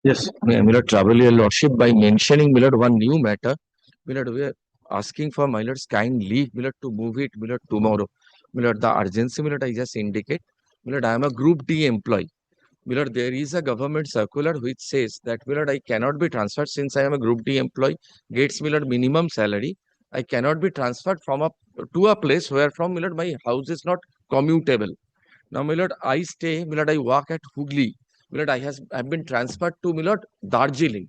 Yes, Milord, trouble your lordship by mentioning Milord one new matter. Milord, we are asking for Milord's kind leave, Milord, to move it, Milord, tomorrow. Milord, the urgency, Milord, I just indicate. Milord, I am a Group D employee. Milord, there is a government circular which says that, Milord, I cannot be transferred since I am a Group D employee, gets, Milord, minimum salary. I cannot be transferred from to a place where from, Milord, my house is not commutable. Now, Milord, I stay, Milord, I work at Hooghly. Milord, have been transferred to, Milord, Darjeeling.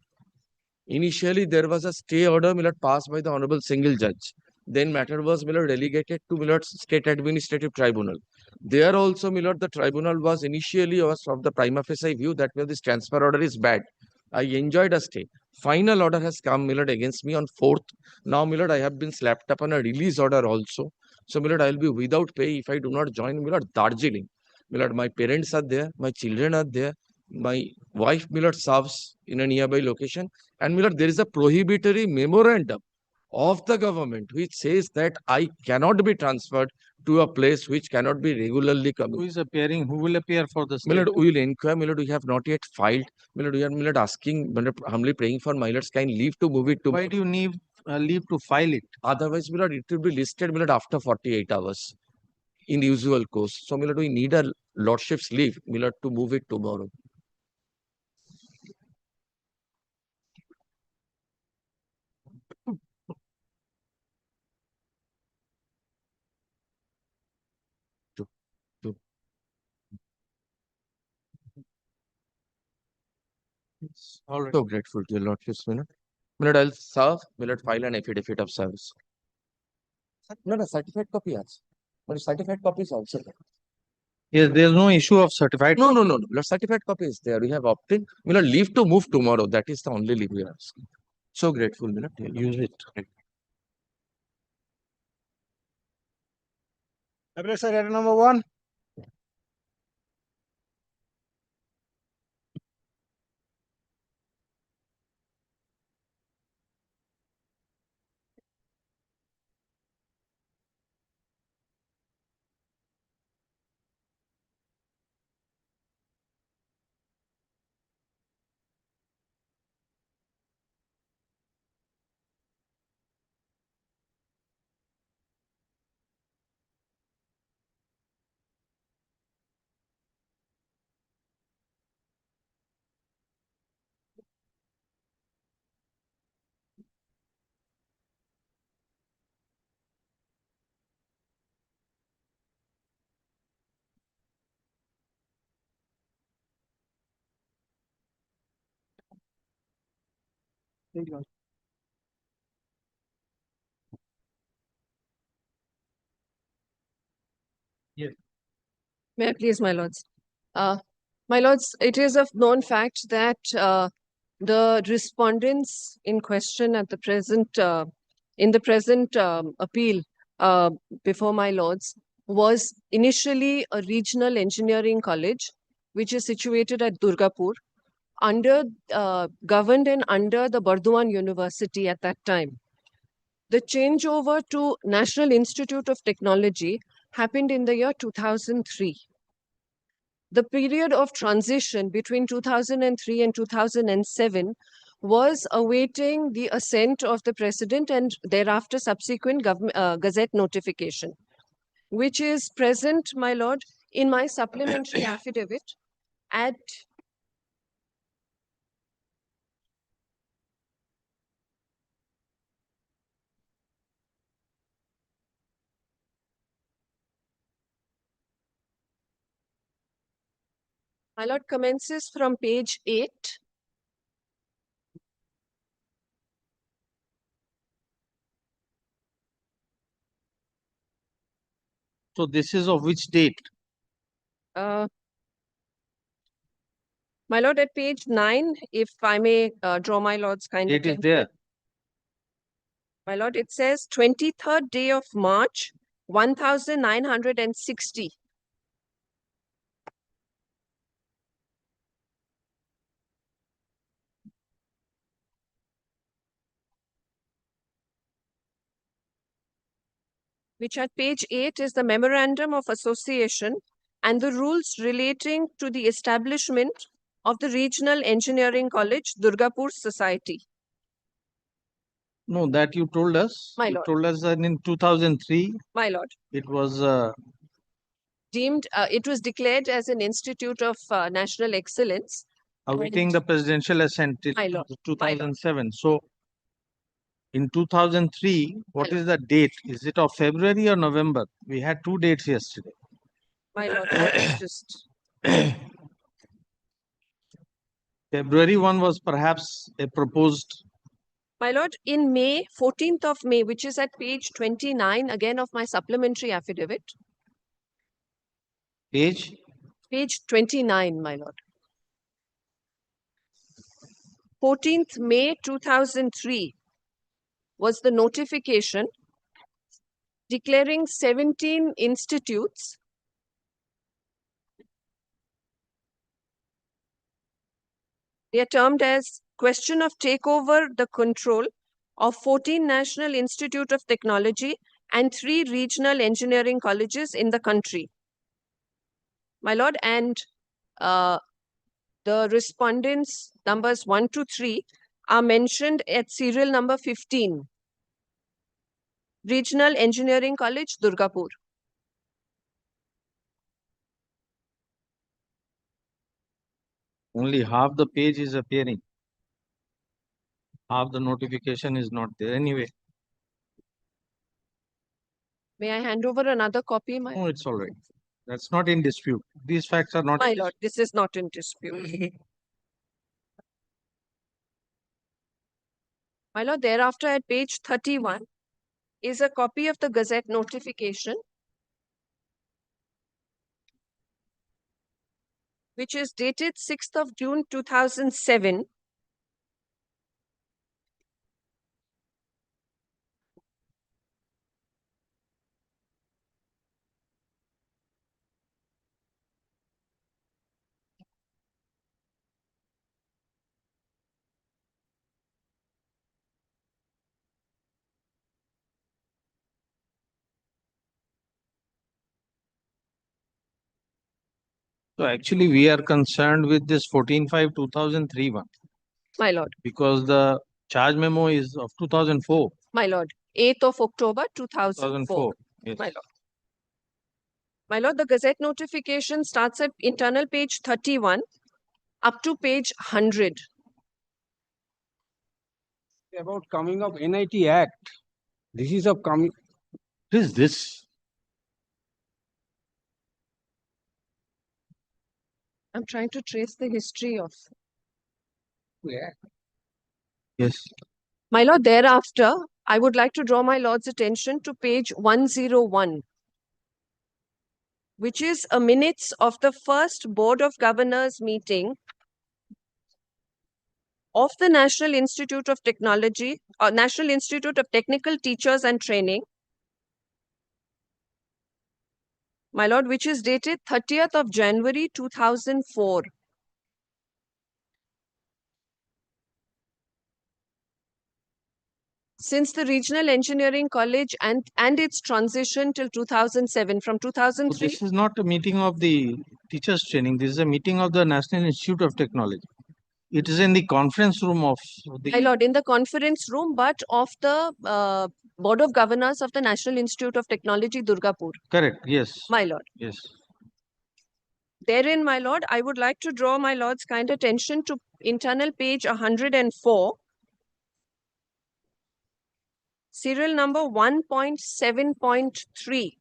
Initially, there was a stay order, Milord, passed by the Honorable Single Judge. Then matter was, Milord, relegated to, Milord, State Administrative Tribunal. There also, Milord, the tribunal was of the prima facie view that this transfer order is bad. I enjoyed a stay. Final order has come, Milord, against me on 4th. Now, Milord, I have been slapped upon a release order also. So, Milord, I will be without pay if I do not join, Milord, Darjeeling. Milord, my parents are there, my children are there, my wife, Milord, serves in a nearby location. And Milord, there is a prohibitory memorandum of the government which says that I cannot be transferred to a place which cannot be regularly coming. Who is appearing? Who will appear for the Milord, state? we will inquire. Milord, we have not yet filed. Milord, we are, Milord, asking, Milord, humbly praying for Milord's kind leave to move it to. Why do you need leave to file it? Otherwise, Milord, it will be listed, Milord, after 48 hours in the usual course. So, Milord, we need a lordship's leave, Milord, to move it tomorrow. All right. So grateful to your lordship's, Milord. Milord, I'll serve. Milord, file an affidavit of service. No, certificate copy has. But certificate copy is also there. Yes, there is no issue of certified. No. Milord, certificate copy is there. We have opted. Milord, leave to move tomorrow. That is the only leave we are asking. So grateful, Milord. Use it. Sir, item number 1. Yes. May I please, my lords? My lords, it is of known fact that the respondents in question at the present, in the present appeal before my lords, was initially a regional engineering college, which is situated at Durgapur, governed and under the Bardhaman University at that time. The changeover to National Institute of Technology happened in the year 2003. The period of transition between 2003 and 2007 was awaiting the assent of the president and thereafter subsequent gazette notification, which is present, my lord, in my supplementary affidavit at my lord, commences from page 8. So this is of which date? My lord, at page 9, if I may draw my lord's kind Date is attention. there. My lord, it says 23rd day of March, 1960. Which at page 8 is the Memorandum of Association and the rules relating to the establishment of the Regional Engineering College, Durgapur Society. No, that you told us. My You lord. told us that in 2003, My lord, it was it was declared as an institute of national excellence. awaiting the presidential assent till My lord. 2007. So, in 2003, what My is the date? Is it of February or November? We had two dates yesterday. My lord, let me just. February one was perhaps a proposed. My lord, in May, 14th of May, which is at page 29 again of my supplementary affidavit, Page. page 29, my lord. 14th May 2003 was the notification declaring 17 institutes they are termed as question of takeover the control of 14 National Institute of Technology and 3 regional engineering colleges in the country. My lord, and the respondents numbers 1 to 3 are mentioned at serial number 15. Regional Engineering College, Durgapur. Only half the page is appearing. Half the notification is not there. Anyway, May I hand over another copy, my no, it's all right. That's not in dispute. These facts are not. My lord, this is not in dispute. My lord, thereafter at page 31 is a copy of the Gazette notification, which is dated 6th of June 2007. So actually, we are concerned with this 14/5/2003 one My lord, because the charge memo is of 2004. my lord, 8th of October 2004. 2004. Yes. My lord. My lord, the Gazette notification starts at internal page 31 up to page 100. About coming of NIT Act. This is of coming. What is this? I'm trying to trace the history of. Yes. My lord, thereafter, I would like to draw my lord's attention to page 101, which is a minutes of the first Board of Governors meeting of the National Institute of Technology, or National Institute of Technical Teachers and Training, my lord, which is dated 30th of January 2004. Since the Regional Engineering College and its transition till 2007, from So 2003, this is not a meeting of the teachers training. This is a meeting of the National Institute of Technology. It is in the conference room of my the. lord, in the conference room, but of the Board of Governors of the National Institute of Technology, Durgapur. Correct. Yes. My lord. Yes. Therein, my lord, I would like to draw my lord's kind attention to internal page 104, serial number 1.7.3.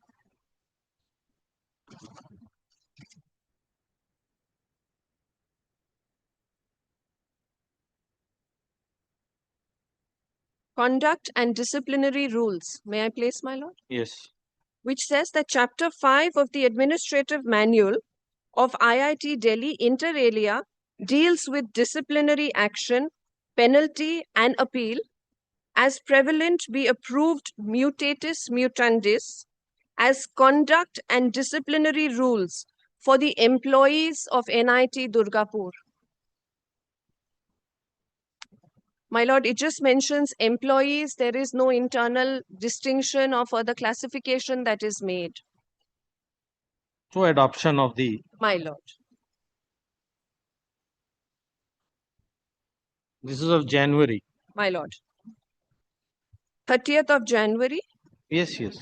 Conduct and disciplinary rules. May I place, my lord? Yes. Which says that Chapter 5 of the Administrative Manual of IIT Delhi inter alia deals with disciplinary action, penalty and appeal as prevalent be approved mutatis mutandis as conduct and disciplinary rules for the employees of NIT Durgapur. My lord, it just mentions employees. There is no internal distinction or further classification that is made. So adoption of the. My lord. This is of January. my lord. 30th of January, Yes, yes.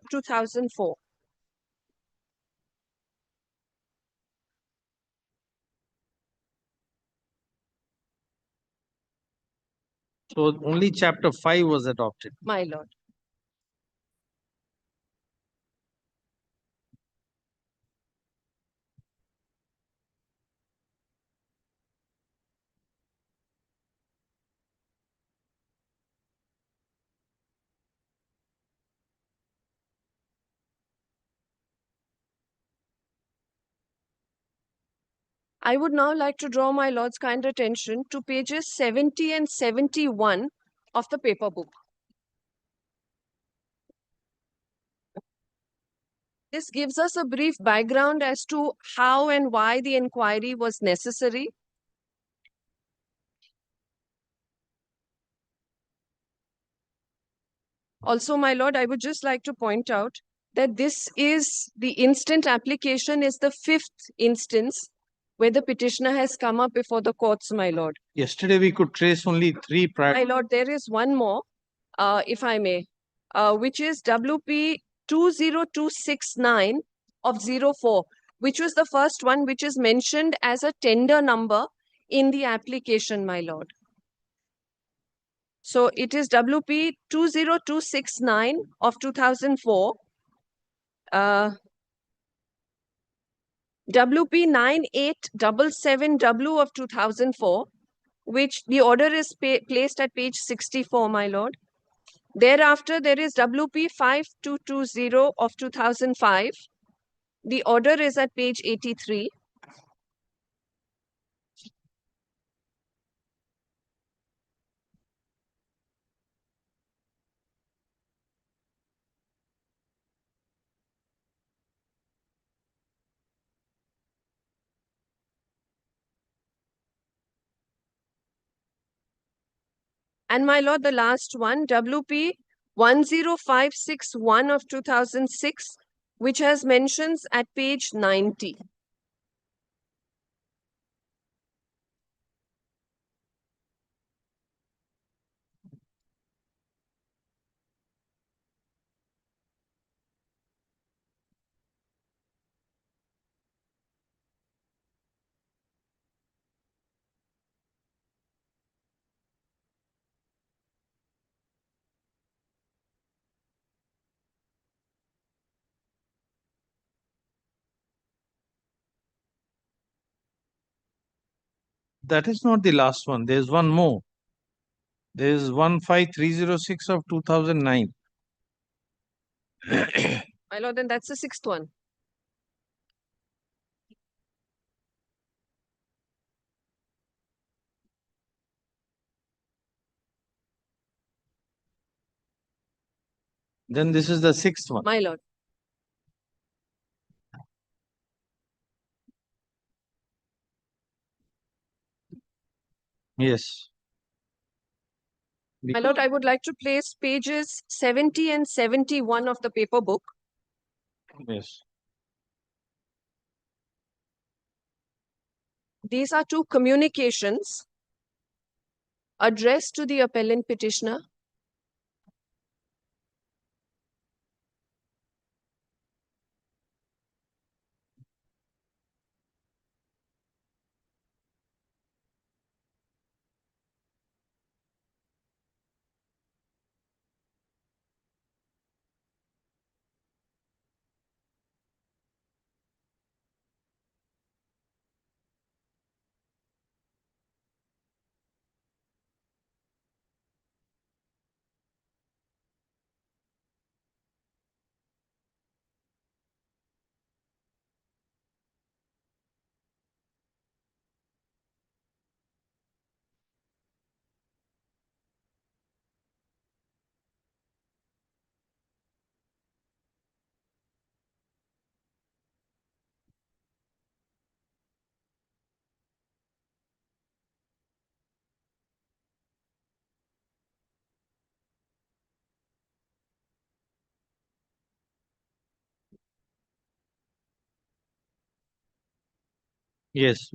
2004. So only chapter 5 was adopted. My lord. I would now like to draw my lord's kind attention to pages 70 and 71 of the paper book. This gives us a brief background as to how and why the inquiry was necessary. Also, my lord, I would just like to point out that this is the instant application is the 5th instance where the petitioner has come up before the courts, my lord. Yesterday we could trace only 3 prior. My lord, there is one more, if I may, which is WP 20269 of 04, which was the first one which is mentioned as a tender number in the application, my lord. So it is WP 20269 of 2004, WP 9877W of 2004, which the order is placed at page 64, my lord. Thereafter, there is WP 5220 of 2005. The order is at page 83. And my lord, the last one, WP 10561 of 2006, which has mentions at page 90. That is not the last one. There is one more. There is 15306 of 2009. My lord, then that's the 6th one. Then this is the 6th one. My lord. Yes. My lord, I would like to place pages 70 and 71 of the paper book. Yes. These are two communications addressed to the appellant petitioner. Yes.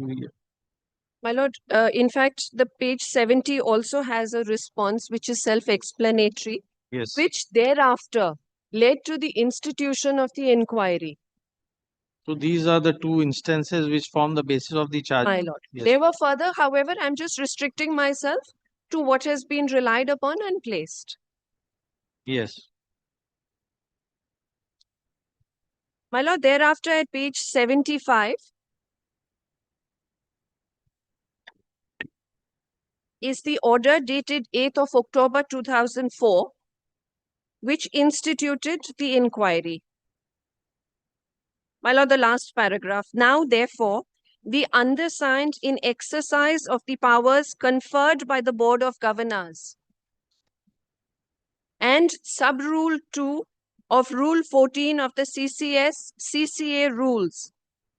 My lord, in fact, the page 70 also has a response which is self-explanatory, Yes. which thereafter led to the institution of the inquiry. So these are the two instances which form the basis of the charge. My lord. Yes. There were further, however, I'm just restricting myself to what has been relied upon and placed. Yes. My lord, thereafter at page 75 is the order dated 8th of October 2004, which instituted the inquiry. My lord, the last paragraph. Now, therefore, the undersigned, in exercise of the powers conferred by the Board of Governors and sub-rule 2 of Rule 14 of the CCA rules,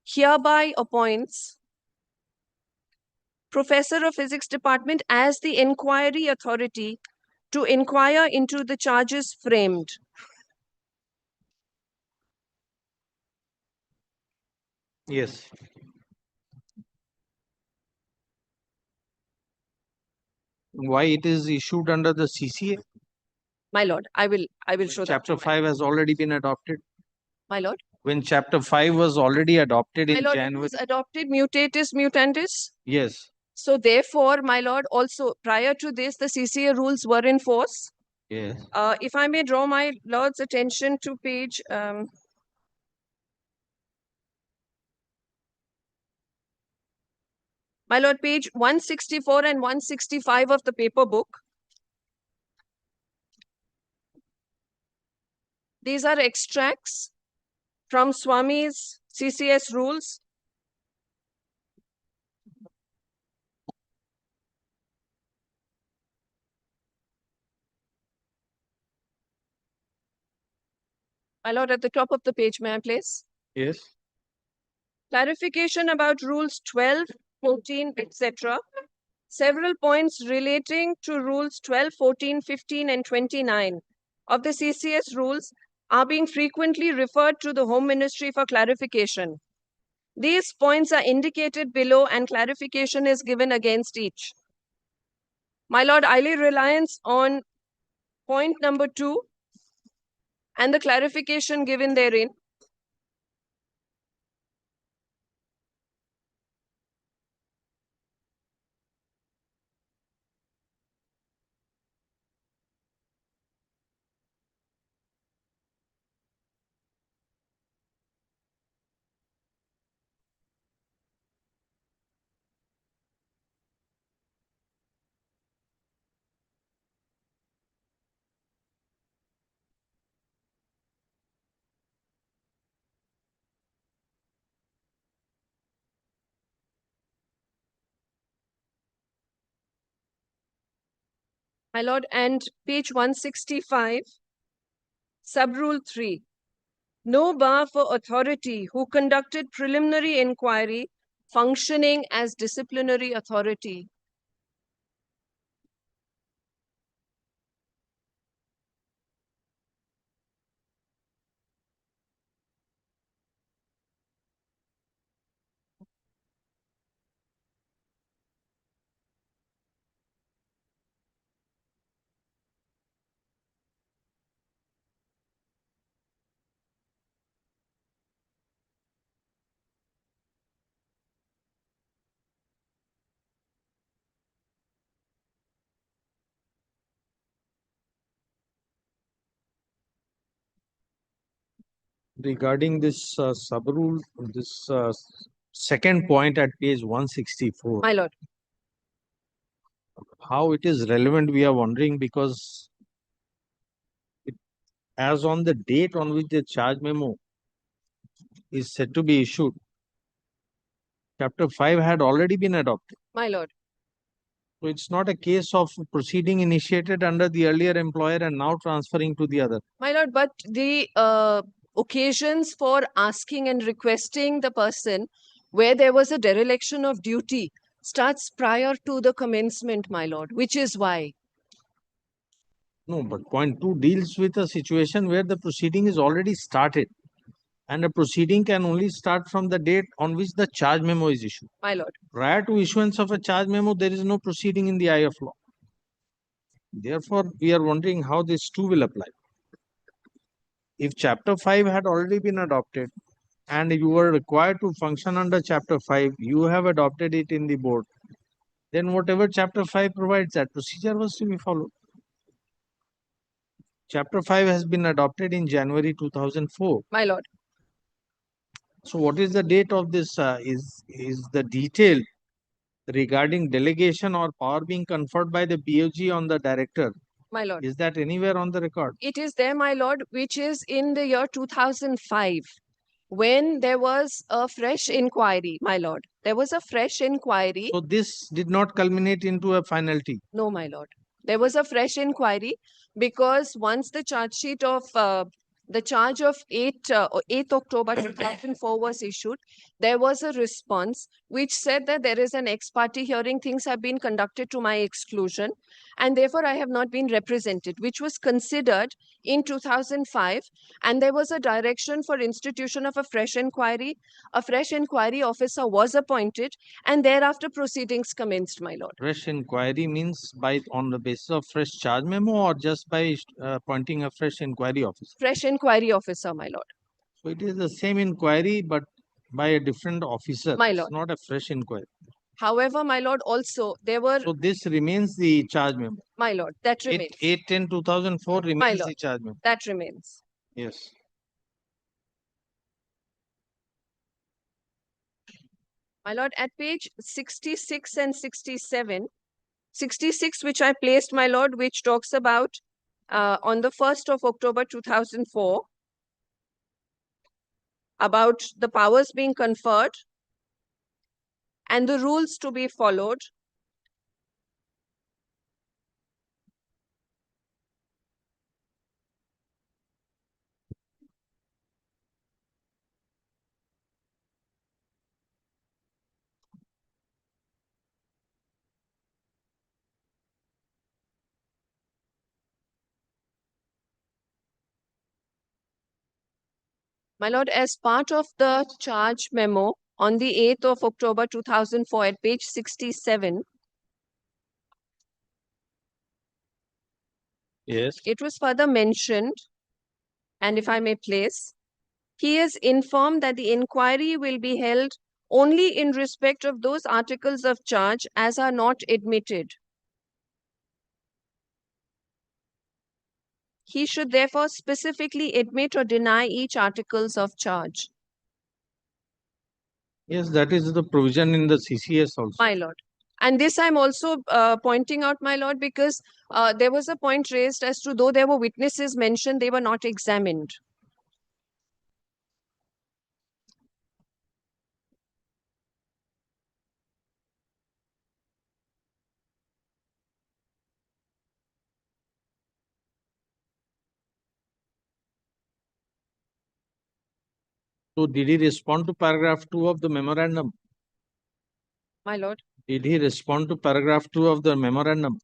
hereby appoints Professor of Physics Department as the inquiry authority to inquire into the charges framed. Yes. Why it is issued under the CCA? My lord, I will show that. Chapter 5 has already been adopted. My lord. When Chapter 5 was already adopted My in lord, it January. was adopted mutatis mutandis. Yes. So therefore, my lord, also prior to this, the CCA rules were in force. Yes. If I may draw my lord's attention to page my lord, page 164 and 165 of the paper book. These are extracts from Swami's CCS rules. My lord, at the top of the page, may I please? Yes. Clarification about rules 12, 14, etc. Several points relating to rules 12, 14, 15, and 29 of the CCS rules are being frequently referred to the Home Ministry for clarification. These points are indicated below and clarification is given against each. My lord, highly reliance on point number 2 and the clarification given therein. My lord, and page 165, sub-rule 3. No bar for authority who conducted preliminary inquiry functioning as disciplinary authority. Regarding this sub-rule, this second point at page 164, My lord, how it is relevant, we are wondering, because as on the date on which the charge memo is said to be issued, Chapter 5 had already been adopted. my lord. So it's not a case of proceeding initiated under the earlier employer and now transferring to the other. My lord, but the occasions for asking and requesting the person where there was a dereliction of duty starts prior to the commencement, my lord, which is why. No, but point 2 deals with a situation where the proceeding is already started. And a proceeding can only start from the date on which the charge memo is issued. My lord. Prior to issuance of a charge memo, there is no proceeding in the eye of law. Therefore, we are wondering how this too will apply. If Chapter 5 had already been adopted and you were required to function under Chapter 5, you have adopted it in the board, then whatever Chapter 5 provides, that procedure was to be followed. Chapter 5 has been adopted in January 2004. My lord. So what is the date of this? Is the detail regarding delegation or power being conferred by the BOG on the director? My lord. Is that anywhere on the record? It is there, my lord, which is in the year 2005, when there was a fresh inquiry, my lord. There was a fresh inquiry. So this did not culminate into a finality. No, my lord. There was a fresh inquiry because once the charge sheet of the charge of 8th October 2004 was issued, there was a response which said that there is an ex parte hearing, things have been conducted to my exclusion, and therefore I have not been represented, which was considered in 2005. And there was a direction for institution of a fresh inquiry. A fresh inquiry officer was appointed, and thereafter proceedings commenced, my lord. Fresh inquiry means on the basis of fresh charge memo or just by appointing a fresh inquiry officer? Fresh inquiry officer, my lord. So it is the same inquiry but by a different officer. My It's lord. not a fresh inquiry. However, my lord, also there were, So this remains the charge memo. my lord, that remains. 8/10/2004 remains the lord. charge memo. That remains. Yes. My lord, at page 66 and 67, 66, which I placed, my lord, which talks about on the 1st of October 2004, about the powers being conferred and the rules to be followed. My lord, as part of the charge memo on the 8th of October 2004 at page 67, Yes. it was further mentioned, and if I may place, he is informed that the inquiry will be held only in respect of those articles of charge as are not admitted. He should therefore specifically admit or deny each articles of charge. Yes, that is the provision in the CCS also. My lord. And this I'm also pointing out, my lord, because there was a point raised as to though there were witnesses mentioned, they were not examined. So did he respond to paragraph 2 of the memorandum? My lord. Did he respond to paragraph 2 of the memorandum?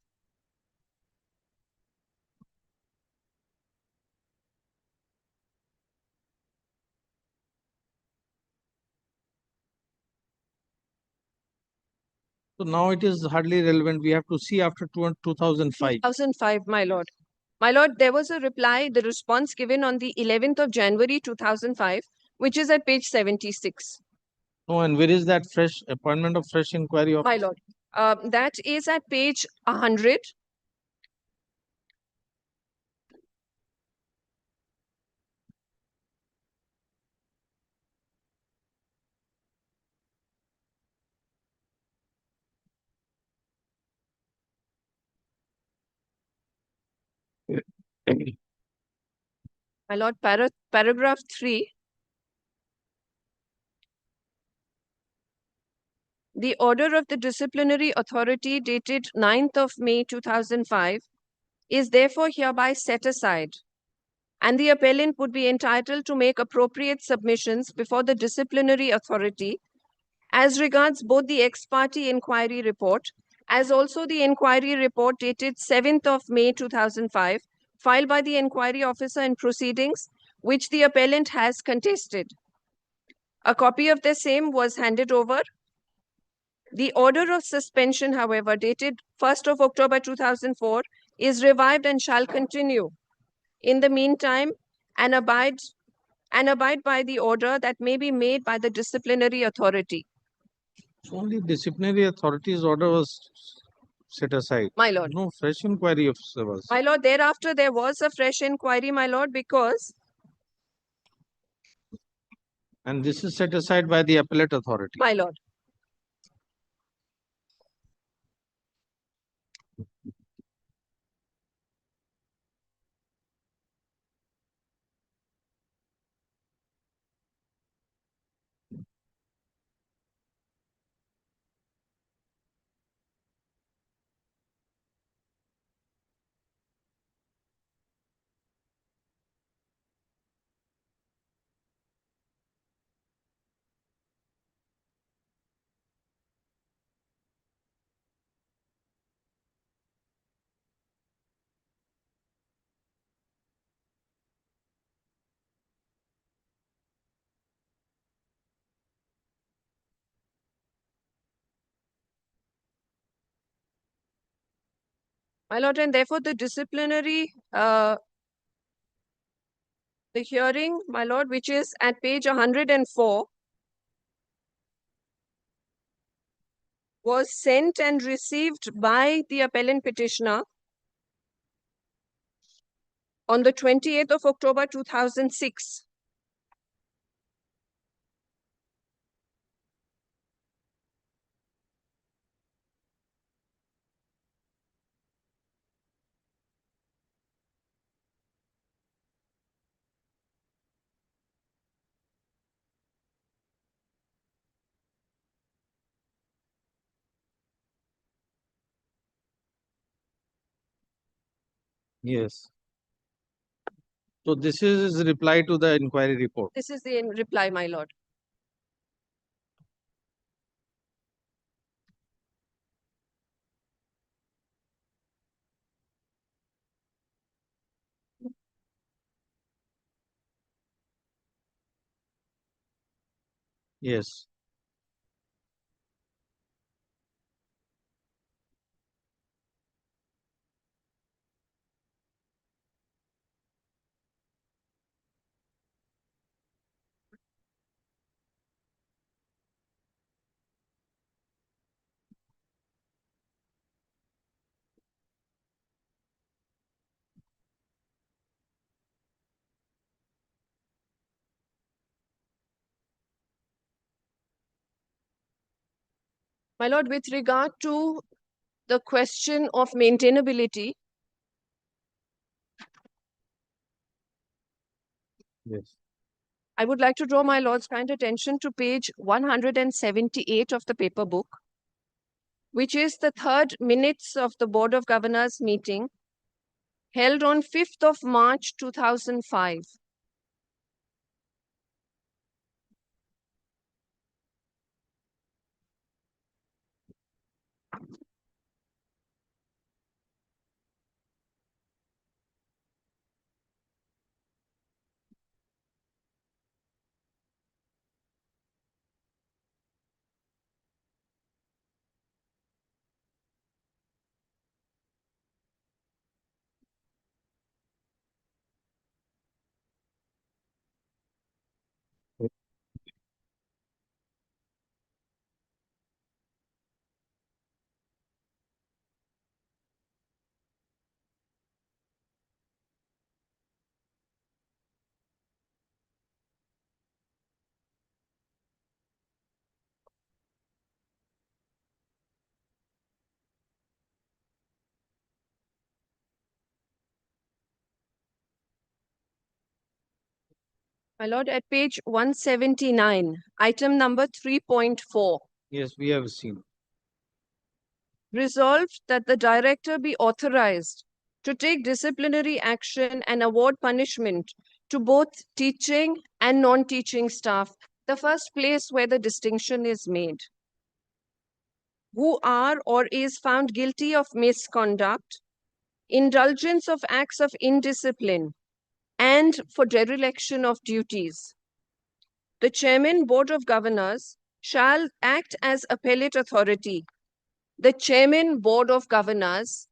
So now it is hardly relevant. We have to see after 2005. 2005, my lord. My lord, there was a reply, the response given on the 11th of January 2005, which is at page 76. No, and where is that fresh appointment of fresh inquiry officer? My lord, that is at page 100. My lord, paragraph 3. The order of the disciplinary authority dated 9th of May 2005 is therefore hereby set aside, and the appellant would be entitled to make appropriate submissions before the disciplinary authority as regards both the ex parte inquiry report as also the inquiry report dated 7th of May 2005, filed by the inquiry officer in proceedings which the appellant has contested. A copy of the same was handed over. The order of suspension, however, dated 1st of October 2004, is revived and shall continue in the meantime and abide by the order that may be made by the disciplinary authority. So only disciplinary authority's order was set aside. My lord. No fresh inquiry of was. My lord, thereafter there was a fresh inquiry, my lord, because And this is set aside by the appellate authority. my lord. My lord, and therefore the disciplinary, the hearing, my lord, which is at page 104, was sent and received by the appellant petitioner on the 28th of October 2006. Yes. So this is reply to the inquiry report. This is the reply, my lord. Yes. My lord, with regard to the question of maintainability, Yes. I would like to draw my lord's kind attention to page 178 of the paper book, which is the third minutes of the Board of Governors meeting held on 5th of March 2005. My lord, at page 179, item number 3.4, Yes, we have seen. resolved that the director be authorized to take disciplinary action and award punishment to both teaching and non-teaching staff, the first place where the distinction is made, who are or is found guilty of misconduct, indulgence of acts of indiscipline, and for dereliction of duties. The Chairman Board of Governors shall act as appellate authority. The Chairman Board of Governors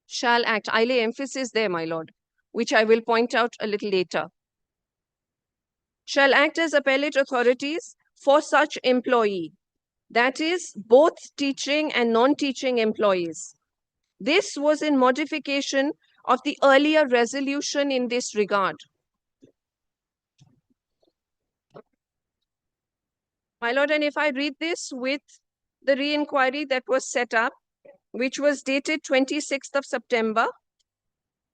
shall act. I lay emphasis there, my lord, which I will point out a little later. Shall act as appellate authorities for such employee, that is, both teaching and non-teaching employees. This was in modification of the earlier resolution in this regard. My lord, and if I read this with the re-inquiry that was set up, which was dated 26th of September,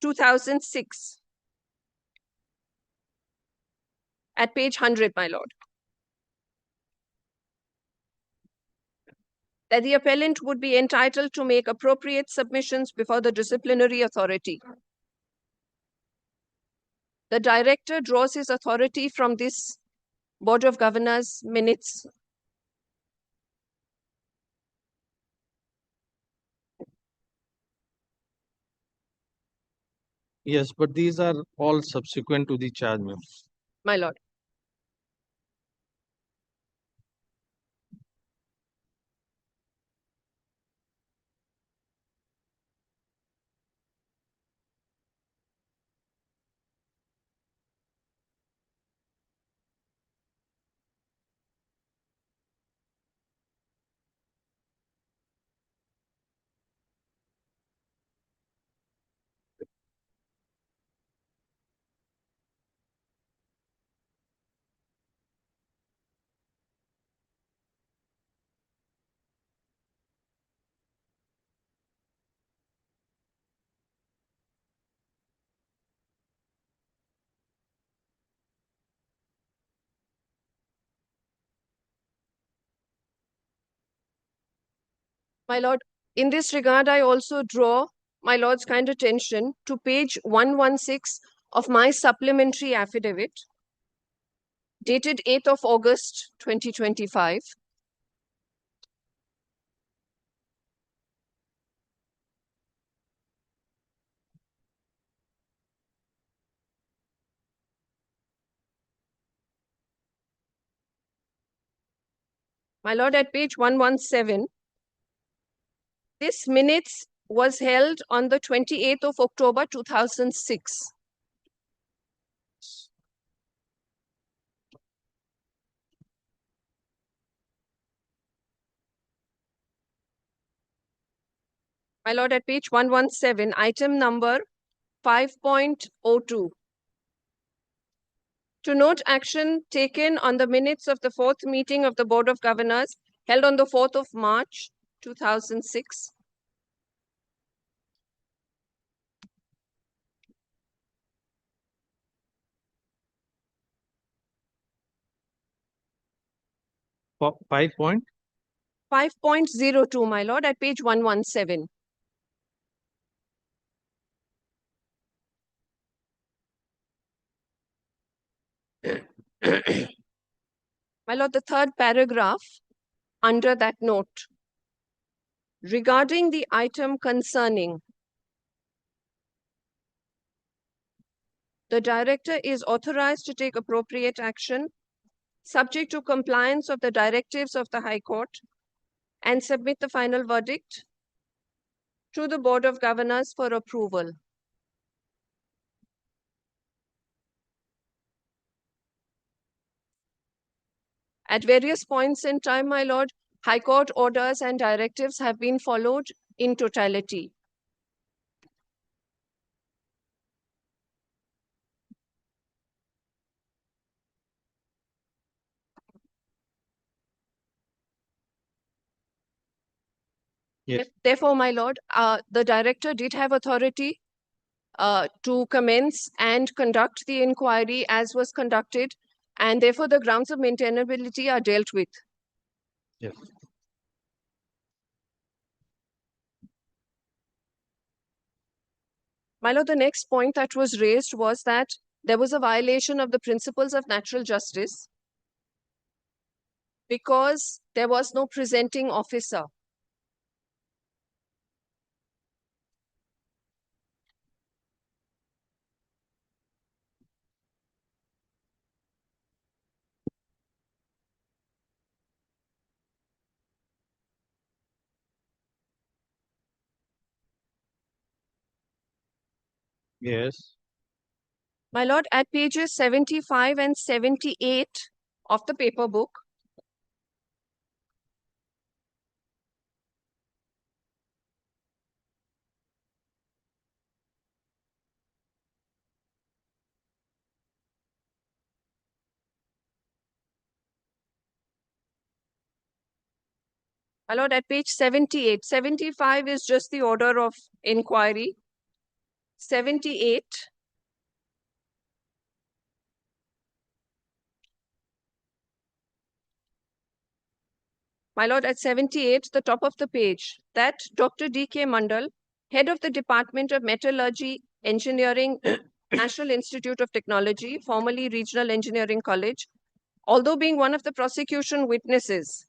2006, at page 100, my lord, that the appellant would be entitled to make appropriate submissions before the disciplinary authority. The director draws his authority from this Board of Governors minutes. Yes, but these are all subsequent to the charge memo. My lord. My lord, in this regard, I also draw my lord's kind attention to page 116 of my supplementary affidavit, dated 8th of August, 2025. My lord, at page 117, this minutes was held on the 28th of October, 2006. My lord, at page 117, item number 5.02. To note action taken on the minutes of the fourth meeting of the Board of Governors held on the 4th of March, 2006. For 5 point, 5.02, my lord, at page 117. My lord, the third paragraph under that note, regarding the item concerning the director is authorized to take appropriate action subject to compliance of the directives of the High Court and submit the final verdict to the Board of Governors for approval. At various points in time, my lord, High Court orders and directives have been followed in totality. yes. Therefore, my lord, the director did have authority to commence and conduct the inquiry as was conducted, and therefore the grounds of maintainability are dealt with. Yes. My lord, the next point that was raised was that there was a violation of the principles of natural justice because there was no presenting officer. Yes. My lord, at pages 75 and 78 of the paper book, my lord, at page 78, 75 is just the order of inquiry. 78, my lord, at 78, the top of the page, that Dr. D.K. Mandal, head of the Department of Metallurgy, Engineering, National Institute of Technology, formerly Regional Engineering College, although being one of the prosecution witnesses,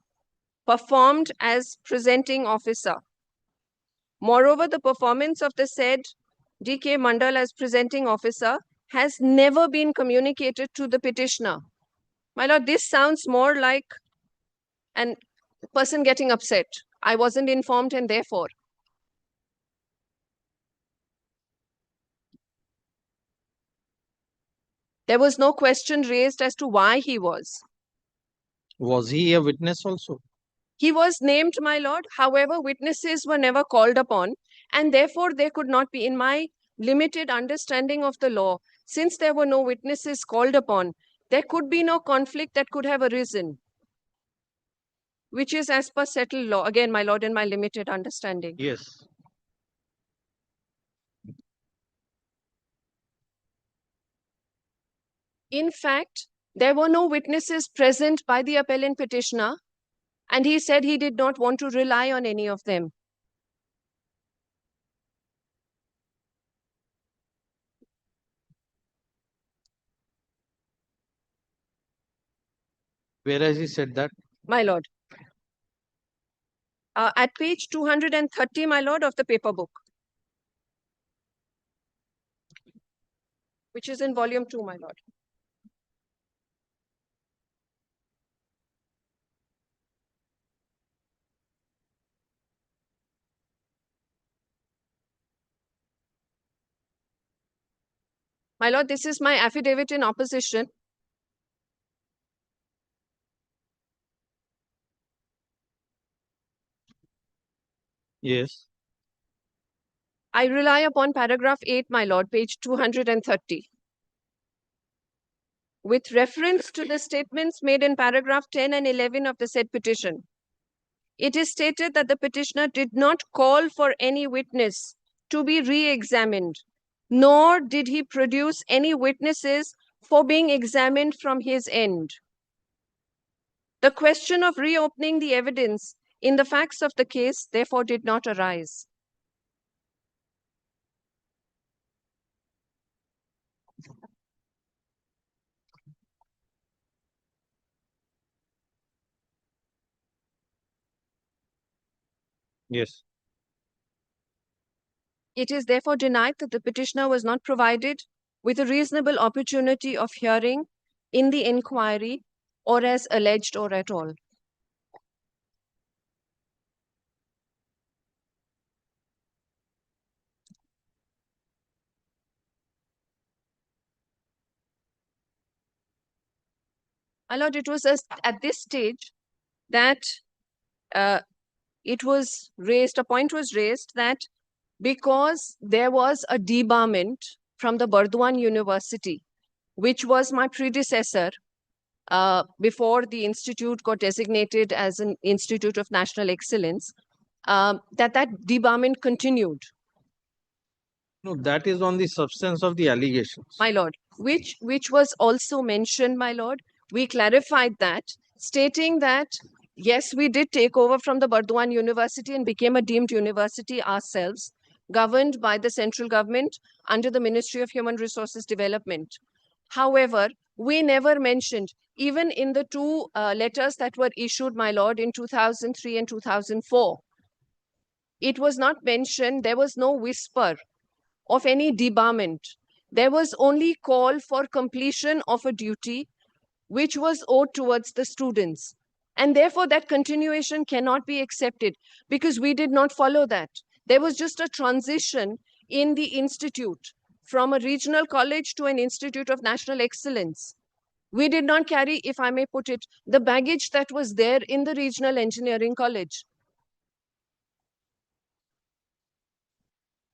performed as presenting officer. Moreover, the performance of the said D.K. Mandal as presenting officer has never been communicated to the petitioner. My lord, this sounds more like an person getting upset. I wasn't informed and therefore. There was no question raised as to why he was. Was he a witness also? He was named, my lord. However, witnesses were never called upon, and therefore there could not be, in my limited understanding of the law, since there were no witnesses called upon, there could be no conflict that could have arisen, which is as per settled law. Again, my lord, in my limited understanding. Yes. In fact, there were no witnesses present by the appellant petitioner, and he said he did not want to rely on any of them. Where has he said that? My lord. At page 230, my lord, of the paper book, which is in volume 2, my lord. My lord, this is my affidavit in opposition. Yes. I rely upon paragraph 8, my lord, page 230. With reference to the statements made in paragraph 10 and 11 of the said petition, it is stated that the petitioner did not call for any witness to be re-examined, nor did he produce any witnesses for being examined from his end. The question of reopening the evidence in the facts of the case therefore did not arise. Yes. It is therefore denied that the petitioner was not provided with a reasonable opportunity of hearing in the inquiry or as alleged or at all. My lord, it was at this stage that a point was raised that because there was a debarment from the Burdwan University, which was my predecessor before the institute got designated as an Institute of National Excellence, that debarment continued. No, that is on the substance of the allegations. My lord, which was also mentioned, my lord. We clarified that, stating that, yes, we did take over from the Burdwan University and became a deemed university ourselves, governed by the central government under the Ministry of Human Resources Development. However, we never mentioned, even in the two letters that were issued, my lord, in 2003 and 2004, it was not mentioned, there was no whisper of any debarment. There was only call for completion of a duty which was owed towards the students. And therefore, that continuation cannot be accepted because we did not follow that. There was just a transition in the institute from a regional college to an institute of national excellence. We did not carry, if I may put it, the baggage that was there in the regional engineering college.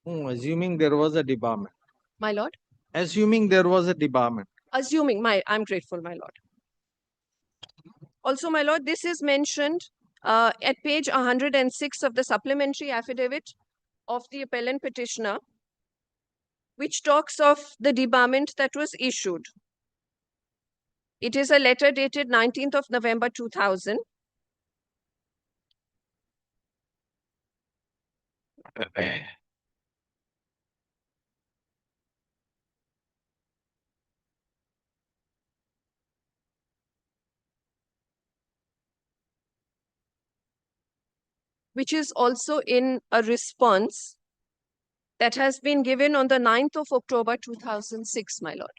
Assuming there was a debarment. My lord, Assuming there was a debarment. I'm grateful, my lord. Also, my lord, this is mentioned at page 106 of the supplementary affidavit of the appellant petitioner, which talks of the debarment that was issued. It is a letter dated 19th of November 2000. Which is also in a response that has been given on the 9th of October 2006, my lord.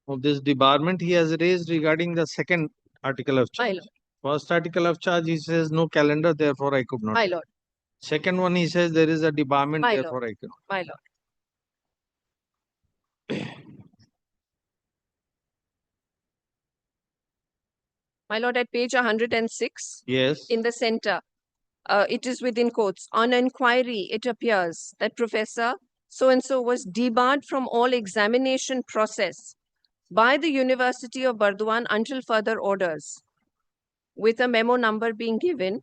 Of this debarment he has raised regarding the second article of My charge. lord, First article of charge, he says no calendar, therefore I could not. my lord, Second one, he says there is a debarment, My lord. therefore I could not. my lord. My lord, at page 106, Yes. in the center, it is within quotes. On inquiry, it appears that Professor so-and-so was debarred from all examination process by the University of Burdwan until further orders, with a memo number being given,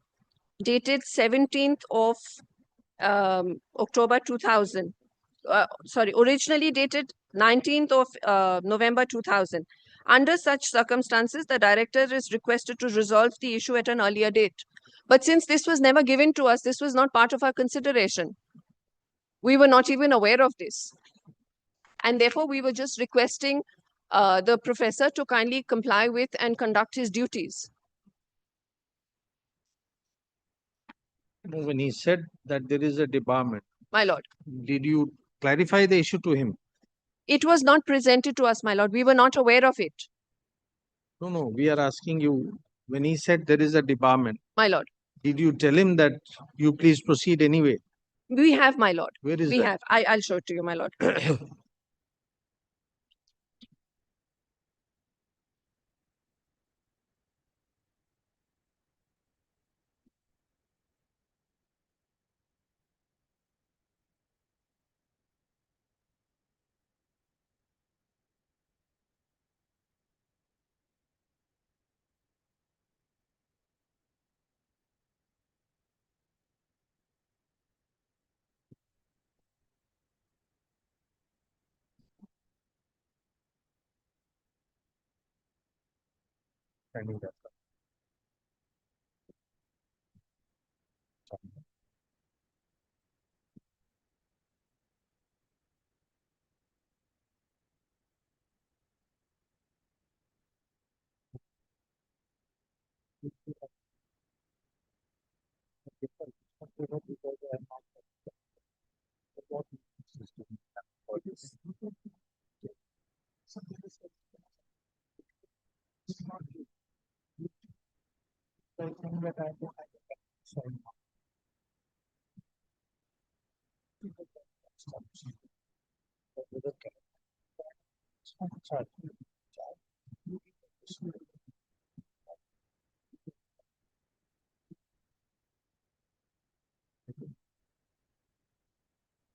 dated 17th of October 2000. Originally dated 19th of November 2000. Under such circumstances, the director is requested to resolve the issue at an earlier date. But since this was never given to us, this was not part of our consideration. We were not even aware of this. And therefore, we were just requesting the professor to kindly comply with and conduct his duties. When he said that there is a debarment, My lord, did you clarify the issue to him? it was not presented to us, my lord. We were not aware of it, No, we are asking you, when he said there is a debarment, my lord. did you tell him that you please proceed anyway? We have, my lord. Where is We that? have. I'll show it to you, my lord.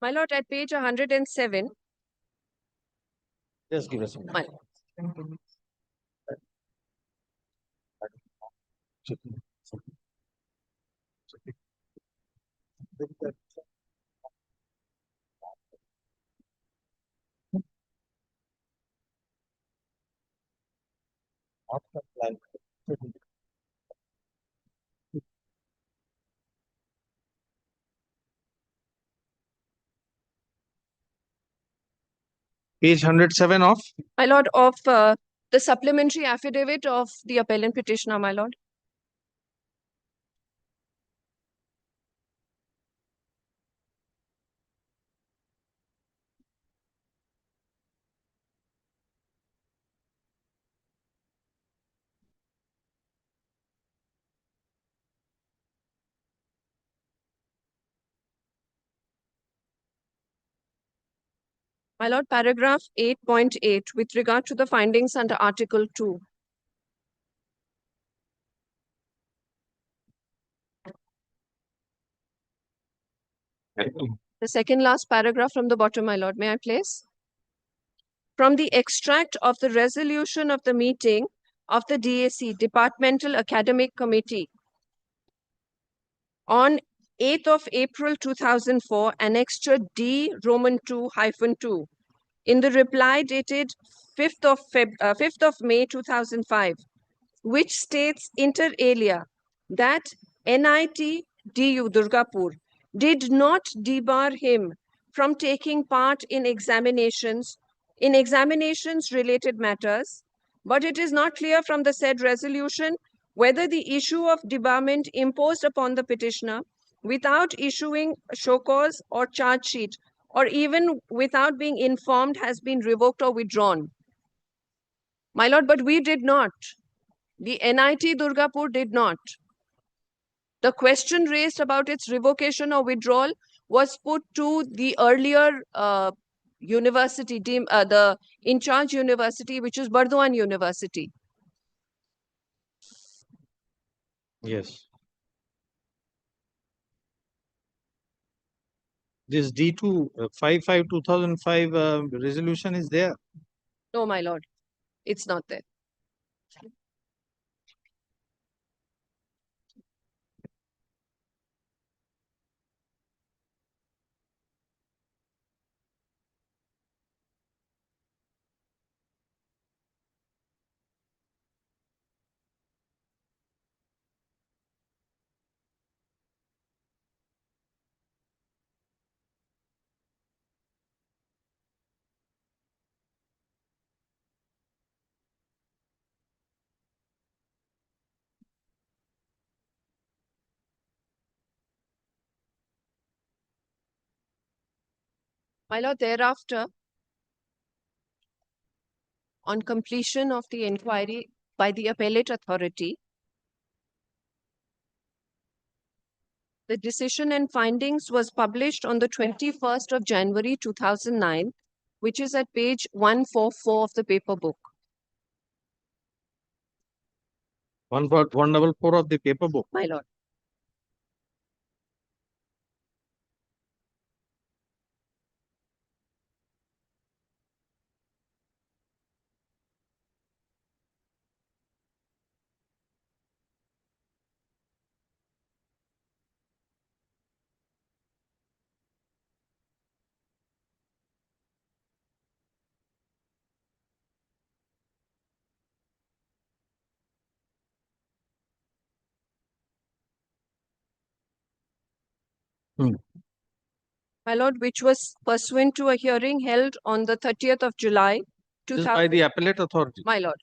My lord, at page 107, Just give us a minute. my, Page 107 of my lord, of the supplementary affidavit of the appellant petitioner, my lord. My lord, paragraph 8.8 with regard to the findings under Article 2. The second last paragraph from the bottom, my lord. May I place? From the extract of the resolution of the meeting of the DAC, Departmental Academic Committee, on 8th of April 2004, Annexure D, Roman 2-2, in the reply dated 5th of May 2005, which states inter alia that NIT DU Durgapur did not debar him from taking part in examinations related matters, but it is not clear from the said resolution whether the issue of debarment imposed upon the petitioner without issuing a show cause or charge sheet or even without being informed has been revoked or withdrawn. My lord, but we did not. The NIT Durgapur did not. The question raised about its revocation or withdrawal was put to the earlier university, the in charge university, which is Burdwan University. Yes. This D2 55/2005 resolution is there. No, my lord, it's not there. My lord, thereafter, on completion of the inquiry by the appellate authority, the decision and findings was published on the 21st of January 2009, which is at page 144 of the paper book. 144 of the paper book. My lord. My lord, which was pursuant to a hearing held on the 30th of July This is by the 2000. appellate authority. My lord.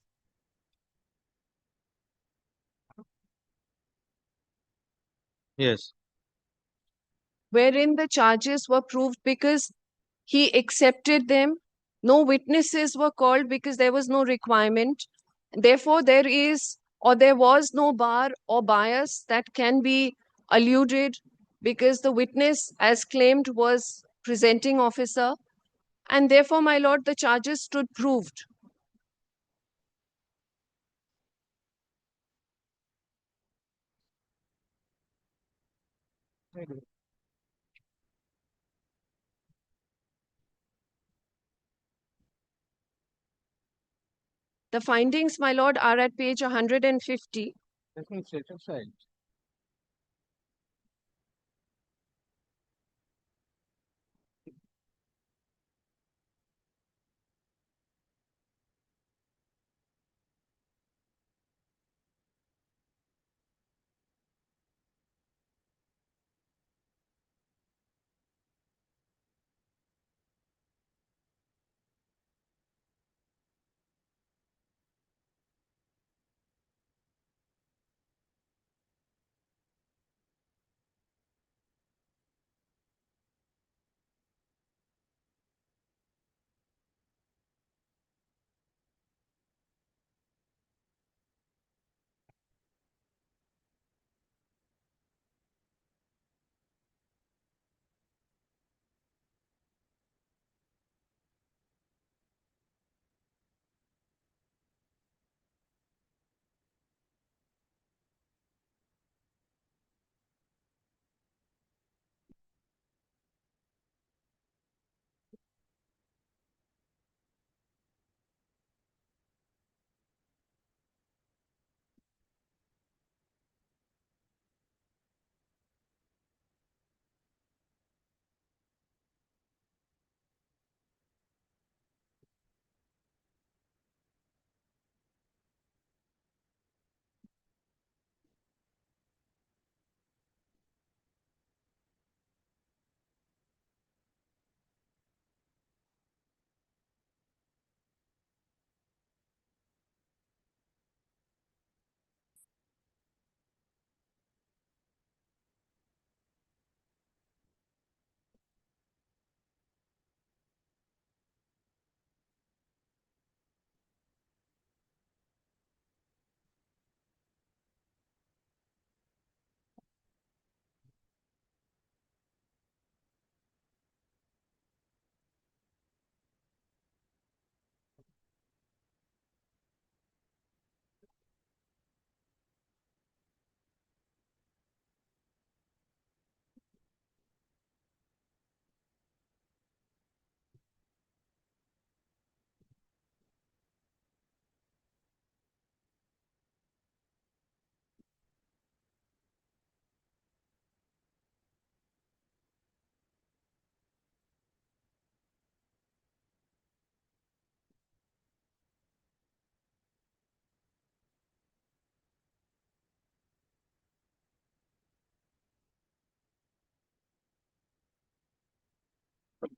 Yes. Wherein the charges were proved because he accepted them. No witnesses were called because there was no requirement. Therefore, there is or there was no bar or bias that can be alluded because the witness, as claimed, was presenting officer. And therefore, my lord, the charges stood proved. The findings, my lord, are at page 150. Let me set aside.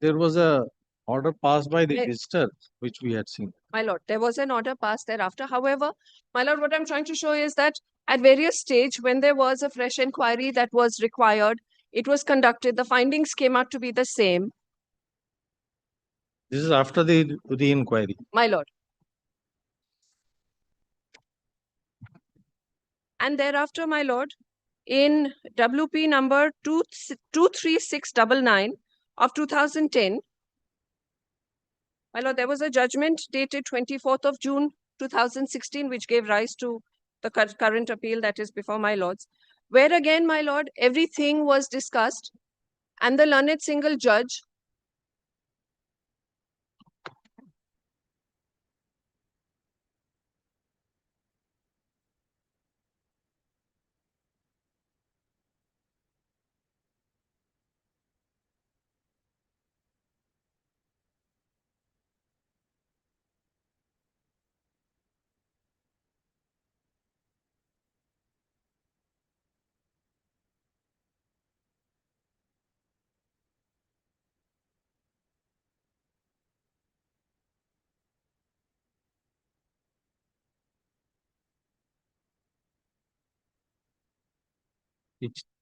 There was a order passed by the Hey. visitor, which we had seen. My lord, there was an order passed thereafter. However, my lord, what I'm trying to show is that at various stage, when there was a fresh inquiry that was required, it was conducted. The findings came out to be the same. This is after the inquiry. My lord. And thereafter, my lord, in WP number 23699 of 2010, my lord, there was a judgment dated 24th of June 2016, which gave rise to the current appeal that is before my lords, where again, my lord, everything was discussed and the learned single judge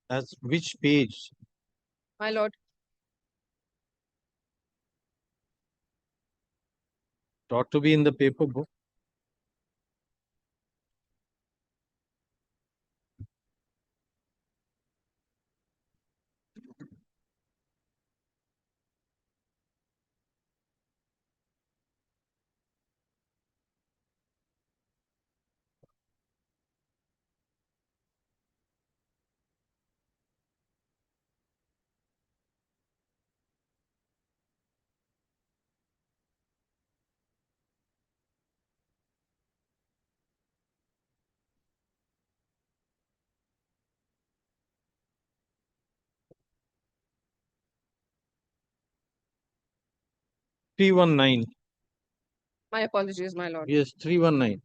That's which page? my lord, It ought to be in the paper book. P19. my apologies, my lord. Yes, 319.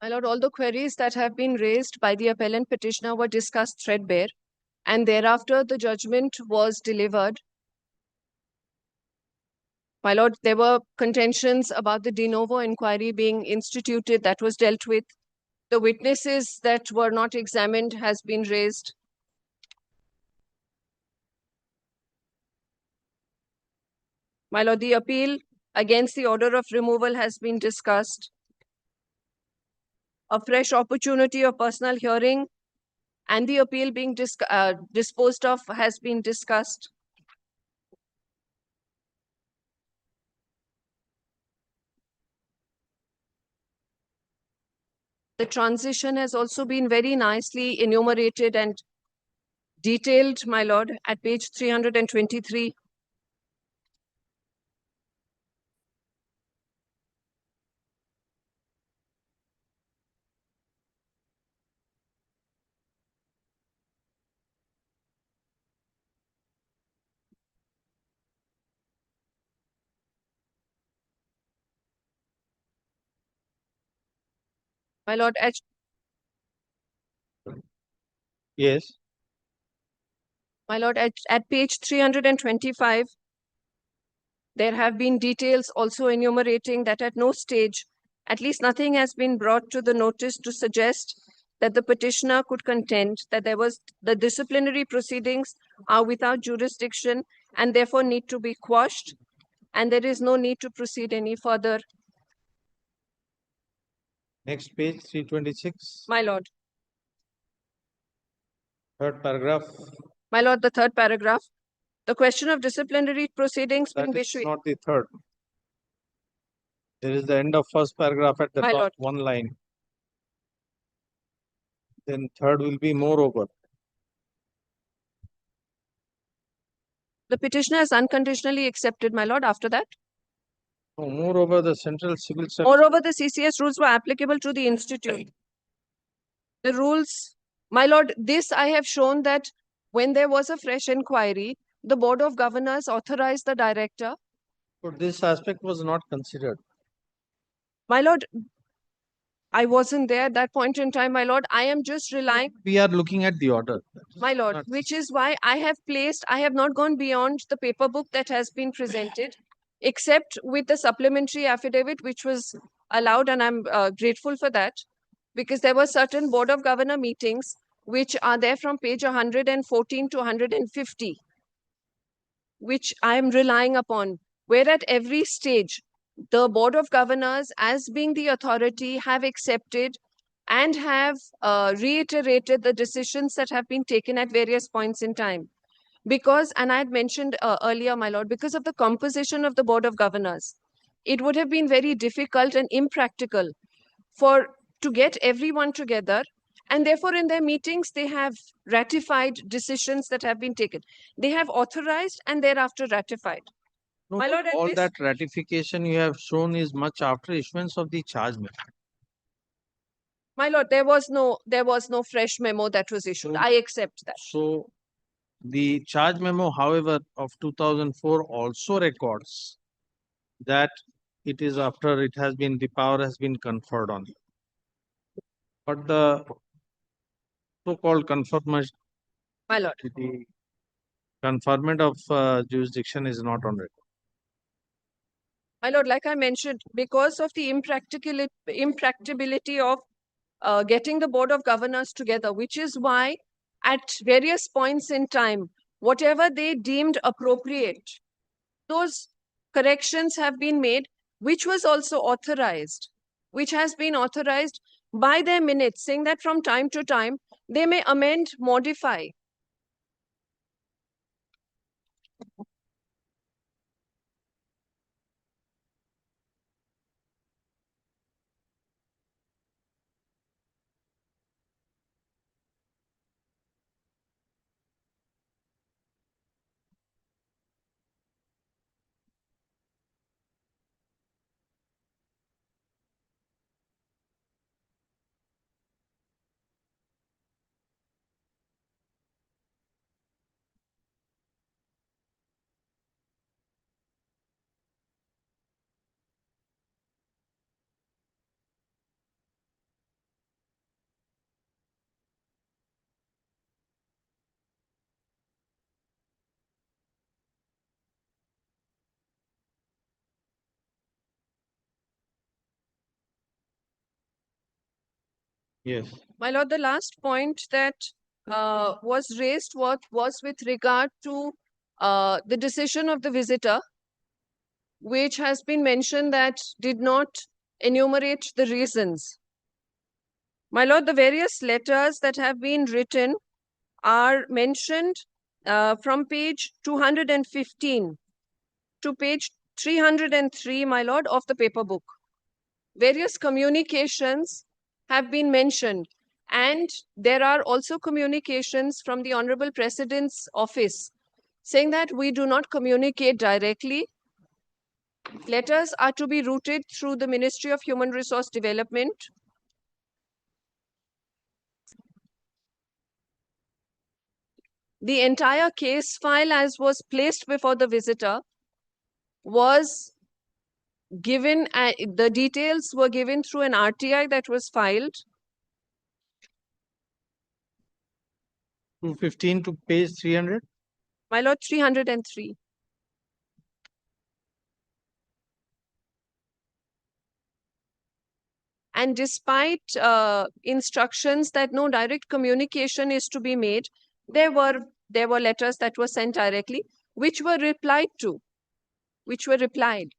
My lord, all the queries that have been raised by the appellant petitioner were discussed threadbare, and thereafter the judgment was delivered. My lord, there were contentions about the de novo inquiry being instituted that was dealt with. The witnesses that were not examined has been raised. My lord, the appeal against the order of removal has been discussed. A fresh opportunity of personal hearing and the appeal being disposed of has been discussed. The transition has also been very nicely enumerated and detailed, my lord, at page 323. My lord, Yes. my lord, at page 325, there have been details also enumerating that at no stage, at least nothing has been brought to the notice to suggest that the petitioner could contend that the disciplinary proceedings are without jurisdiction and therefore need to be quashed, and there is no need to proceed any further. Next page, 326. My lord. Third paragraph. My lord, the third paragraph. The question of disciplinary proceedings That being is issued. not the third. There is the end of first paragraph at the My top, lord. one line. Then third will be moreover. The petitioner has unconditionally accepted, my lord, after that. Moreover, the Central Civil Service. Moreover, the CCS rules were applicable to the institute. The rules, my lord, this I have shown that when there was a fresh inquiry, the Board of Governors authorized the director. But this aspect was not considered. My lord, I wasn't there at that point in time, my lord. I am just relying, We are looking at the order. my lord, Not- which is why I have not gone beyond the paper book that has been presented, except with the supplementary affidavit, which was allowed, and I'm grateful for that, because there were certain Board of Governor meetings which are there from page 114 to 150, which I am relying upon, where at every stage, the Board of Governors, as being the authority, have accepted and have reiterated the decisions that have been taken at various points in time. Because, and I had mentioned earlier, my lord, because of the composition of the Board of Governors, it would have been very difficult and impractical to get everyone together, and therefore in their meetings they have ratified decisions that have been taken. They have authorized and thereafter ratified. No, My lord, at all this- that ratification you have shown is much after issuance of the charge memo. My lord, there was no fresh memo that was issued. So- I accept that. So the charge memo, however, of 2004 also records that it is after it has been, the power has been conferred on you. But the so-called confirmation, My lord, the conferment of jurisdiction is not on record. my lord, like I mentioned, because of the impracticability of getting the Board of Governors together, which is why at various points in time, whatever they deemed appropriate, those corrections have been made, which was also authorized, which has been authorized by their minutes, saying that from time to time, they may amend, modify. Yes. My lord, the last point that was raised was with regard to the decision of the visitor, which has been mentioned that did not enumerate the reasons. My lord, the various letters that have been written are mentioned from page 215 to page 303, my lord, of the paper book. Various communications have been mentioned, and there are also communications from the Honorable President's office saying that we do not communicate directly. Letters are to be routed through the Ministry of Human Resource Development. The entire case file, as was placed before the visitor, was given, the details were given through an RTI that was filed. 215 to page 300. My lord, 303. And despite instructions that no direct communication is to be made, there were letters that were sent directly, which were replied to, which were replied.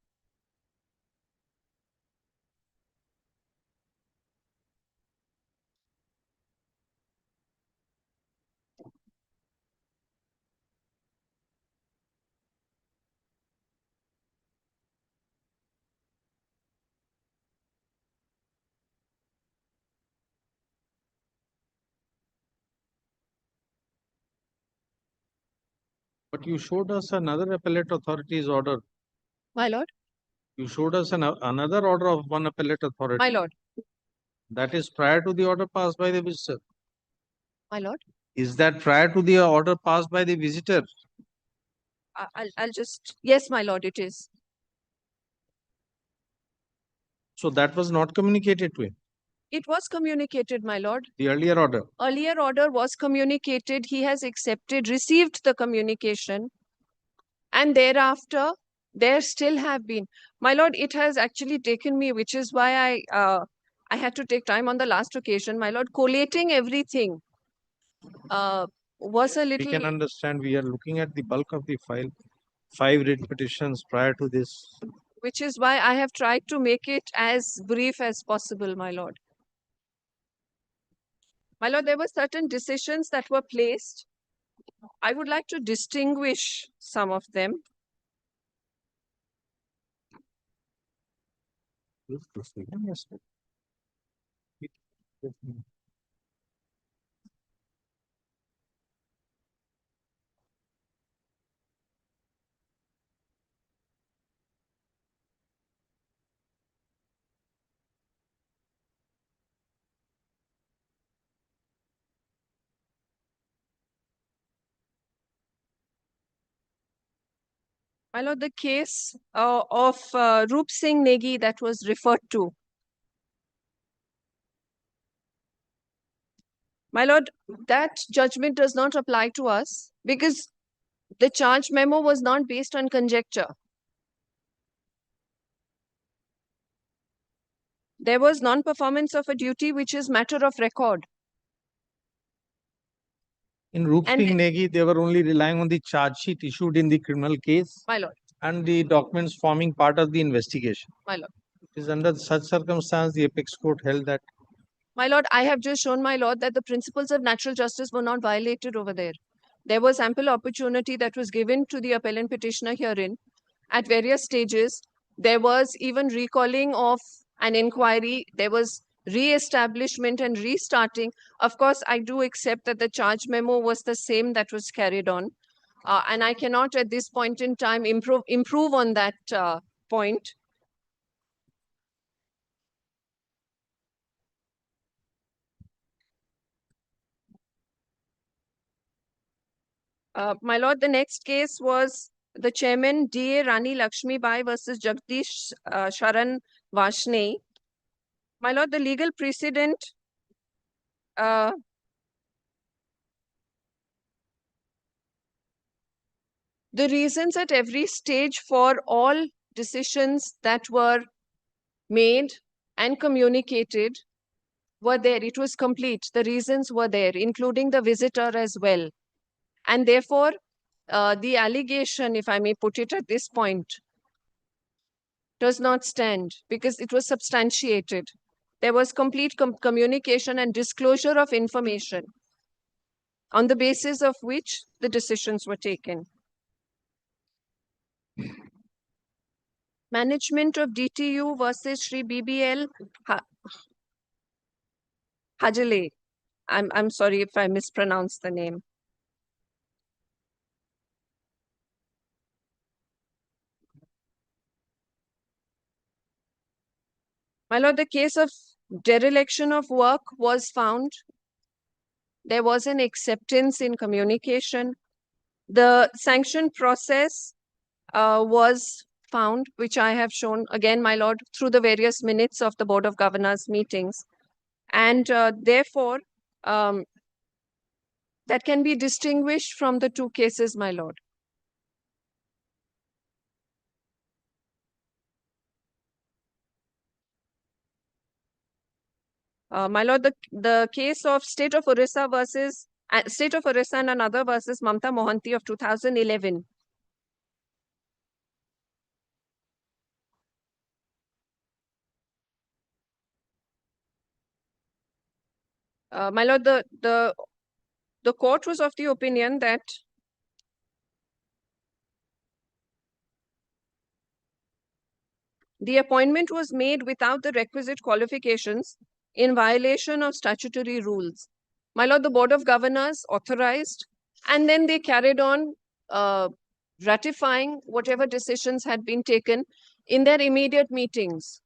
But you showed us another appellate authority's order. My lord, You showed us another order of one appellate authority. my lord, That is prior to the order passed by the visitor. my lord. Is that prior to the order passed by the visitor? I'll just, yes, my lord, it is. So that was not communicated to him. It was communicated, my lord. The earlier order. Earlier order was communicated. He has accepted, received the communication. And thereafter, there still have been. My lord, it has actually taken me, which is why I had to take time on the last occasion. My lord, collating everything was a We can little, understand we are looking at the bulk of the file. 5 writ petitions prior to this. which is why I have tried to make it as brief as possible, my lord. My lord, there were certain decisions that were placed. I would like to distinguish some of them. My lord, the case of Roop Singh Negi that was referred to. My lord, that judgment does not apply to us because the charge memo was not based on conjecture. There was non-performance of a duty which is matter of record. In Roop And Singh Negi, they were only relying on the charge sheet issued in the criminal case my lord, and the documents forming part of the investigation. my lord. It is under such circumstance the apex court held that My lord, I have just shown, my lord, that the principles of natural justice were not violated over there. There was ample opportunity that was given to the appellant petitioner herein at various stages. There was even recalling of an inquiry. There was re-establishment and restarting. Of course, I do accept that the charge memo was the same that was carried on. And I cannot at this point in time improve on that point. My lord, the next case was the chairman D.A. Rani Lakshmi Bai versus Jagdish Sharan Vashney. My lord, the legal precedent the reasons at every stage for all decisions that were made and communicated were there. It was complete. The reasons were there, including the visitor as well. And therefore, the allegation, if I may put it at this point, does not stand because it was substantiated. There was complete communication and disclosure of information on the basis of which the decisions were taken. Management of DTU versus Shri BBL Hajale. I'm sorry if I mispronounced the name. My lord, the case of dereliction of work was found. There was an acceptance in communication. The sanction process was found, which I have shown again, my lord, through the various minutes of the Board of Governors meetings. And therefore, that can be distinguished from the two cases, my lord. My lord, the case of State of Orissa versus State of Orissa and another versus Mamta Mohanty of 2011. My lord, the court was of the opinion that the appointment was made without the requisite qualifications in violation of statutory rules. My lord, the Board of Governors authorized, and then they carried on ratifying whatever decisions had been taken in their immediate meetings.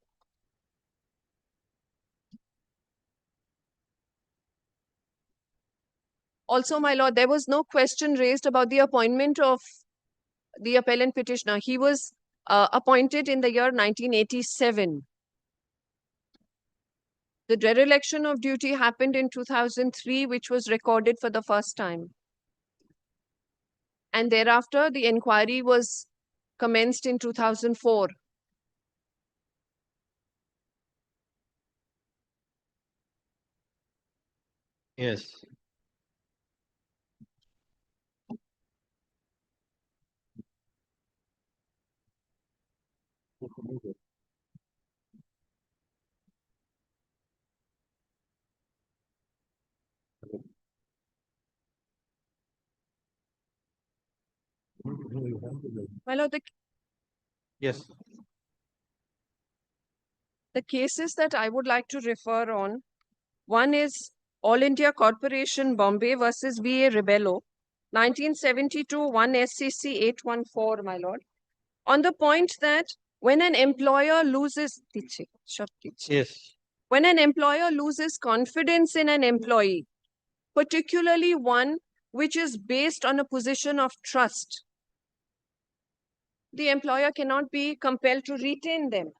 Also, my lord, there was no question raised about the appointment of the appellant petitioner. He was appointed in the year 1987. The dereliction of duty happened in 2003, which was recorded for the first time. And thereafter, the inquiry was commenced in 2004. Yes. My lord, Yes. the cases that I would like to refer on, one is All India Corporation Bombay versus VA Rebello, 1972, 1 SCC 814, my lord, on the point that when an employer loses, Yes. when an employer loses confidence in an employee, particularly one which is based on a position of trust, the employer cannot be compelled to retain them.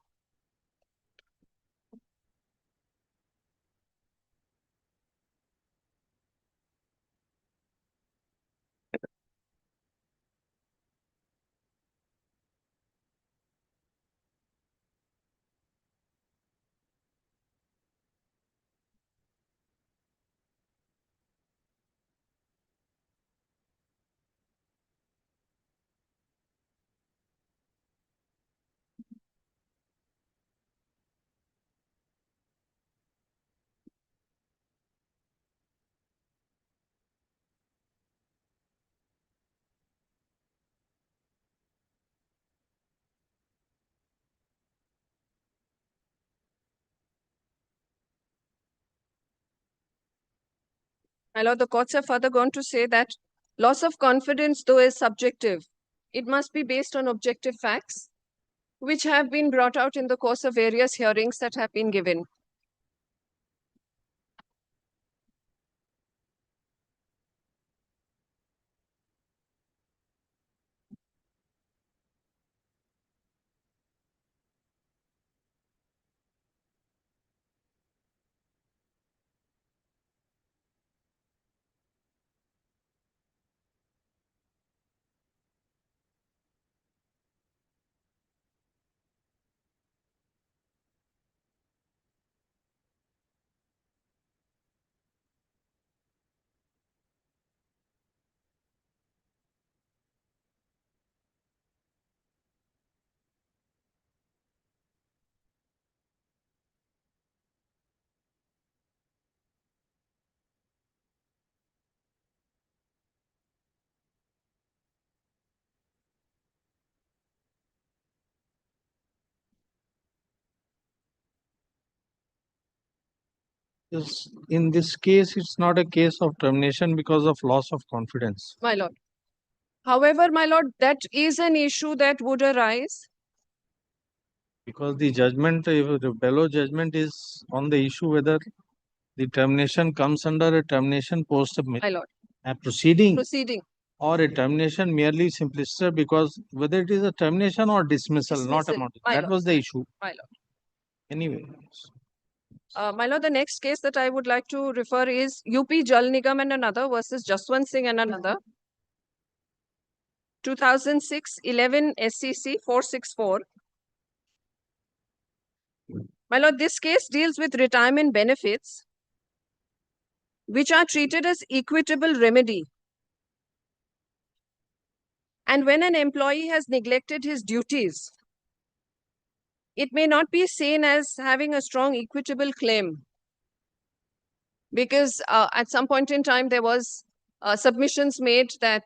My lord, the courts have further gone to say that loss of confidence, though, is subjective. It must be based on objective facts, which have been brought out in the course of various hearings that have been given. Yes. In this case, it's not a case of termination because of loss of confidence. My lord. However, my lord, that is an issue that would arise. Because the judgment, the bellow judgment is on the issue whether the termination comes under a termination post My lord. a proceeding Proceeding. or a termination merely simplistic, because whether it is a termination or dismissal, not a Dismissal. model. My That lord. was the issue. My lord. Anyway. My lord, the next case that I would like to refer is UP Jal Nigam and another versus Jaswant Singh and another, 2006, 11 SCC 464. My lord, this case deals with retirement benefits, which are treated as equitable remedy. And when an employee has neglected his duties, it may not be seen as having a strong equitable claim, because at some point in time there was submissions made that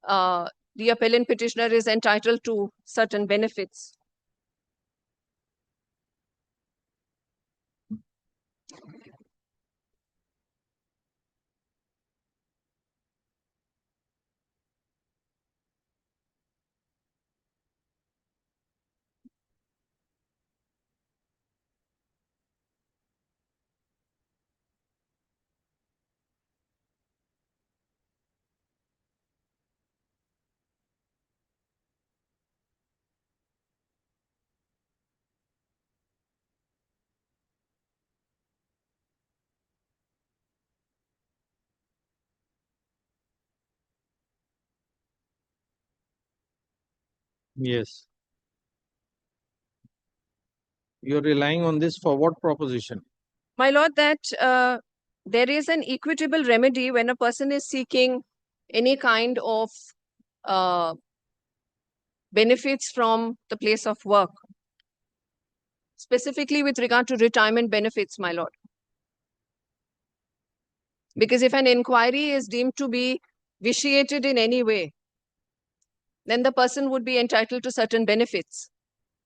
the appellant petitioner is entitled to certain benefits. Yes. You're relying on this for what proposition? My lord, that there is an equitable remedy when a person is seeking any kind of uh, benefits from the place of work, specifically with regard to retirement benefits, my lord. Because if an inquiry is deemed to be vitiated in any way, then the person would be entitled to certain benefits,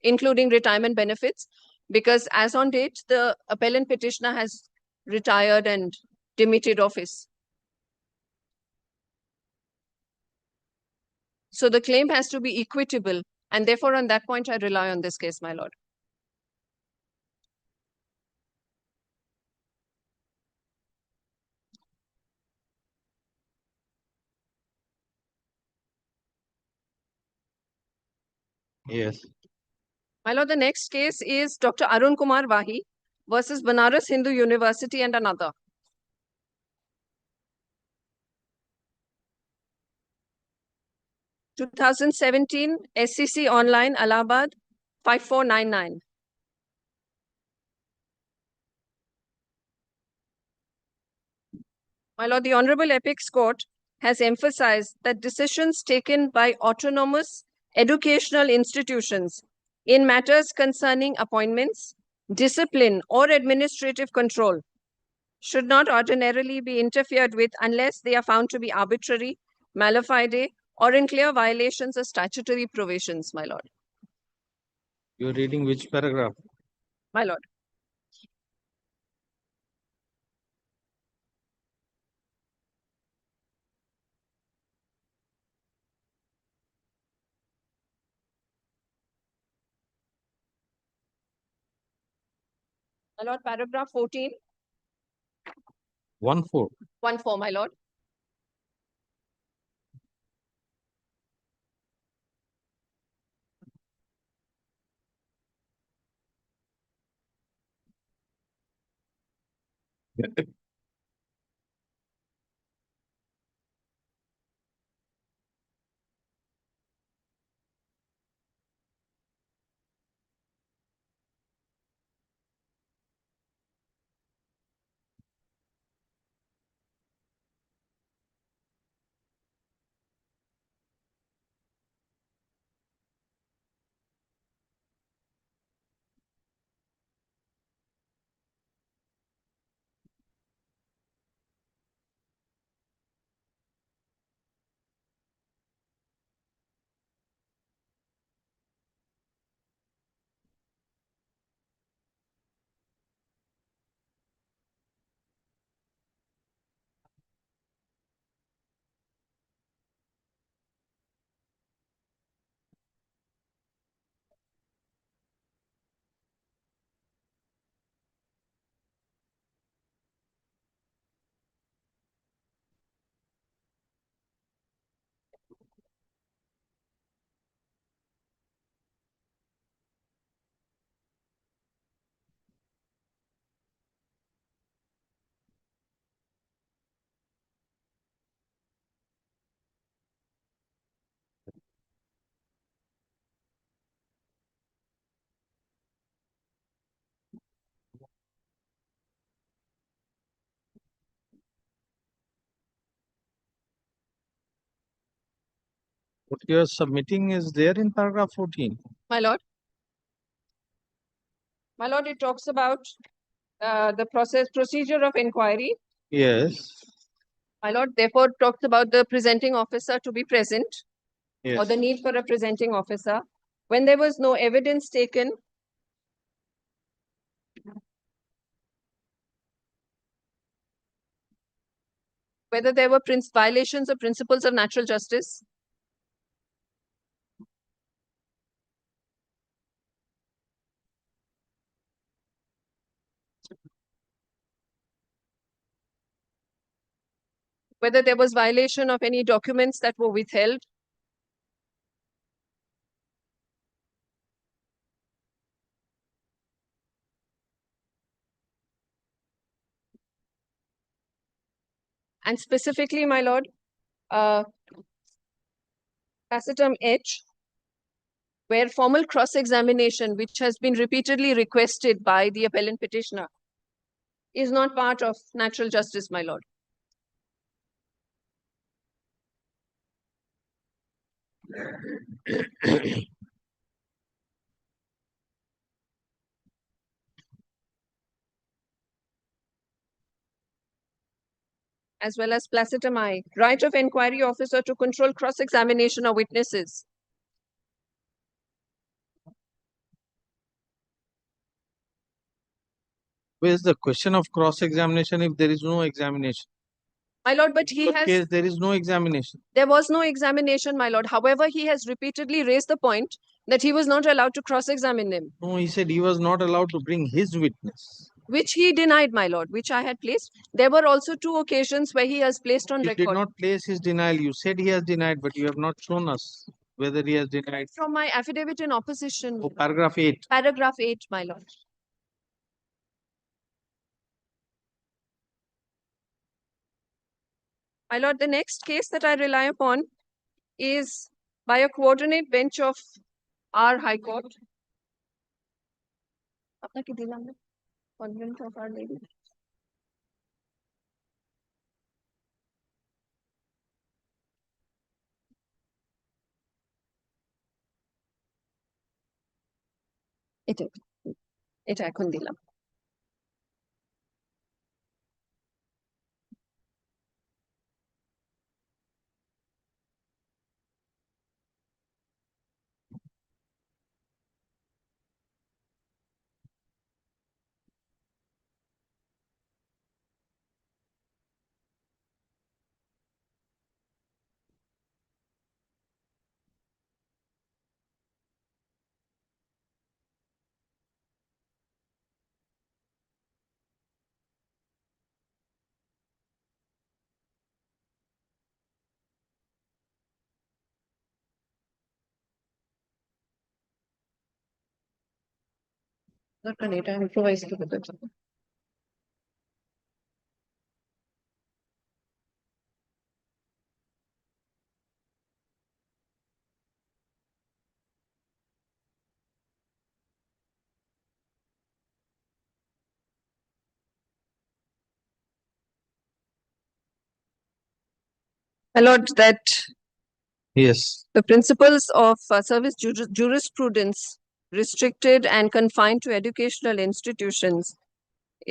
including retirement benefits, because as on date, the appellant petitioner has retired and demitted office. So the claim has to be equitable, and therefore on that point I rely on this case, my lord. Yes. My lord, the next case is Dr. Arun Kumar Vahi versus Banaras Hindu University and another. (2017) SCC Online, Allahabad, 5499. My lord, the Honorable Apex Court has emphasized that decisions taken by autonomous educational institutions in matters concerning appointments, discipline, or administrative control should not ordinarily be interfered with unless they are found to be arbitrary, mala fide, or in clear violations of statutory provisions, my lord. You're reading which paragraph? My lord. My lord, paragraph 14. 1-4. 1-4, my lord. What you're submitting is there in paragraph 14. My lord. My lord, it talks about the procedure of inquiry. Yes. My lord, therefore, talks about the presenting officer to be present, or Yes. the need for a presenting officer. When there was no evidence taken, whether there were violations of principles of natural justice, whether there was violation of any documents that were withheld, and specifically, my lord, Tacitum H, where formal cross-examination, which has been repeatedly requested by the appellant petitioner, is not part of natural justice, my lord. As well as placitum I, right of inquiry officer to control cross-examination of witnesses. Where is the question of cross-examination if there is no examination? My lord, but he What has, case there is no examination? there was no examination, my lord. However, he has repeatedly raised the point that he was not allowed to cross-examine him, No, he said he was not allowed to bring his witness. which he denied, my lord, which I had placed. There were also 2 occasions where he has placed on He did record. not place his denial. You said he has denied, but you have not shown us whether he has denied. From my affidavit in opposition, Oh, paragraph 8. paragraph 8, my lord. My lord, the next case that I rely upon is by a coordinate bench of our High Court. আপনাকে দিলাম না? Convent of Our Lady. এটা এটা এখন দিলাম। দরকার নেই, এটা improvise করে দেব। My lord, that Yes. the principles of service jurisprudence restricted and confined to educational institutions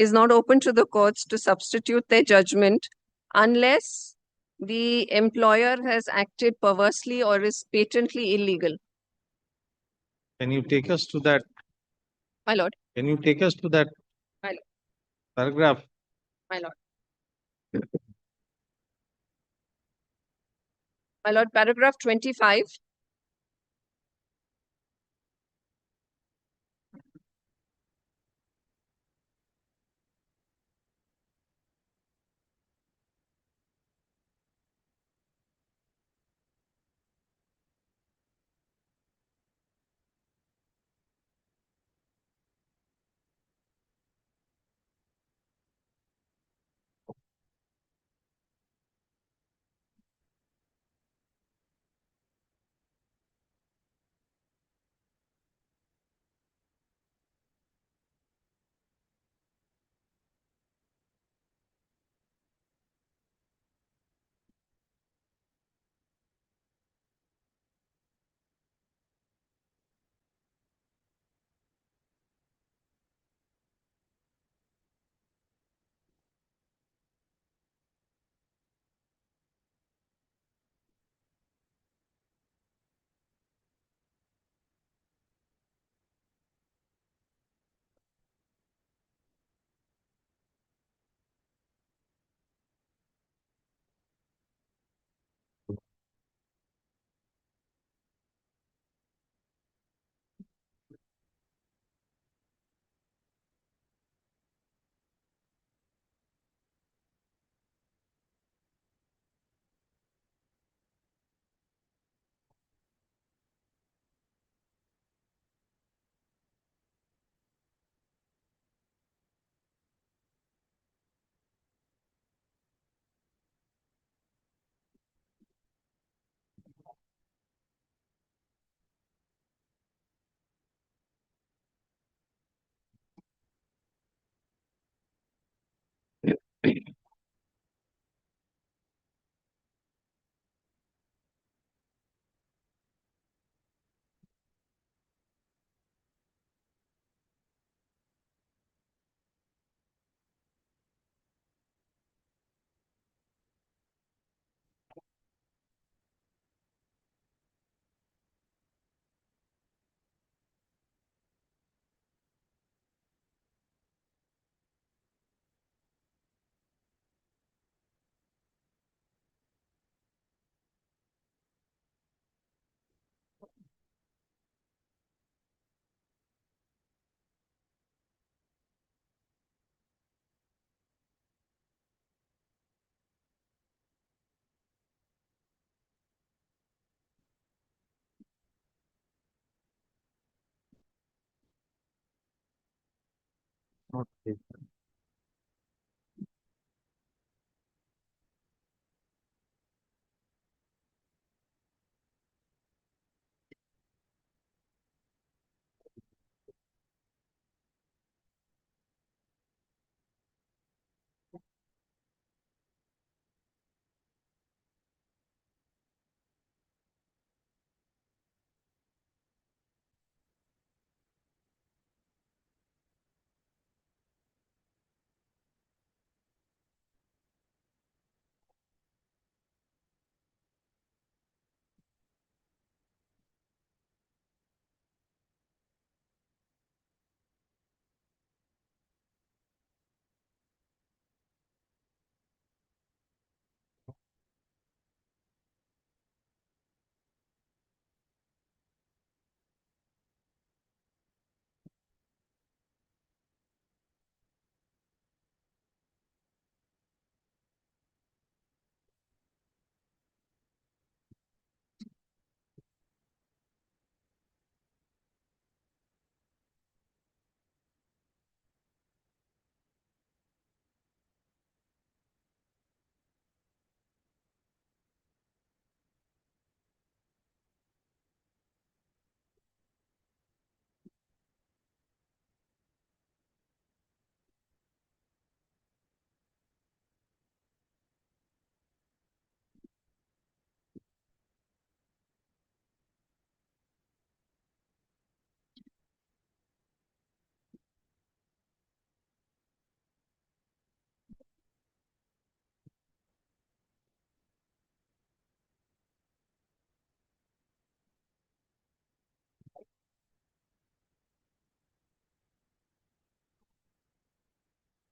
is not open to the courts to substitute their judgment unless the employer has acted perversely or is patently illegal. Can you take us to that? My lord, Can you take us to that My lord. paragraph? my lord. My lord, paragraph 25. Okay.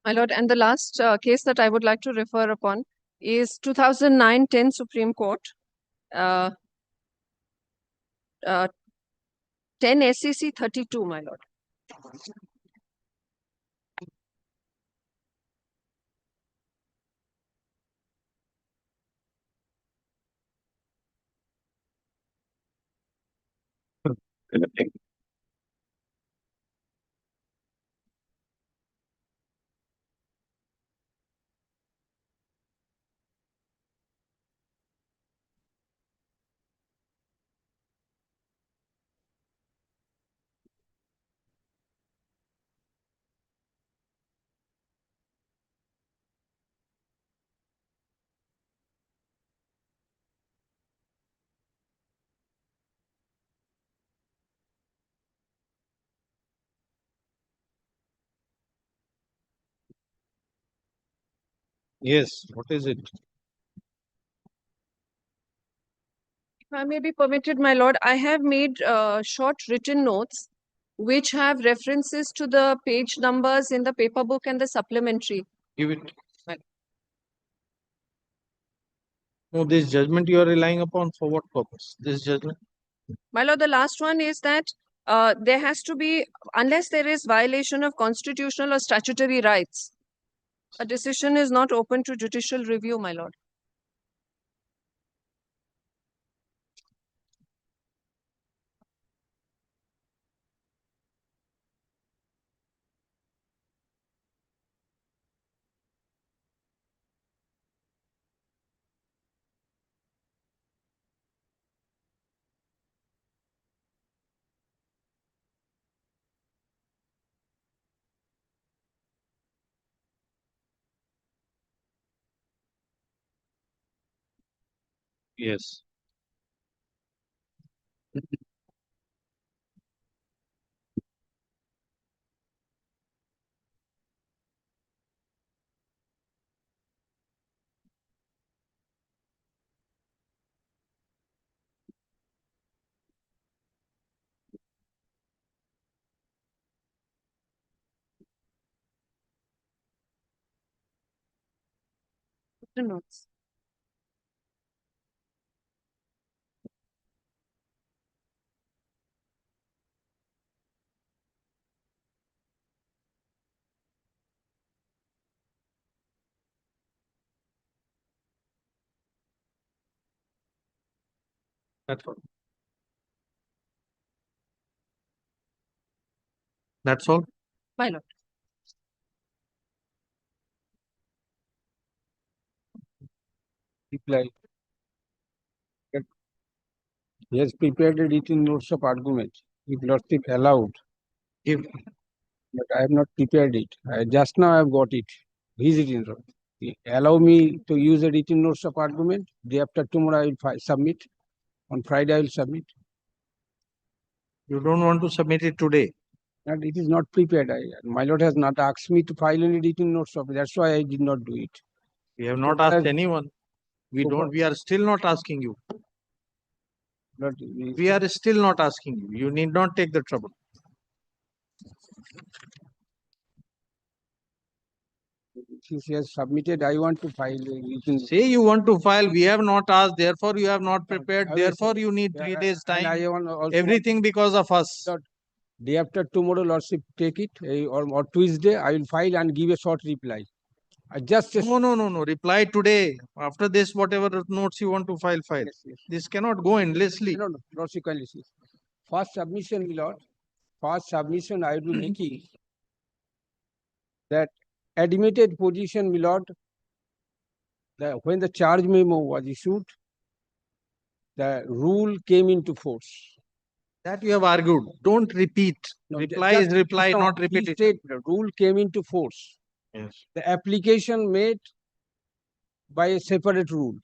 My lord, and the last case that I would like to refer upon is 2009-10 Supreme Court, uh, 10 SCC 32, my lord. Yes, what is it? If I may be permitted, my lord, I have made short written notes which have references to the page numbers in the paper book and the supplementary. Give it. No, this judgment you are relying upon for what purpose? This judgment? My lord, the last one is that there has to be, unless there is violation of constitutional or statutory rights, a decision is not open to judicial review, my lord. Yes. The notes. That's all. That's all. My lord. reply. He has prepared a written notes of argument. If Lordship allowed, If but I have not prepared it. Just now I have got it. His written note. Allow me to use a written notes of argument. Day after tomorrow I will submit. On Friday I will submit. you don't want to submit it today, And it is not prepared. My lord has not asked me to file any written notes of it. That's why I did not do it. we have not So far asked as- anyone. We so far- don't. We are still not asking you. But We are still not asking you. You need not take the trouble. since he has submitted, I want to file a written. Say you want to file. We have not asked. Therefore, you have not prepared. I will Therefore, say- you need Yeah, 3 days and I time. want also Everything because of us. day after tomorrow, Lordship take it, or Tuesday, I will file and give a short reply. I just No. Reply today. After this, whatever notes you want to file, file. Yes. This cannot go endlessly. No, Lordship kindly see. First submission, my lord. First submission I will be making that admitted position, my lord. When the charge memo was issued, the rule came into force. That you have argued. Don't repeat. No, Reply just- is reply, no, not he repetition. said the rule came into force. Yes. The application made by a separate rule.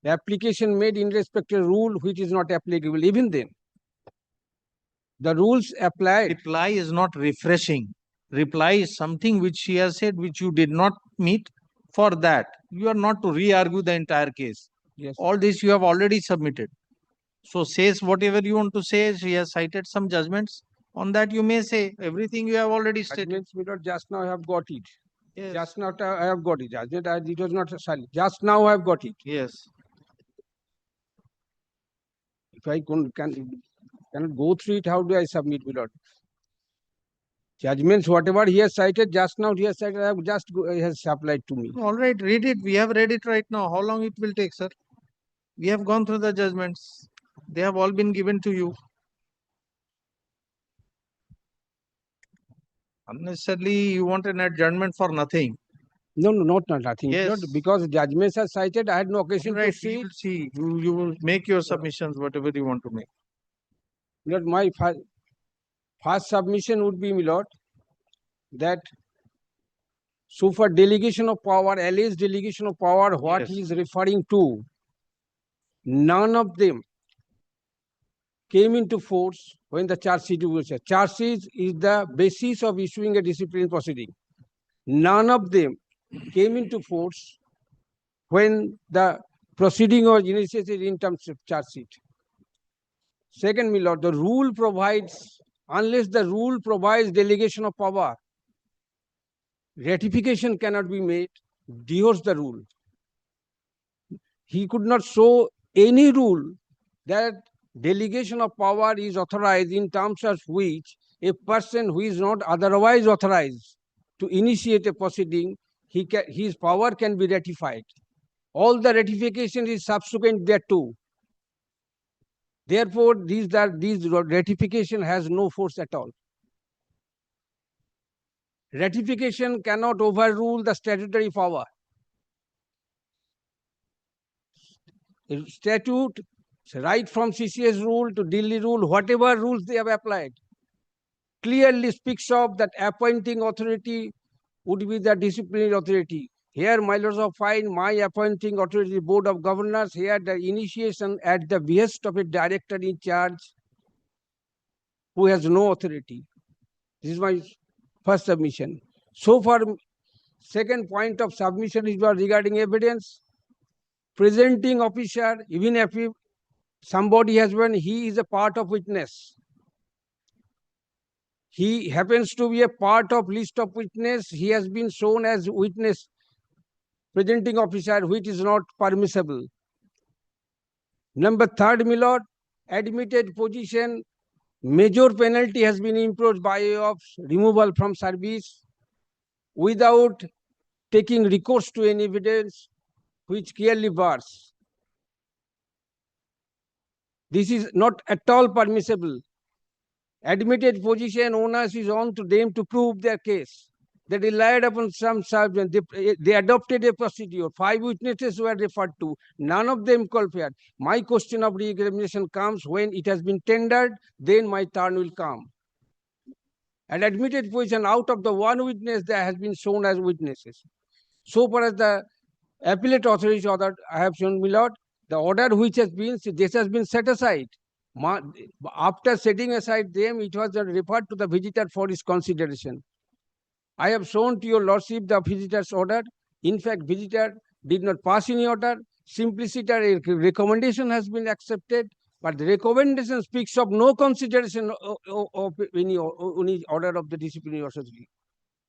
The application made in respect to a rule which is not applicable even then. The rules applied. Reply is not refreshing. Reply is something which she has said which you did not meet. For that, you are not to re-argue the entire case. Yes. All this you have already submitted. So says whatever you want to say. She has cited some judgments. On that you may say everything you have already stated. Judgments, my lord, just now I have got it. Yes. Just now I have got it. Judgment, it was not silent. Just now I have got it. Yes. If I cannot go through it, how do I submit, my lord? Judgments, whatever he has cited, just now he has cited, I have he has supplied to me. All right, read it. We have read it right now. How long it will take, sir? We have gone through the judgments. They have all been given to you. Unnecessarily, you want an adjournment for nothing. No, not nothing. Yes. Not because judgments are cited, I had no occasion Right, to see you it. will see. You will make your submissions, whatever you want to make. Lord, my first submission would be, my lord, that so for delegation of power, alleged delegation of power, what Yes. he is referring to, none of them came into force when the charge sheet was issued. Charge sheet is the basis of issuing a disciplinary proceeding. None of them came into force when the proceeding was initiated in terms of charge sheet. Second, my lord, the rule provides, unless the rule provides delegation of power, ratification cannot be made, divorce the rule. He could not show any rule that delegation of power is authorized in terms of which a person who is not otherwise authorized to initiate a proceeding, his power can be ratified. All the ratification is subsequent thereto. Therefore, these ratification has no force at all. Ratification cannot overrule the statutory power. Statute, right from CCS rule to Delhi rule, whatever rules they have applied, clearly speaks of that appointing authority would be the disciplinary authority. Here, my lords of fine, my appointing authority, Board of Governors, here the initiation at the behest of a director in charge who has no authority. This is my first submission. So far, second point of submission is regarding evidence. Presenting officer, even if somebody has been, he is a part of witness. He happens to be a part of list of witness. He has been shown as witness, presenting officer, which is not permissible. Number third, my lord, admitted position, major penalty has been imposed by way of removal from service without taking recourse to any evidence which clearly bars. This is not at all permissible. Admitted position, onus is on to them to prove their case. They relied upon some substance. They adopted a procedure. 5 witnesses were referred to. None of them qualified. My question of re-examination comes when it has been tendered, then my turn will come. An admitted position out of the 1 witness that has been shown as witnesses. So far as the appellate authority order, I have shown, my lord, the order which has been, this has been set aside. After setting aside them, it was referred to the visitor for his consideration. I have shown to your lordship the visitor's order. In fact, visitor did not pass any order. Simplicity recommendation has been accepted, but the recommendation speaks of no consideration of any order of the disciplinary authority.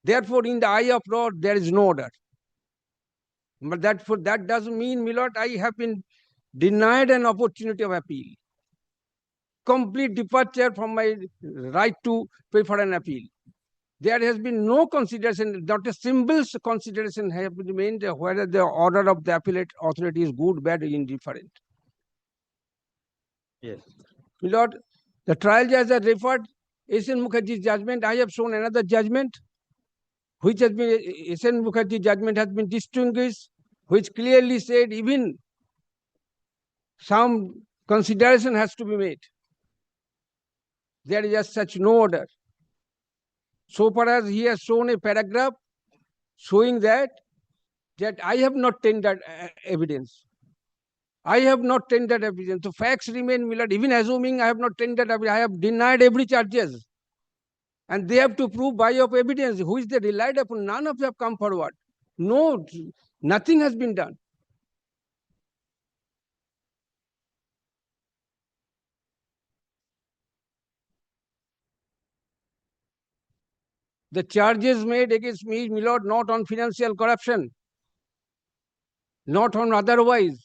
Therefore, in the eye of law, there is no order. But that doesn't mean, my lord, I have been denied an opportunity of appeal. Complete departure from my right to pay for an appeal. There has been no consideration, not a single consideration has been made whether the order of the appellate authority is good, bad, or indifferent. Yes. My lord, the trial judge has referred S.N. Mukherjee's judgment. I have shown another judgment, which has been, S.N. Mukherjee's judgment has been distinguished, which clearly said even some consideration has to be made. There is just such no order. So far as he has shown a paragraph showing that I have not tendered evidence. I have not tendered evidence. So facts remain, my lord. Even assuming I have not tendered evidence, I have denied every charges. And they have to prove by of evidence which they relied upon. None of them have come forward. No, nothing has been done. The charges made against me, my lord, not on financial corruption, not on otherwise.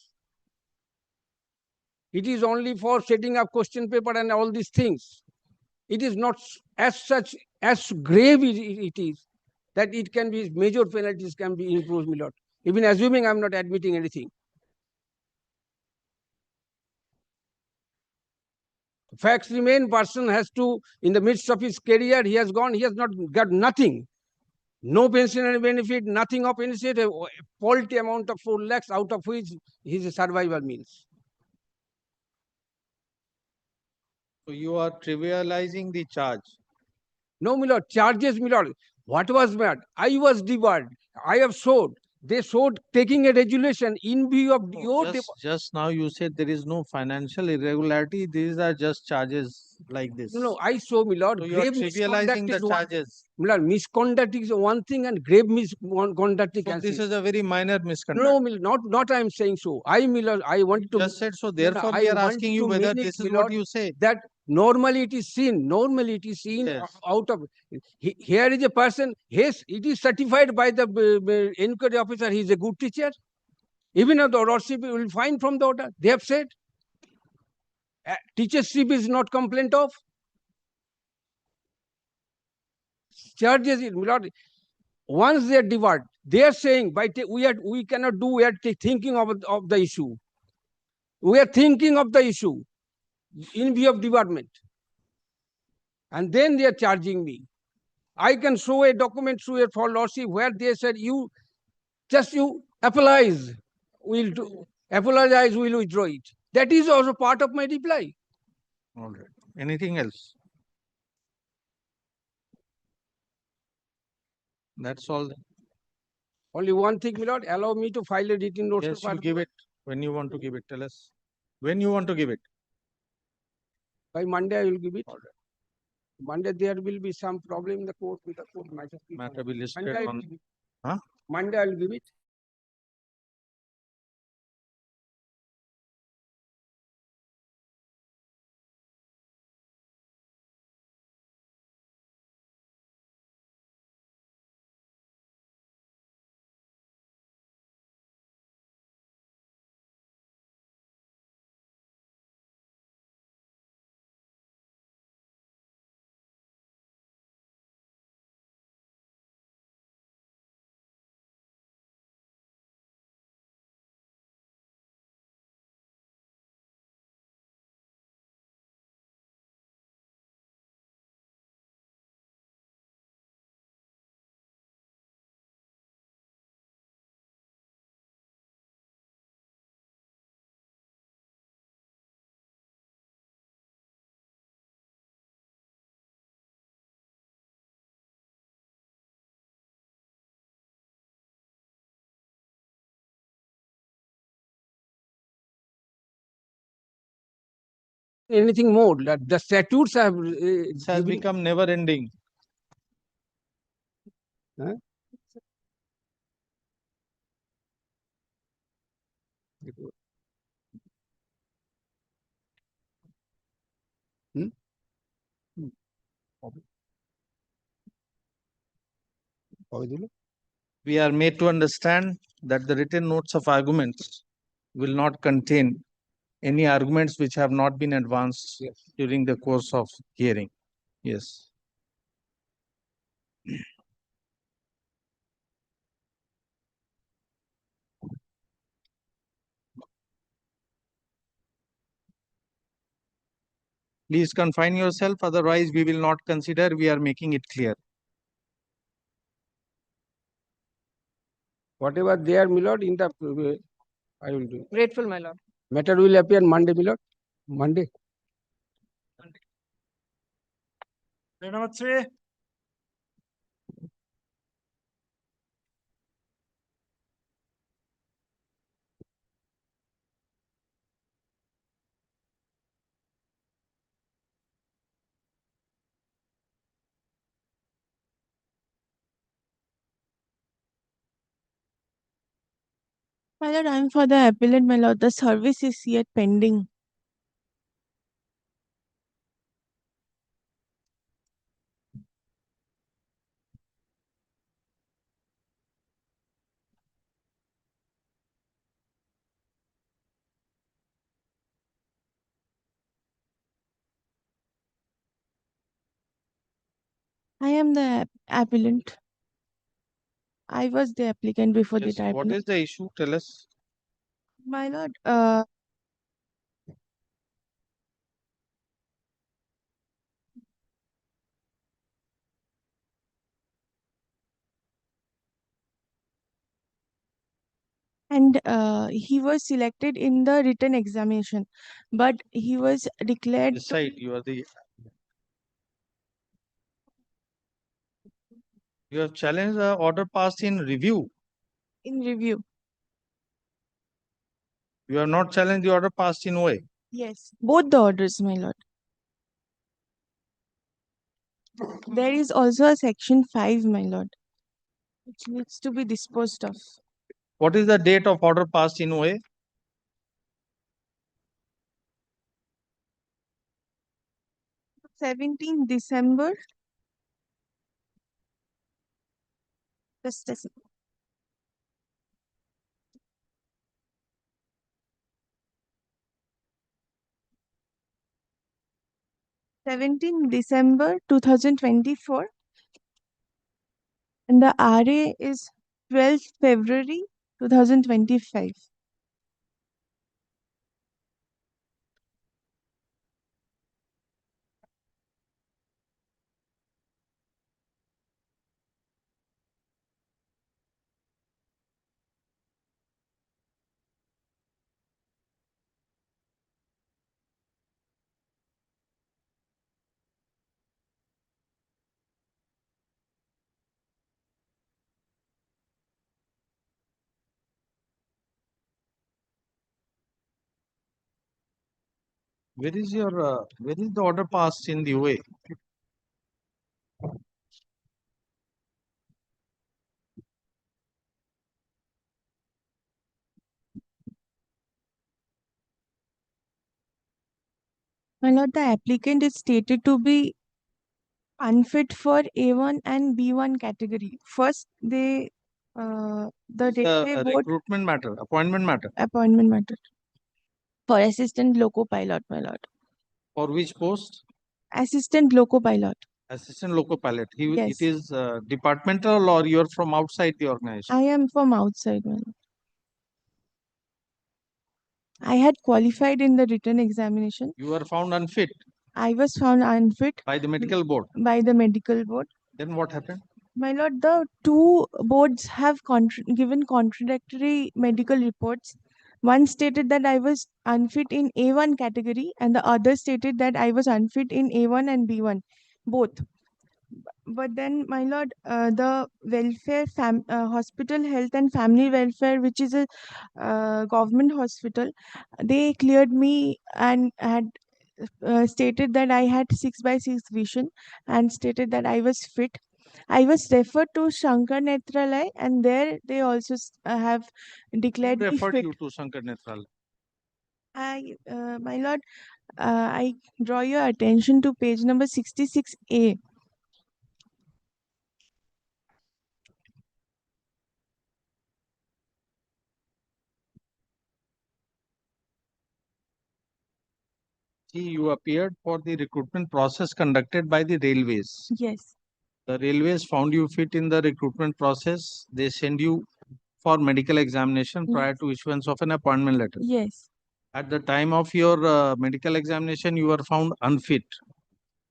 It is only for setting up question paper and all these things. It is not as such, as grave it is, that it can be, major penalties can be imposed, my lord. Even assuming I am not admitting anything. Facts remain, person has to, in the midst of his career, he has gone, he has not got nothing. No pensionary benefit, nothing of any sort, a paltry amount of 4 lakhs, out of which his survival means. So you are trivializing the charge. No, my lord, charges, my lord. What was mad? I was debarred. I have showed. They showed taking a resolution in view of your. Just now you said there is no financial irregularity. These are just charges like this. No, I show, my lord. So you are Grave misconduct trivializing the is one. charges. My lord, misconduct is one thing and grave misconduct is. So this is a very minor misconduct. No, my lord, not I am saying so. I, my lord, I want to. Just said so. Therefore, we are asking you whether this is what you say. That normally it is seen. Normally it is seen Yes. out of. Here is a person. Yes, it is certified by the inquiry officer. He is a good teacher. Even if the lordship will find from the order. They have said. Teachership is not complaint of. Charges, my lord. Once they are debarred, they are saying we cannot do. We are thinking of the issue. We are thinking of the issue in view of debarment. And then they are charging me. I can show a document through a for lordship where they said you apologize. We'll do apologize, we'll withdraw it. That is also part of my reply. All right. Anything else? That's all. Only one thing, my lord, allow me to file a written notice. Yes, you give it when you want to give it. Tell us when you want to give it. By Monday, I will give it. Monday, there will be some problem in the court with the court magistrate. Matter be listed Monday, on. Monday, I will give it. anything more. The statutes have It has become never ending. Huh? Hmm? We are made to understand that the written notes of arguments will not contain any arguments which have not been advanced during the course of hearing. Yes. Please confine yourself, otherwise we will not consider. We are making it clear. Whatever there, my lord, in the I will do. Grateful, my lord. Matter will appear Monday, my lord. Monday. Number 3. My lord, I'm for the appellant, my lord. The service is yet pending. I am the appellant. I was the applicant before Yes. the What tribunal. is the issue? Tell us. My lord, and he was selected in the written examination, but he was declared This side, you are the. You have challenged the order passed in review. in review. You have not challenged the order passed in OA. Yes, both the orders, my lord. There is also a section 5, my lord, which needs to be disposed of. What is the date of order passed in OA? 17 December. Just a second. December 2024. And the RA is 12th February 2025. Where is the order passed in the OA? My lord, the applicant is stated to be unfit for A1 and B1 category. First, the railway board Recruitment matter, appointment matter. appointment matter for assistant loco pilot, my lord. For which post? Assistant loco pilot. Assistant loco pilot. Yes. It is departmental, or you are from outside the organization? I am from outside, my lord. I had qualified in the written examination. You were found unfit I was found unfit by the medical board. by the medical board. Then what happened? My lord, the two boards have given contradictory medical reports. One stated that I was unfit in A1 category, and the other stated that I was unfit in A1 and B1, both. But then, my lord, the welfare, hospital health and family welfare, which is a government hospital, they cleared me and had stated that I had 6 by 6 vision and stated that I was fit. I was referred to Shankar Netralaya, and there they also have declared me Referred fit. you to Shankar Netral. My lord, I draw your attention to page number 66A. See, you appeared for the recruitment process conducted by the railways. Yes, The railways found you fit in the recruitment process. They send you for medical examination prior to issuance of an appointment letter. yes, At the time of your medical examination, you were found unfit.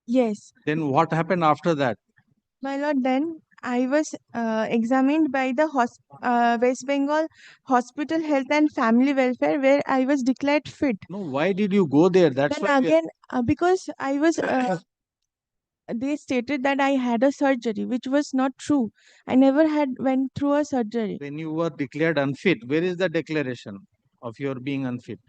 yes. Then what happened after that? My lord, then I was examined by the West Bengal Hospital Health and Family Welfare, where I was declared fit. No, why did you go there? That's Then why we are- again, because I was, they stated that I had a surgery, which was not true. I never had went through a surgery. when you were declared unfit, where is the declaration of your being unfit?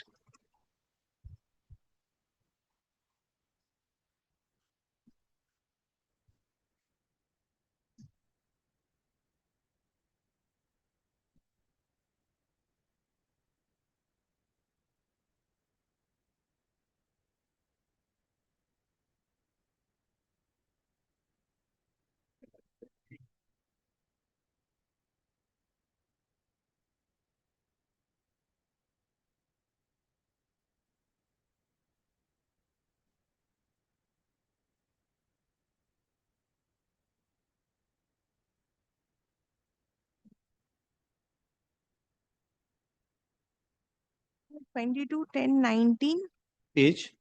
Twenty-two, 10, 19, Page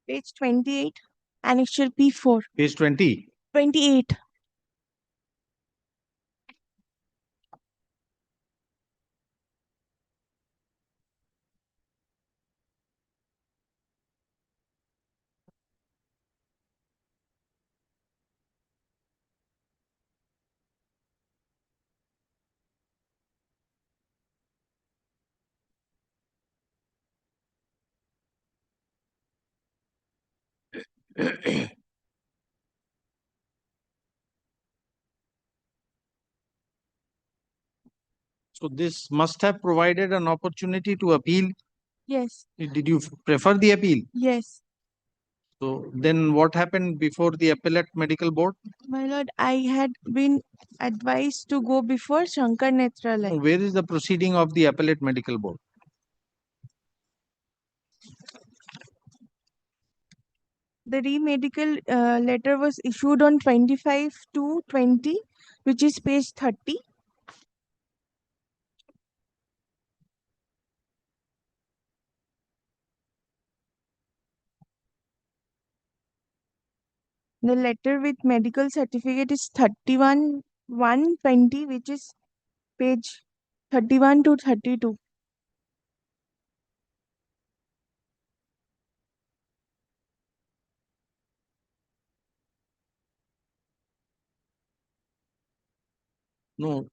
page 28, annexure P4. page 20. 28. So this must have provided an opportunity to appeal. Yes, Did you prefer the appeal? yes. So then what happened before the appellate medical board? My lord, I had been advised to go before Shankar Netralaya. Where is the proceeding of the appellate medical board? The remedical letter was issued on 25/2/20, which is page 30. The letter with medical certificate is 31/1/20, which is page 31 to 32. No,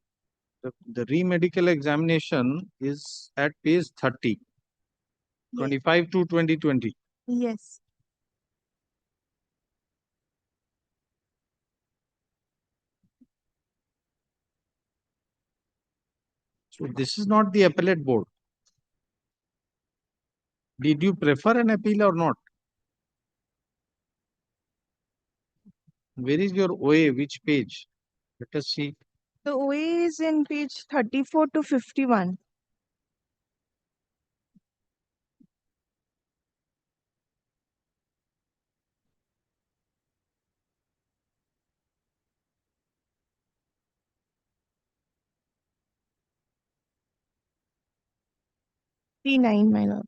the remedical examination is at page 30, Yes. 25 to 2020. Yes. So this is not the appellate board. Did you prefer an appeal or not? Where is your OA? Which page? Let us see. The OA is in page 34 to 51. P9, my lord.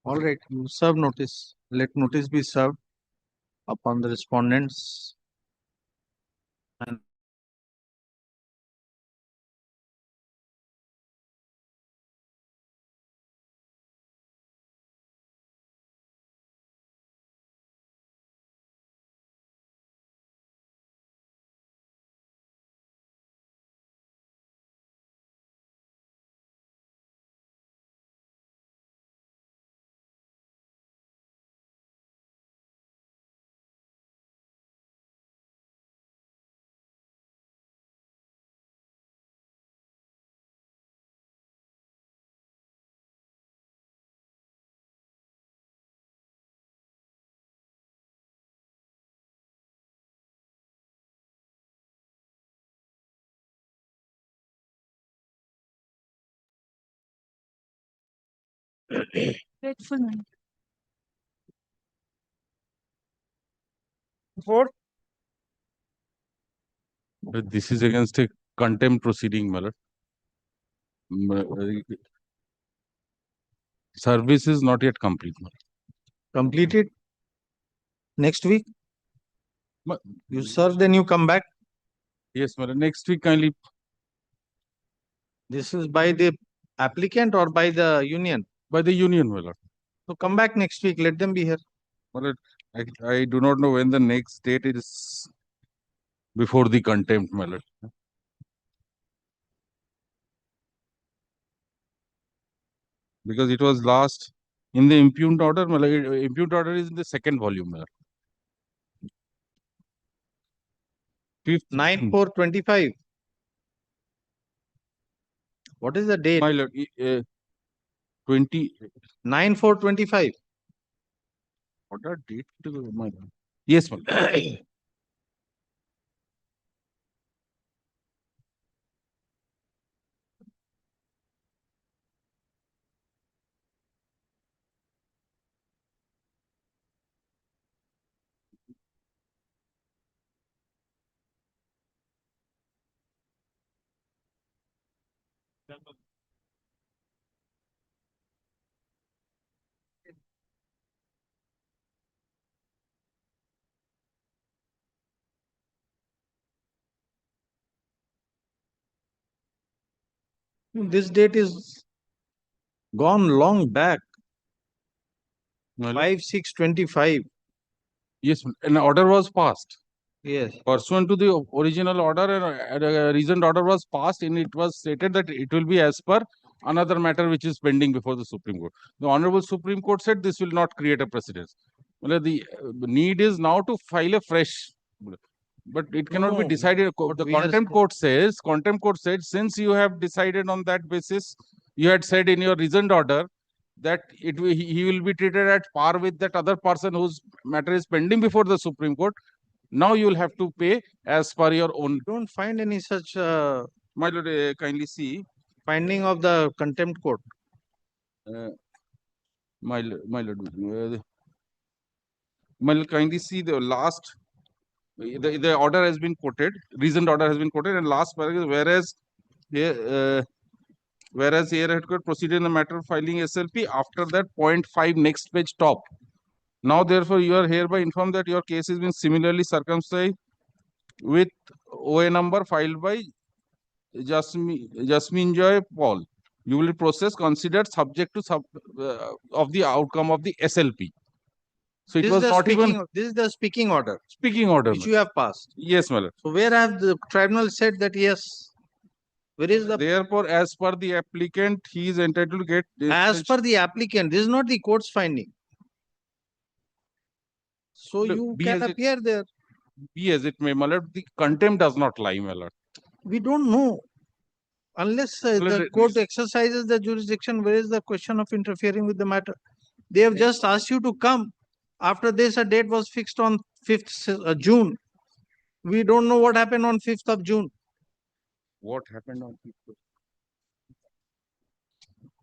All right, you serve notice. Let notice be served upon the respondents. And Grateful, man. Four. This is against a contempt proceeding, my lord. Service is not yet complete, my completed next week. lord. You serve, then you come back. Yes, my lord. Next week, kindly. This is by the applicant or by the union. By the union, my lord. So come back next week. Let them be here. My lord, I do not know when the next date is before the contempt, my lord. Because it was last in the impugned order, my lord. Impugned order is in the second volume, my lord. 9/4/25. What is the date? My lord, 20. 9/4/25. What are date, my lord? Yes, my lord. This date is gone long back. My lord. 5/6/25. Yes, an order was passed. Yes. Pursuant to the original order, a reasoned order was passed, and it was stated that it will be as per another matter which is pending before the Supreme Court. The Honorable Supreme Court said this will not create a precedence. Well, the need is now to file a fresh, but it cannot be No, decided. what The we are contempt court said, since you have decided on that basis, you had said in your reasoned order that he will be treated at par with that other person whose matter is pending before the Supreme Court. Now you will have to pay as per your own. Don't find any such My lord, kindly see. finding of the contempt court. My lord, my lord, kindly see the last. The order has been quoted. Reasoned order has been quoted, and last paragraph. Whereas here had court proceeded in the matter of filing SLP. After that, point 5 next page top. Now, therefore, you are hereby informed that your case has been similarly circumscribed with OA number filed by Jasmine Joy Paul. You will be processed considered subject to of the outcome of the SLP. So it This is was the not even speaking. This is the speaking order speaking order. which you have passed. Yes, my lord. So where have the tribunal said that yes? Where is the Therefore, as per the applicant, he is entitled to get this. as per the applicant? This is not the court's finding. So Look, you be can as it- appear there. Be as it may, my lord, the contempt does not lie, my lord. We don't know. Unless the court exercises the jurisdiction, where is the question of interfering with the matter? They have just asked you to come. After this, a date was fixed on 5th June. We don't know what happened on 5th of June. What happened on 5th?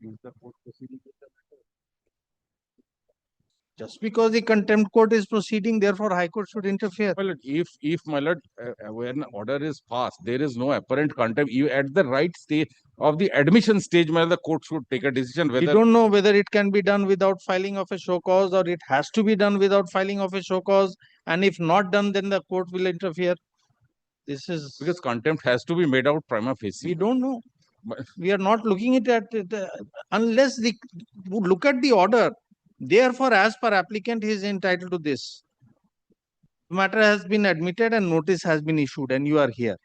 Is the court proceeding with the matter? Just because the contempt court is proceeding, therefore High Court should interfere. My lord, if my lord, when order is passed, there is no apparent contempt. You at the right stage of the admission stage, my lord, the court should take a decision We whether. don't know whether it can be done without filing of a show cause or it has to be done without filing of a show cause. And if not done, then the court will interfere. This is, Because contempt has to be made out prima we facie. don't know. But- We are not looking at it unless the, look at the order. Therefore, as per applicant, he is entitled to this. Matter has been admitted and notice has been issued and you are here.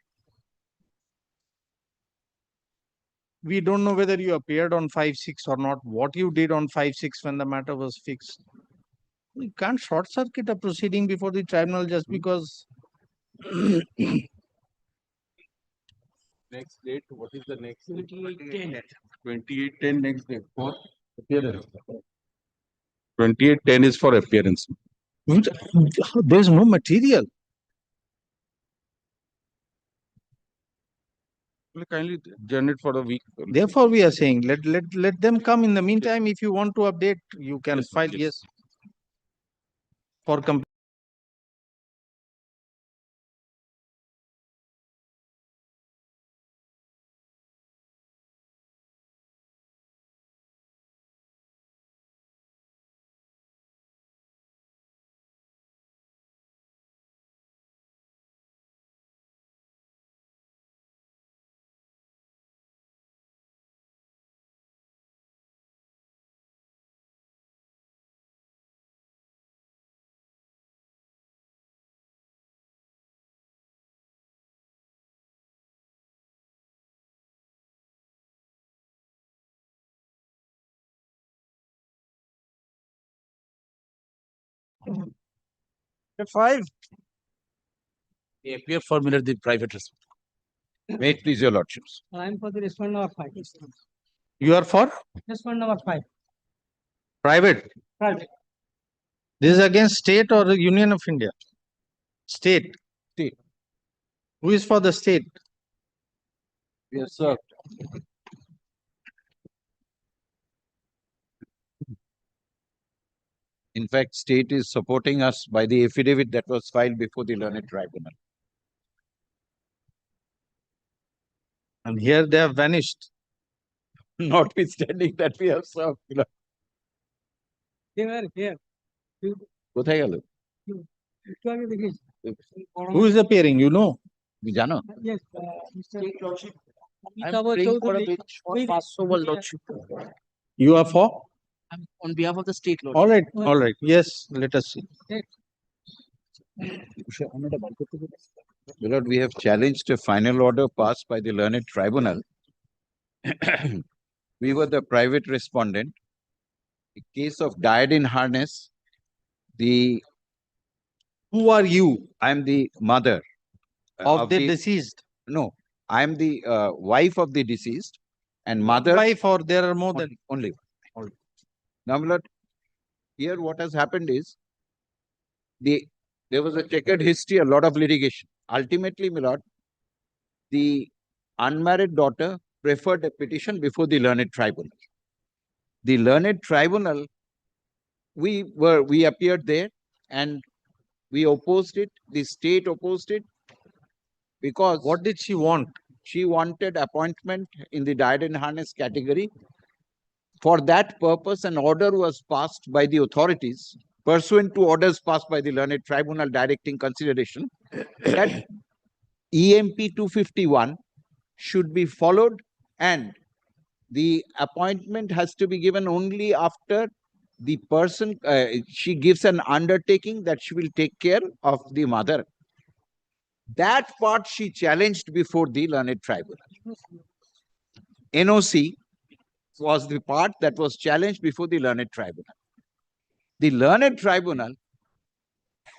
We don't know whether you appeared on 5/6 or not, what you did on 5/6 when the matter was fixed. You can't short circuit a proceeding before the tribunal just because. Next date, what is the next? 28/10. 28/10 next date for appearance. 28/10 is for appearance. There is no material. Will you kindly generate for the week. Therefore, we are saying let them come. In the meantime, if you want to update, you can Yes, file yes. yes. For Five. They appear for the private respondent. May it please your lordships. I am for the respondent number 5. you are for Respondent number 5. private. Private. This is against state or the Union of India? State. State. Who is for the state? Yes, sir. In fact, state is supporting us by the affidavit that was filed before the learned tribunal. And here they have vanished. Notwithstanding that we have served. They were here. কোথায় গেল? একটু আগে দেখেছি। Who is appearing? You know. তুমি জানো? Yes, Mr. I'm Tabo praying for a Chaudhary. bit for Passover Lordship You are for? I'm on behalf of the state Lordship. All right. All right. Yes. Let us see. My lord, we have challenged a final order passed by the learned tribunal. We were the private respondent. The case of died in harness, Who are you? I am the mother Of the deceased. No, I am the wife of the deceased and mother. Wife or there are more than. Only. Now, my lord, here what has happened is there was a checkered history, a lot of litigation. Ultimately, my lord, the unmarried daughter preferred a petition before the learned tribunal. The learned tribunal, we appeared there and we opposed it. The state opposed it because What did she want? she wanted appointment in the died in harness category. For that purpose, an order was passed by the authorities, pursuant to orders passed by the learned tribunal directing consideration, that EMP 251 should be followed and the appointment has to be given only after the person, she gives an undertaking that she will take care of the mother. That part she challenged before the learned tribunal. NOC was the part that was challenged before the learned tribunal. The learned tribunal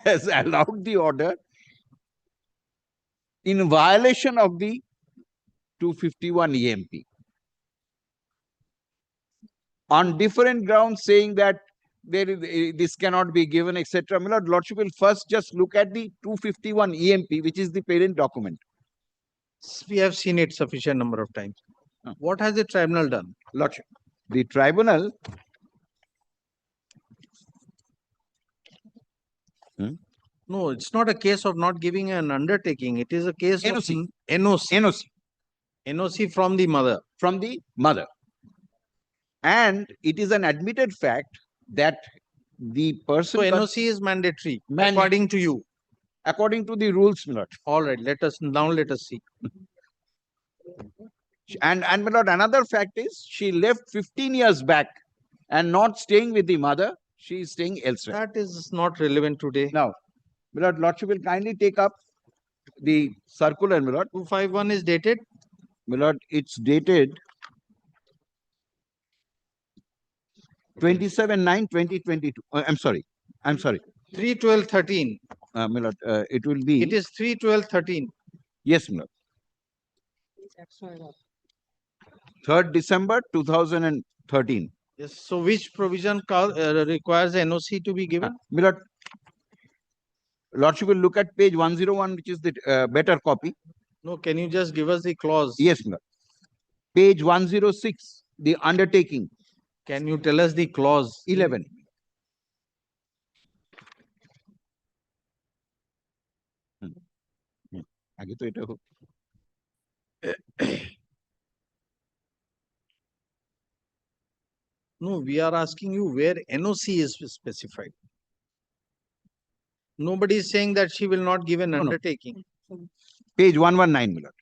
has allowed the order in violation of the 251 EMP. On different grounds saying that this cannot be given, etc. My lord, lordship will first just look at the 251 EMP, which is the parent document. We have seen it sufficient number of times. What has the tribunal done? Lordship, the tribunal No, it's not a case of not giving an undertaking. It is a case NOC. of NOC. NOC NOC from the mother. from the mother. And it is an admitted fact that the person, So NOC is mandatory, Mandatory. according to you. according to the rules, my lord. All right, let us see. And my lord, another fact is she left 15 years back and not staying with the mother. She is staying elsewhere. That is not relevant today. Now, my lord, lordship will kindly take up the circular, my lord. 251 is dated. My lord, it's dated 27/9/2022. I'm sorry. 3/12/13. My lord, it will be. It is 3/12/13. Yes, my lord. 3rd December 2013. Yes. So which provision requires NOC to be given? My lord, lordship will look at page 101, which is the better copy. No, can you just give us the clause? Yes, my lord. Page 106, the undertaking. Can you tell us the clause? 11. आगे तो এটা হোক। No, we are asking you where NOC is specified. Nobody is saying that she will not give an No. undertaking. Page 119, my lord.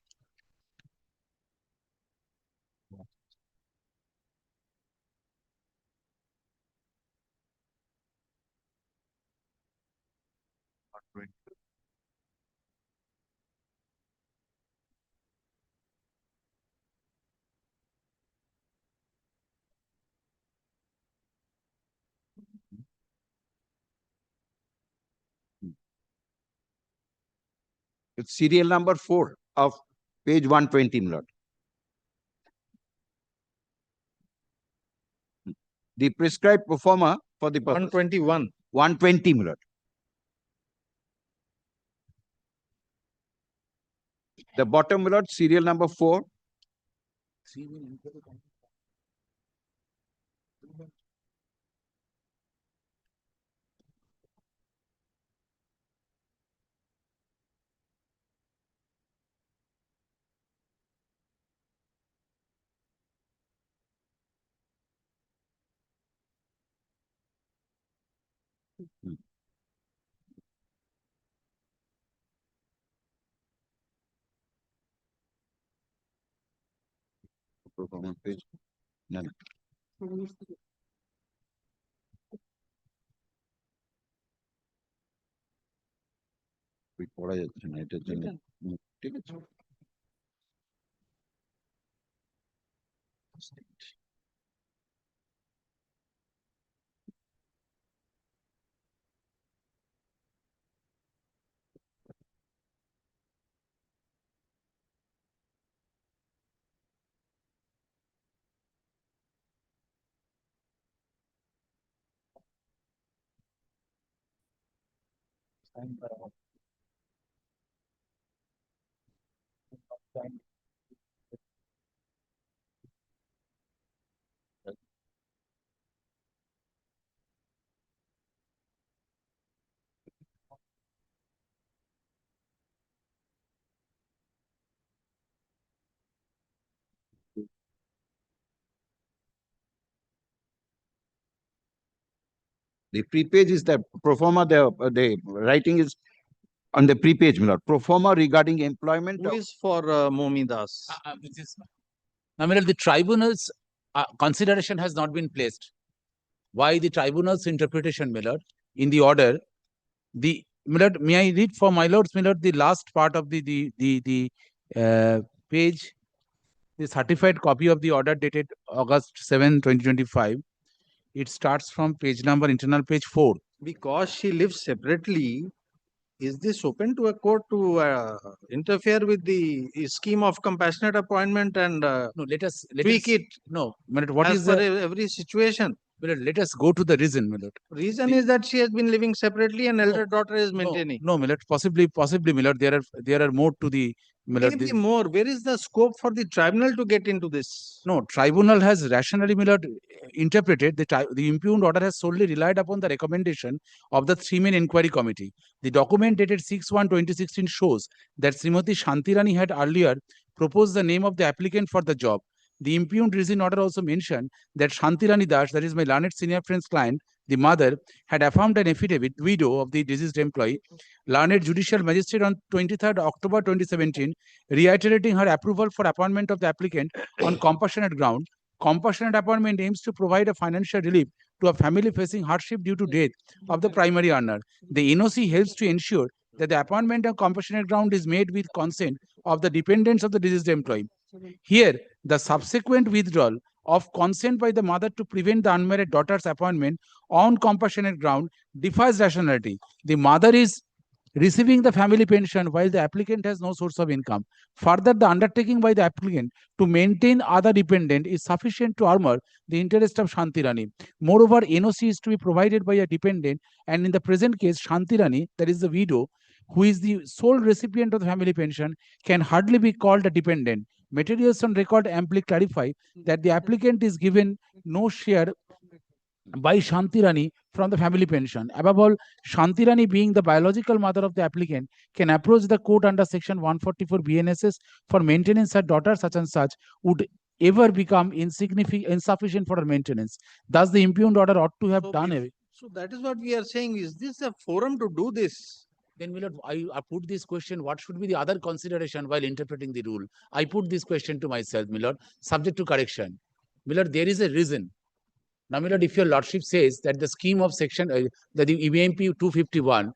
It's serial number 4 of page 120, my lord. The prescribed performer for the purpose. 121. 120, my lord. The bottom, my lord, serial number 4. Performer page. No, no. পড়া যাচ্ছে না এটার জন্য ঠিক আছে The pre-page is the performer, the writing is on the pre-page, my lord. Performer regarding employment Who of is for Momidas? Now, my lord, the tribunal's consideration has not been placed. Why the tribunal's interpretation, my lord, in the order, the my lord, may I read for my lords, my lord, the last part of the page, the certified copy of the order dated August 7, 2025. It starts from page number, internal page 4. Because she lives separately, is this open to a court to interfere with the scheme of compassionate appointment and No, let us tweak it No, my lord, what as is per the every situation? my lord, let us go to the reason, my lord. Reason is that she has been living separately and elder daughter is No, maintaining. no, my lord, possibly, my lord, there are more to the my lord, Give me the- more. Where is the scope for the tribunal to get into this? no, tribunal has rationally, my lord, interpreted the impugned order has solely relied upon the recommendation of the three-man inquiry committee. The document dated 6/1/2016 shows that Srimati Shantirani had earlier proposed the name of the applicant for the job. The impugned reason order also mentioned that Shantirani Das, that is my learned senior friend's client, the mother, had affirmed an affidavit, widow of the deceased employee, learned judicial magistrate on 23rd October 2017, reiterating her approval for appointment of the applicant on compassionate ground. Compassionate appointment aims to provide a financial relief to a family facing hardship due to death of the primary earner. The NOC helps to ensure that the appointment on compassionate ground is made with consent of the dependents of the deceased employee. Here, the subsequent withdrawal of consent by the mother to prevent the unmarried daughter's appointment on compassionate ground defies rationality. The mother is receiving the family pension while the applicant has no source of income. Further, the undertaking by the applicant to maintain other dependent is sufficient to armor the interest of Shantirani. Moreover, NOC is to be provided by a dependent, and in the present case, Shantirani, that is the widow, who is the sole recipient of the family pension, can hardly be called a dependent. Materials on record amply clarify that the applicant is given no share by Shantirani from the family pension. Above all, Shantirani, being the biological mother of the applicant, can approach the court under section 144 BNSS for maintenance her daughter such and such would ever become insufficient for her maintenance. Thus, the impugned order ought to have So done if- away. So that is what we are saying. Is this a forum to do this? Then, my lord, I put this question, what should be the other consideration while interpreting the rule? I put this question to myself, my lord, subject to correction. My lord, there is a reason. Now, my lord, if your lordship says that the scheme of section, that the EMP 251,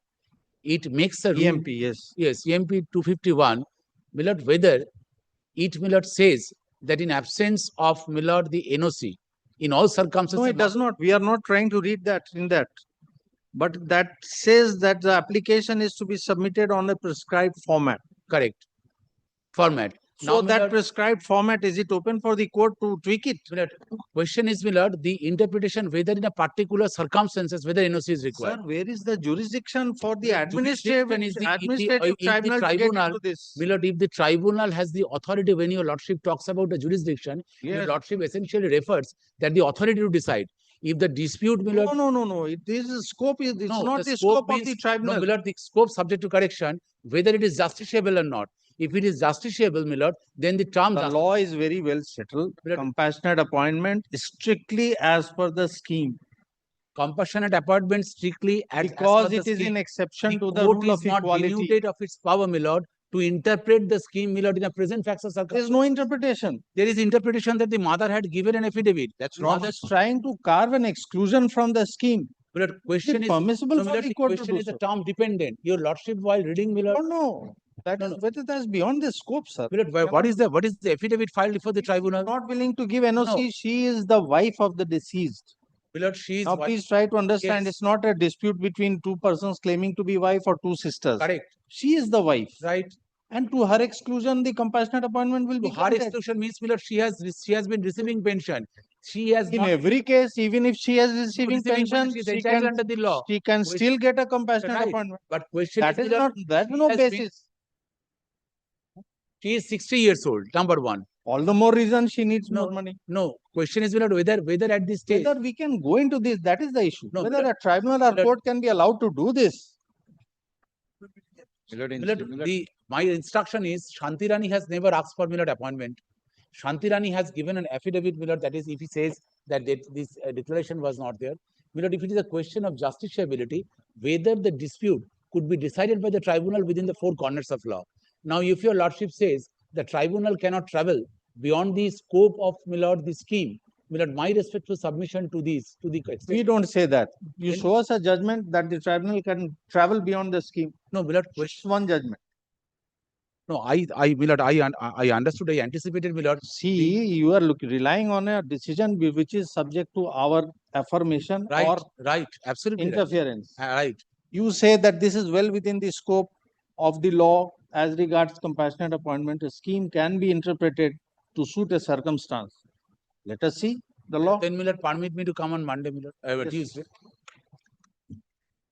it makes a rule. EMP, yes. Yes, EMP 251, my lord, whether it, my lord, says that in absence of, my lord, the NOC, in all circumstances. No, it does not. We are not trying to read that in that. But that says that the application is to be submitted on a prescribed format. Correct. Format. So my that lord, prescribed format, is it open for the court to tweak it? my lord, question is, my lord, the interpretation whether in a particular circumstances, whether NOC is required. Sir, where is the jurisdiction for the The administrative jurisdiction is administrative if the tribunal to get tribunal, into this? my lord, if the tribunal has the authority, when your lordship talks about the jurisdiction, your Yes. lordship essentially refers that the authority to decide. If the dispute, my lord, No. It is a scope. It's no, not the scope of the no, tribunal. my lord, the scope subject to correction, whether it is justiciable or not. If it is justiciable, my lord, then the term The law is very well settled. But- Compassionate appointment is strictly as per the scheme. compassionate appointment strictly as Because per it the is in scheme. exception to the court rule is of not equality. denuded of its power, my lord, to interpret the scheme, my lord, in a present facts or There circumstances. is no interpretation. There is interpretation that the mother had given an affidavit. That's wrong. Mother is trying to carve an exclusion from the scheme. But question is, permissible no, for my lord, the the court to question do is the so? term dependent. Your lordship, while reading, my lord, No. That No, is no. whether that's beyond the scope, sir. my lord, what is the affidavit filed before the tribunal? Not willing to give NOC. No. She is the wife of the deceased. My lord, she is Now, please try to understand. Yes. It's not a dispute between two persons claiming to be wife or two sisters. correct, She is the wife. right? And to her exclusion, the compassionate appointment will To be her granted. exclusion means, my lord, she has been receiving pension. She has In not every case, even if she is receiving receiving pension, she is she entitled can, under the law. she can Which- still get a compassionate Right. appointment. But question That is, is my lord, not, that's she no has been- basis. she is 60 years old, number one. All the more reason she needs No, more money. No, question is, my lord, whether at this stage, Whether we can go into this, that is the issue. No, Whether but- a tribunal or but- court can be allowed to do this. my lord, my instruction is Shantirani has never asked for, my lord, appointment. Shantirani has given an affidavit, my lord, that is, if he says that this declaration was not there. My lord, if it is a question of justiciability, whether the dispute could be decided by the tribunal within the four corners of law. Now, if your lordship says the tribunal cannot travel beyond the scope of, my lord, the scheme, my lord, my respectful submission to these, to the extent. We don't say that. You Then- show us a judgment that the tribunal can travel beyond the scheme. No, my lord, Just one judgment. no, my lord, I understood, I anticipated, my lord. See, you are relying on a decision which is subject to our affirmation Right, or right, absolutely right. interference. Right. You say that this is well within the scope of the law as regards compassionate appointment. A scheme can be interpreted to suit a circumstance. Let us see the law Then, my lord, permit me to come on Monday, my lord, Yes. Tuesday.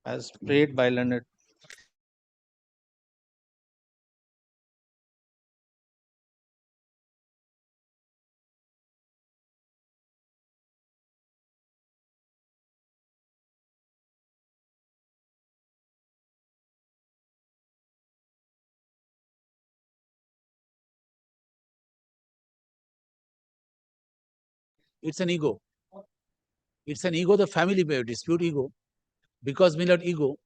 as prayed by learned It's an ego. It's an ego, the family may dispute ego. Because, my lord, ego.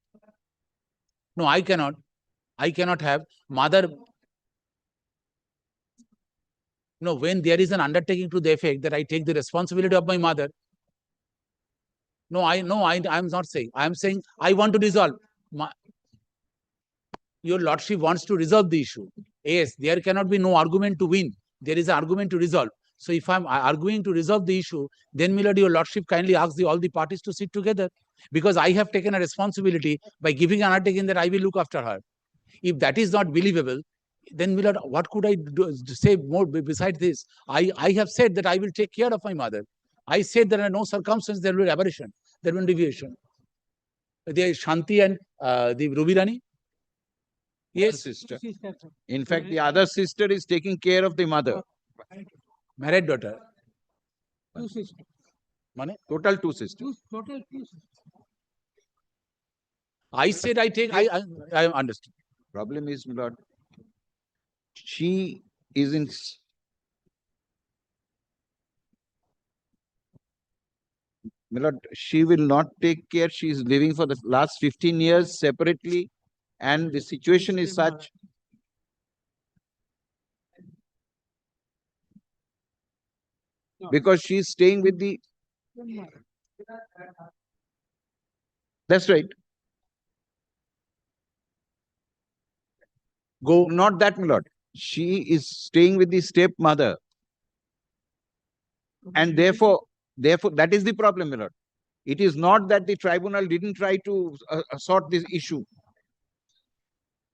No, I cannot have mother. No, when there is an undertaking to the effect that I take the responsibility of my mother. No, I'm not saying. I'm saying I want to resolve. Your lordship wants to resolve the issue. Yes, there cannot be no argument to win. There is an argument to resolve. So if I'm arguing to resolve the issue, then, my lord, your lordship kindly ask all the parties to sit together. Because I have taken a responsibility by giving an undertaking that I will look after her. If that is not believable, then, my lord, what could I say more besides this? I have said that I will take care of my mother. I said there are no circumstances, there will be aberration, there will be deviation. There is Shanti and the Ruby Rani. Yes. Sister. In fact, the other sister is taking care of the mother. Married daughter. Two sisters. Total two sisters. Total two sisters. I said I take, I understood. Problem is, my lord, she is in. My lord, she will not take care. She is living for the last 15 years separately, and the situation is such. Because she is staying with the. That's right. Go, not that, my lord. She is staying with the stepmother. And therefore, that is the problem, my lord. It is not that the tribunal didn't try to sort this issue.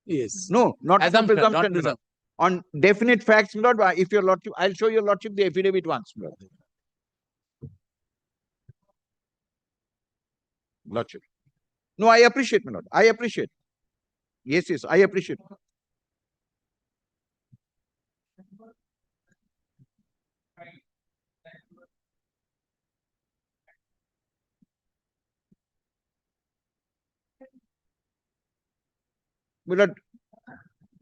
Yes. No, not Assumption, presumption, not my lord. presumption. On definite facts, my lord, if your lordship, I'll show your lordship the affidavit once, my lord. Lordship. No, I appreciate, my lord. I appreciate. Yes, I appreciate. My lord,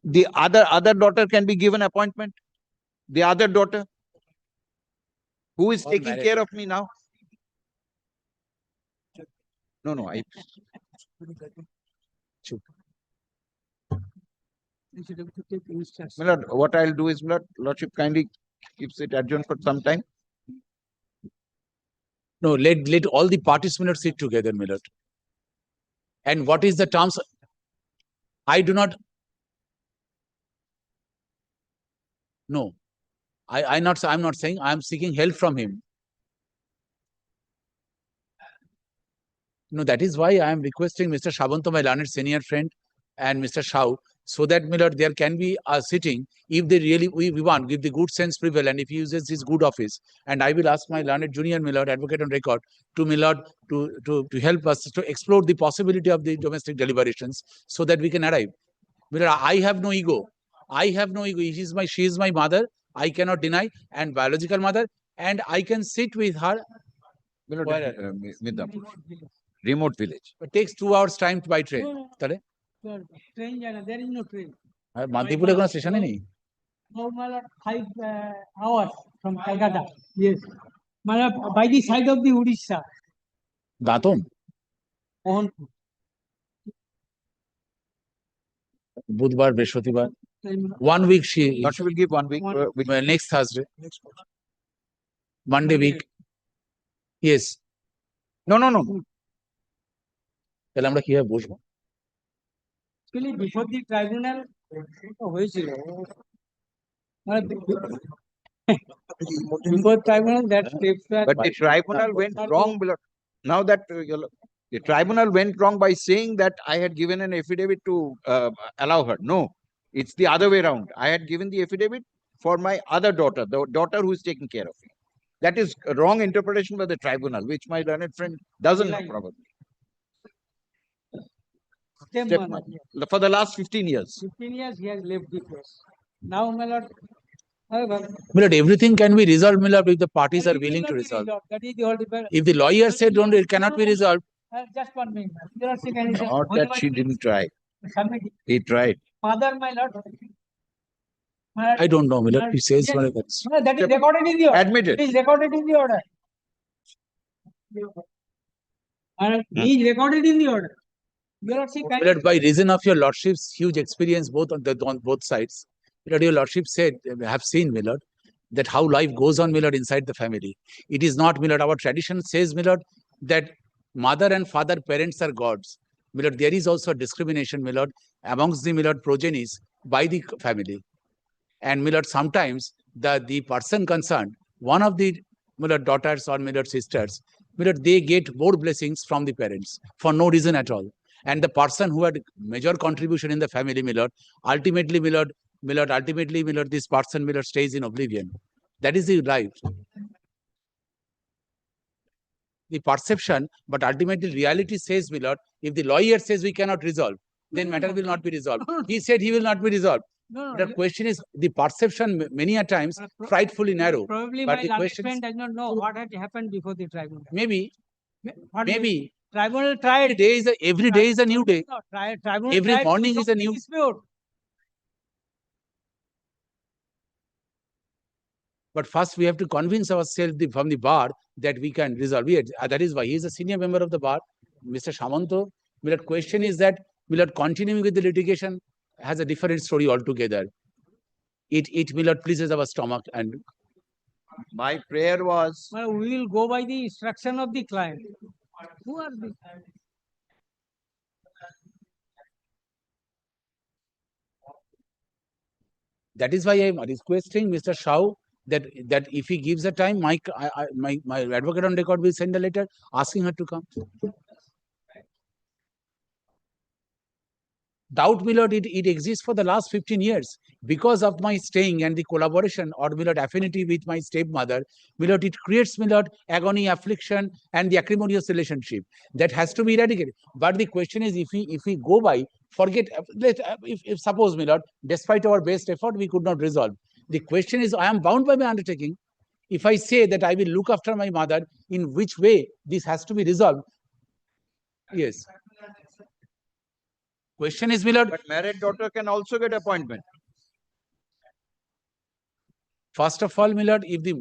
the other daughter can be given appointment. The other daughter who is All taking married. care of me now. No, I. My lord, what I'll do is, my lord, lordship kindly keeps it adjourned for some time. No, let all the parties, my lord, sit together, my lord. And what is the terms? I do not. No, I'm not saying. I am seeking help from him. No, that is why I am requesting Mr. Shabanto, my learned senior friend, and Mr. Shao, so that, my lord, there can be a sitting if they really we want, if the good sense prevail, and if he uses his good office. And I will ask my learned junior, my lord, advocate on record, to, my lord, to help us to explore the possibility of the domestic deliberations, so that we can arrive. My lord, I have no ego. I have no ego. She is my mother. I cannot deny, and biological mother, and I can sit with her. My lord, Where? Midnapur, remote village. It takes 2 hours time by train. তাহলে Train jana, there is no train. আর মান্তিপুরে কোনো স্টেশনে নেই Normal 5 hours from Calcutta. Yes. By the side of the Odisha. Dantan On বুধবার বৃহস্পতিবার 1 week she Lordship will give 1 week. next Thursday Monday week. Yes. No. তাহলে আমরা কিভাবে বসবো? Actually, before the tribunal হয়েছিল before tribunal that steps were But the tribunal went wrong. Now that the tribunal went wrong by saying that I had given an affidavit to allow her. No, it's the other way around. I had given the affidavit for my other daughter, the daughter who is taking care of me. That is a wrong interpretation by the tribunal, which my learned friend doesn't know probably. stepmother. For the last 15 years. 15 years he has left the place. Now, my lord, however, My lord, everything can be resolved, my lord, if the parties are willing to resolve. That is the whole debate. If the lawyer said don't, it cannot be resolved. Just 1 minute. There are second. Not that she didn't try. He tried. Father, my lord. I don't know, Miller. He says Yes. one of that. No, that is recorded in the order. Admitted. It is recorded in the order. He is recorded in the order. Your Lordship, Miller, by reason of your lordship's huge experience both on both sides, Miller, your lordship said, have seen, Miller, that how life goes on, Miller, inside the family. It is not, Miller. Our tradition says, Miller, that mother and father, parents are gods. Miller, there is also discrimination, Miller, amongst the Miller progenies by the family. And Miller, sometimes the person concerned, one of the Miller daughters or Miller sisters, Miller, they get more blessings from the parents for no reason at all. And the person who had major contribution in the family, Miller, ultimately, Miller, this person, Miller, stays in oblivion. That is the right. The perception, but ultimately reality says, Miller, if the lawyer says we cannot resolve, then matter will not be resolved. He said he will not be resolved. no, The question is the perception many a times frightfully narrow. Probably But my the learned question is- friend does not know what had happened before the tribunal. Maybe, What maybe tribunal tried. every day is a new day. No, tribunal Every tried to morning is resolve a the new- dispute. But first we have to convince ourselves from the bar that we can resolve it. That is why he is a senior member of the bar, Mr. Samanto. Miller, question is that Miller continuing with the litigation has a different story altogether. It Miller pleases our stomach and My prayer was, Well, we will go by the instruction of the client. Who are the? that is why I am requesting Mr. Shao that if he gives a time, my advocate on record will send a letter asking her to come. Doubt, Millard, it exists for the last 15 years. Because of my staying and the collaboration or Millard affinity with my stepmother, Millard, it creates Millard agony, affliction, and the acrimonious relationship that has to be eradicated. But the question is, if we go by, forget, if suppose Millard, despite our best effort, we could not resolve. The question is, I am bound by my undertaking. If I say that I will look after my mother, in which way this has to be resolved? Yes. Question is, Millard, but married daughter can also get appointment. first of all, Millard, if the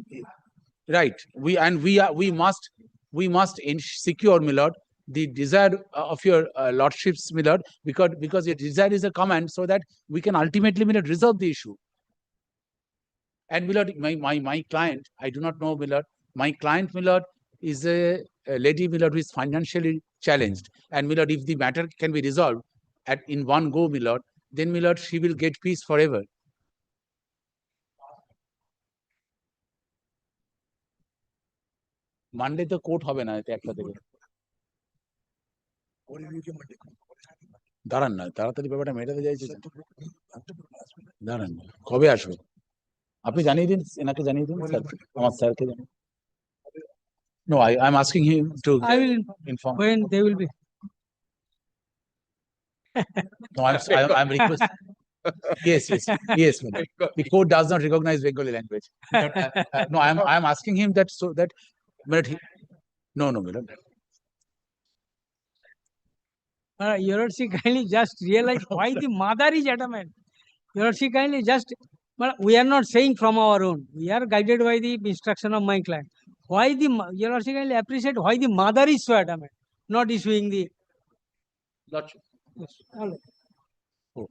right, we must secure, Millard, the desire of your lordships, Millard, because your desire is a command, so that we can ultimately, Millard, resolve the issue. And Millard, my client, I do not know, Millard, my client, Millard, is a lady, Millard, who is financially challenged. And Millard, if the matter can be resolved in one go, Millard, then Millard, she will get peace forever. Monday the court হবে না এটা একটা থেকে দাঁড়ান না তাড়াতাড়ি ব্যাপারটা মেটাতে চাইছে দাঁড়ান কবে আসবে আপনি জানিয়ে দিন এনাকে জানিয়ে দিন স্যার আমার স্যারকে জানিয়ে No, I'm asking him to I will inform. when they will be. No, I'm requesting. Yes, madam. The court does not recognize Bengali language. No, I'm asking him that so that, but no, madam. Your Lordship kindly just realize why the mother is adamant. Your Lordship kindly just, well, we are not saying from our own. We are guided by the instruction of my client. Why Your Lordship kindly appreciate why the mother is so adamant, not issuing the. Lordship. Yes, all right.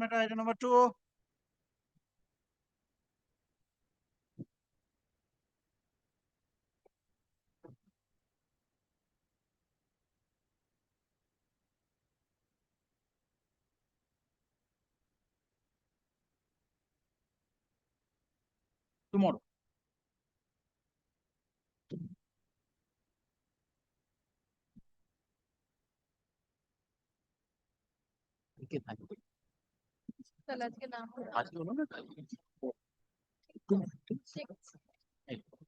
matter item number 2. Tomorrow.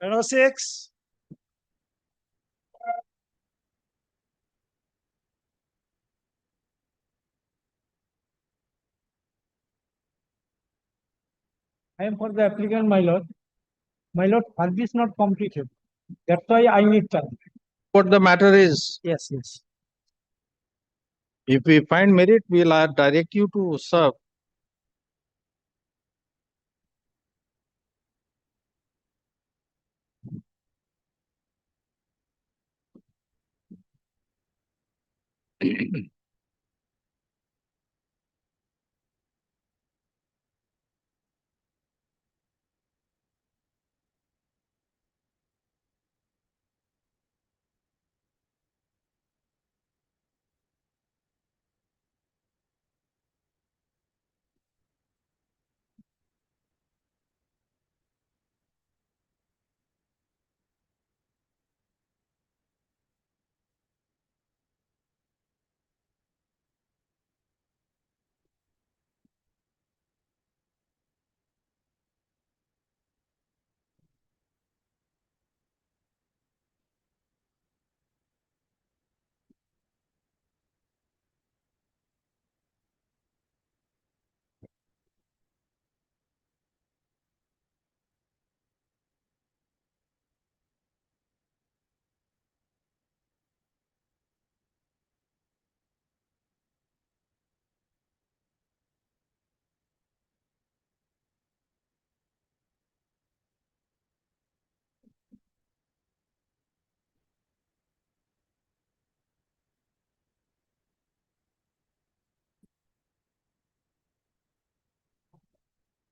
Number 6. I am for the applicant, my lord. My lord, service not completed. That's why I need charge. What the matter is, Yes, yes. if we find merit, we'll direct you to serve.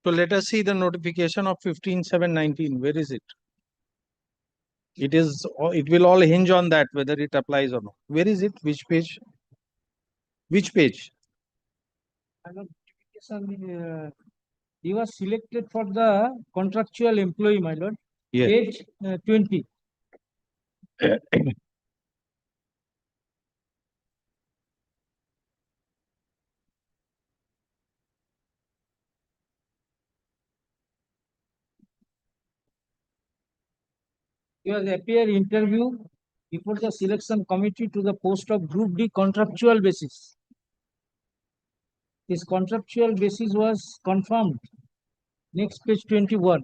So let us see the notification of 15/7/19. Where is it? It is. It will all hinge on that whether it applies or not. Where is it? Which page? Which page? He was selected for the contractual employee, my lord. Yes. Page 20. He was appear interview before the selection committee to the post of Group D contractual basis. His contractual basis was confirmed. Next page 21.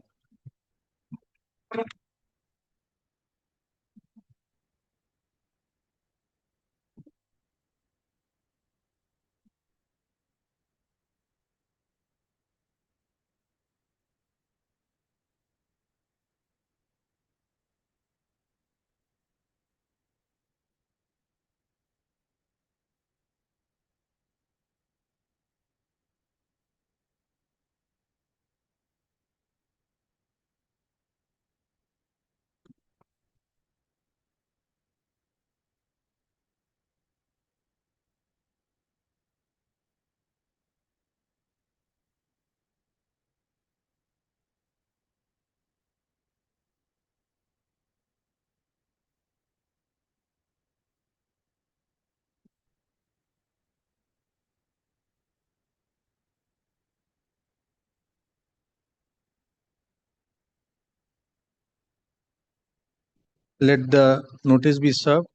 Let the notice be served.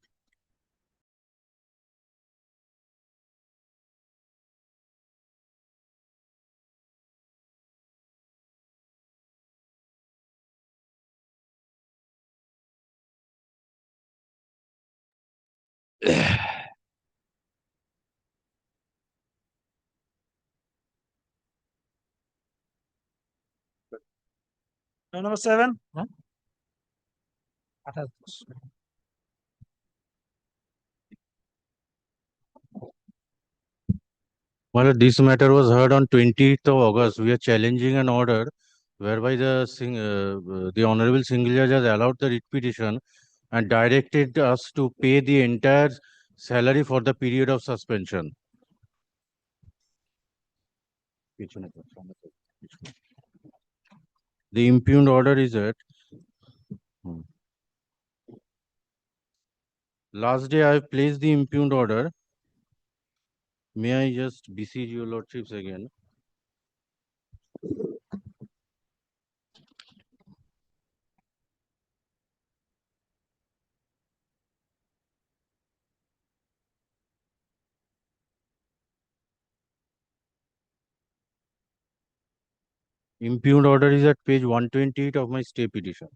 Number 7. Well, this matter was heard on 20th of August. We are challenging an order whereby the Honorable Single Judge has allowed the writ petition and directed us to pay the entire salary for the period of suspension. The impugned order is at last day I have placed the impugned order. May I just beseech your lordships again? Impugned order is at page 128 of my stay petition.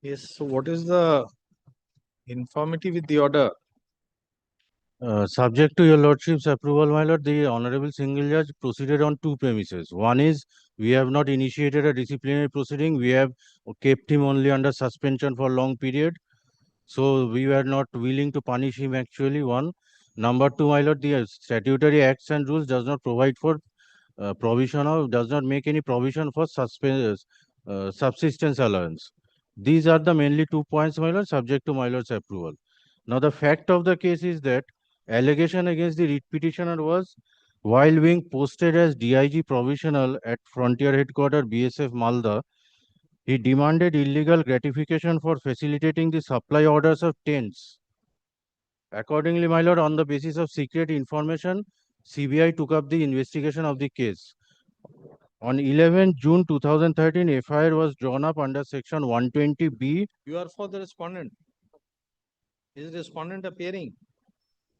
Yes, so what is the informity with the order? Subject to your lordship's approval, my lord, the honorable single judge proceeded on two premises. One is we have not initiated a disciplinary proceeding. We have kept him only under suspension for long period. So we were not willing to punish him actually. One. Number two, my lord, the statutory acts and rules does not provide for provision or does not make any provision for subsistence allowance. These are the mainly 2 points, my lord, subject to my lord's approval. Now, the fact of the case is that allegation against the writ petitioner was while being posted as DIG provisional at Frontier Headquarters BSF Malda, he demanded illegal gratification for facilitating the supply orders of tents. Accordingly, my lord, on the basis of secret information, CBI took up the investigation of the case. On 11 June 2013, FIR was drawn up under section 120B. You are for the respondent. Is respondent appearing?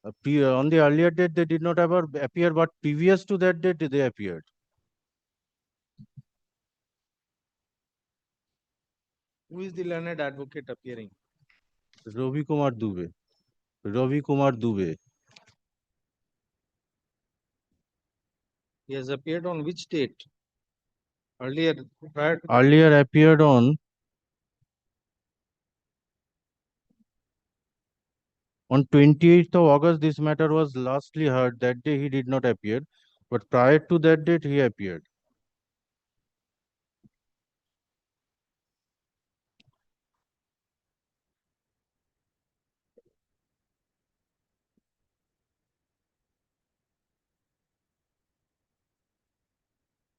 On the earlier date, they did not ever appear, but previous to that date, they appeared. Who is the learned advocate appearing? Ravi Kumar Dubey. Ravi Kumar Dubey. He has appeared on which date? Earlier, prior to Earlier appeared on 28th of August, this matter was lastly heard. That day he did not appear, but prior to that date, he appeared.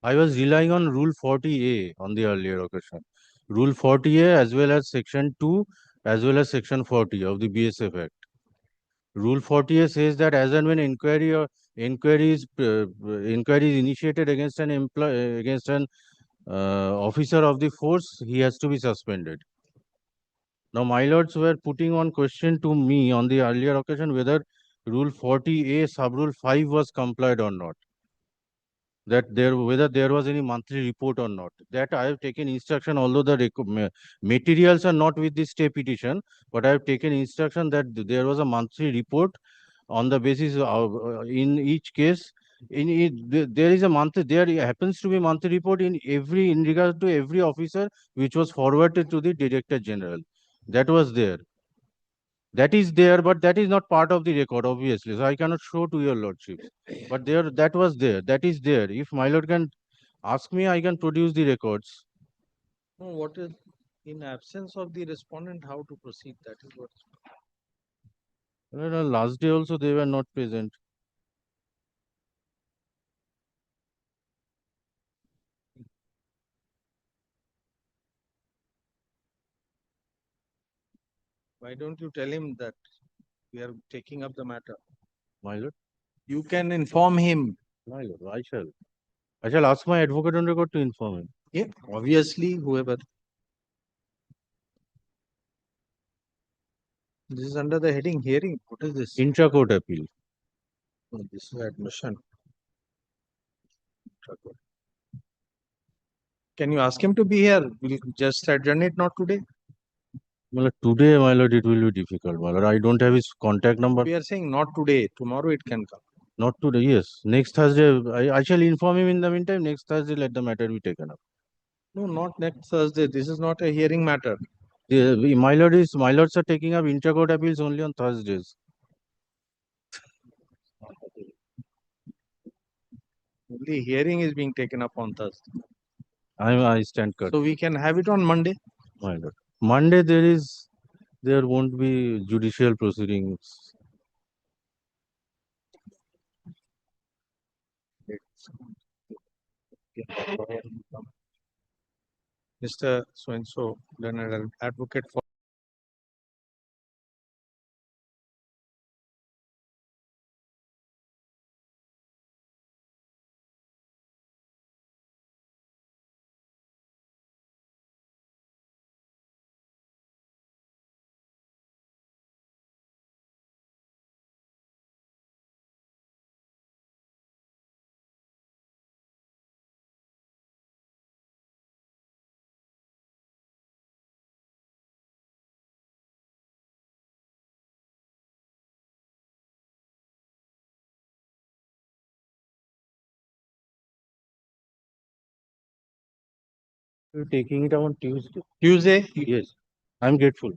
I was relying on Rule 40A on the earlier occasion. Rule 40A as well as Section 2 as well as Section 40 of the BSF Act. Rule 40A says that as and when inquiry is initiated against an officer of the force, he has to be suspended. Now, my lords were putting on question to me on the earlier occasion whether Rule 40A sub Rule 5 was complied or not. Whether there was any monthly report or not. That I have taken instruction, although the materials are not with the stay petition, but I have taken instruction that there was a monthly report on the basis of in each case. There is a monthly, there happens to be monthly report in regard to every officer which was forwarded to the Director General. That was there. That is there, but that is not part of the record, obviously. So I cannot show to your lordships. But there, that was there. That is there. If my lord can ask me, I can produce the records. no, what is in absence of the respondent, how to proceed? That is what. Last day also they were not present. Why don't you tell him that we are taking up the matter? My lord, You can inform him. my lord, I shall. I shall ask my advocate on record to inform him. Yeah, obviously, whoever. This is under the heading hearing. What is this? Intra-court appeal. No, this is admission. Can you ask him to be here? We'll just adjourn it, not today. My lord, today, my lord, it will be difficult. My lord, I don't have his contact number. We are saying not today. Tomorrow it can come. Not today, yes. Next Thursday, I shall inform him in the meantime. Next Thursday, let the matter be taken up. No, not next Thursday. This is not a hearing matter. My lords are taking up intra-court appeals only on Thursdays. Only hearing is being taken up on Thursday. I stand corrected. So we can have it on Monday. My lord. Monday there won't be judicial proceedings. Mr. So and so, learned advocate for You're taking it on Tuesday? Tuesday? Yes, I'm grateful.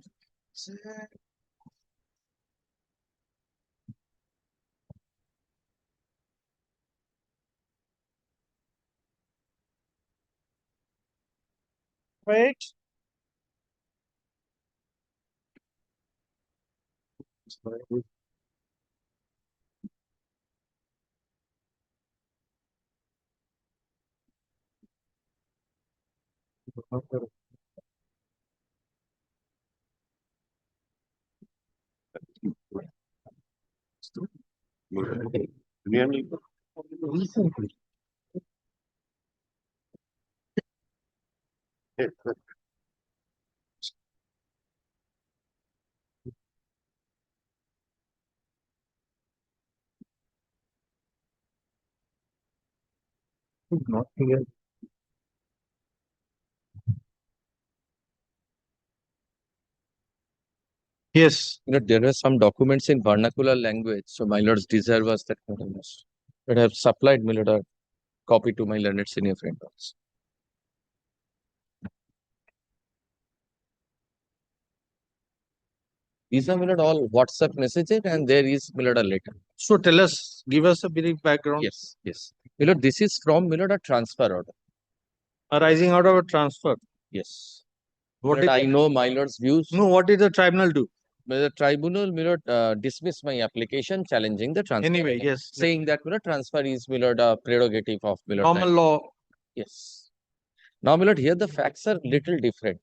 Right. Not clear. Yes. There are some documents in vernacular language, so my lords deserve us that notice. That I have supplied my lord a copy to my learned senior friend also. These are my lord all WhatsApp messages and there is my lord a letter. So tell us, give us a brief background. Yes, yes. My lord, this is from my lord a transfer order. Arising out of a transfer. Yes. What But did I know my lord's views. no? What did the tribunal do? The tribunal my lord, dismissed my application challenging the transfer. Anyway, order, yes. saying that my lord, transfer is my lord a prerogative of my lord. Normal law. Yes. Now, my lord, here the facts are little different.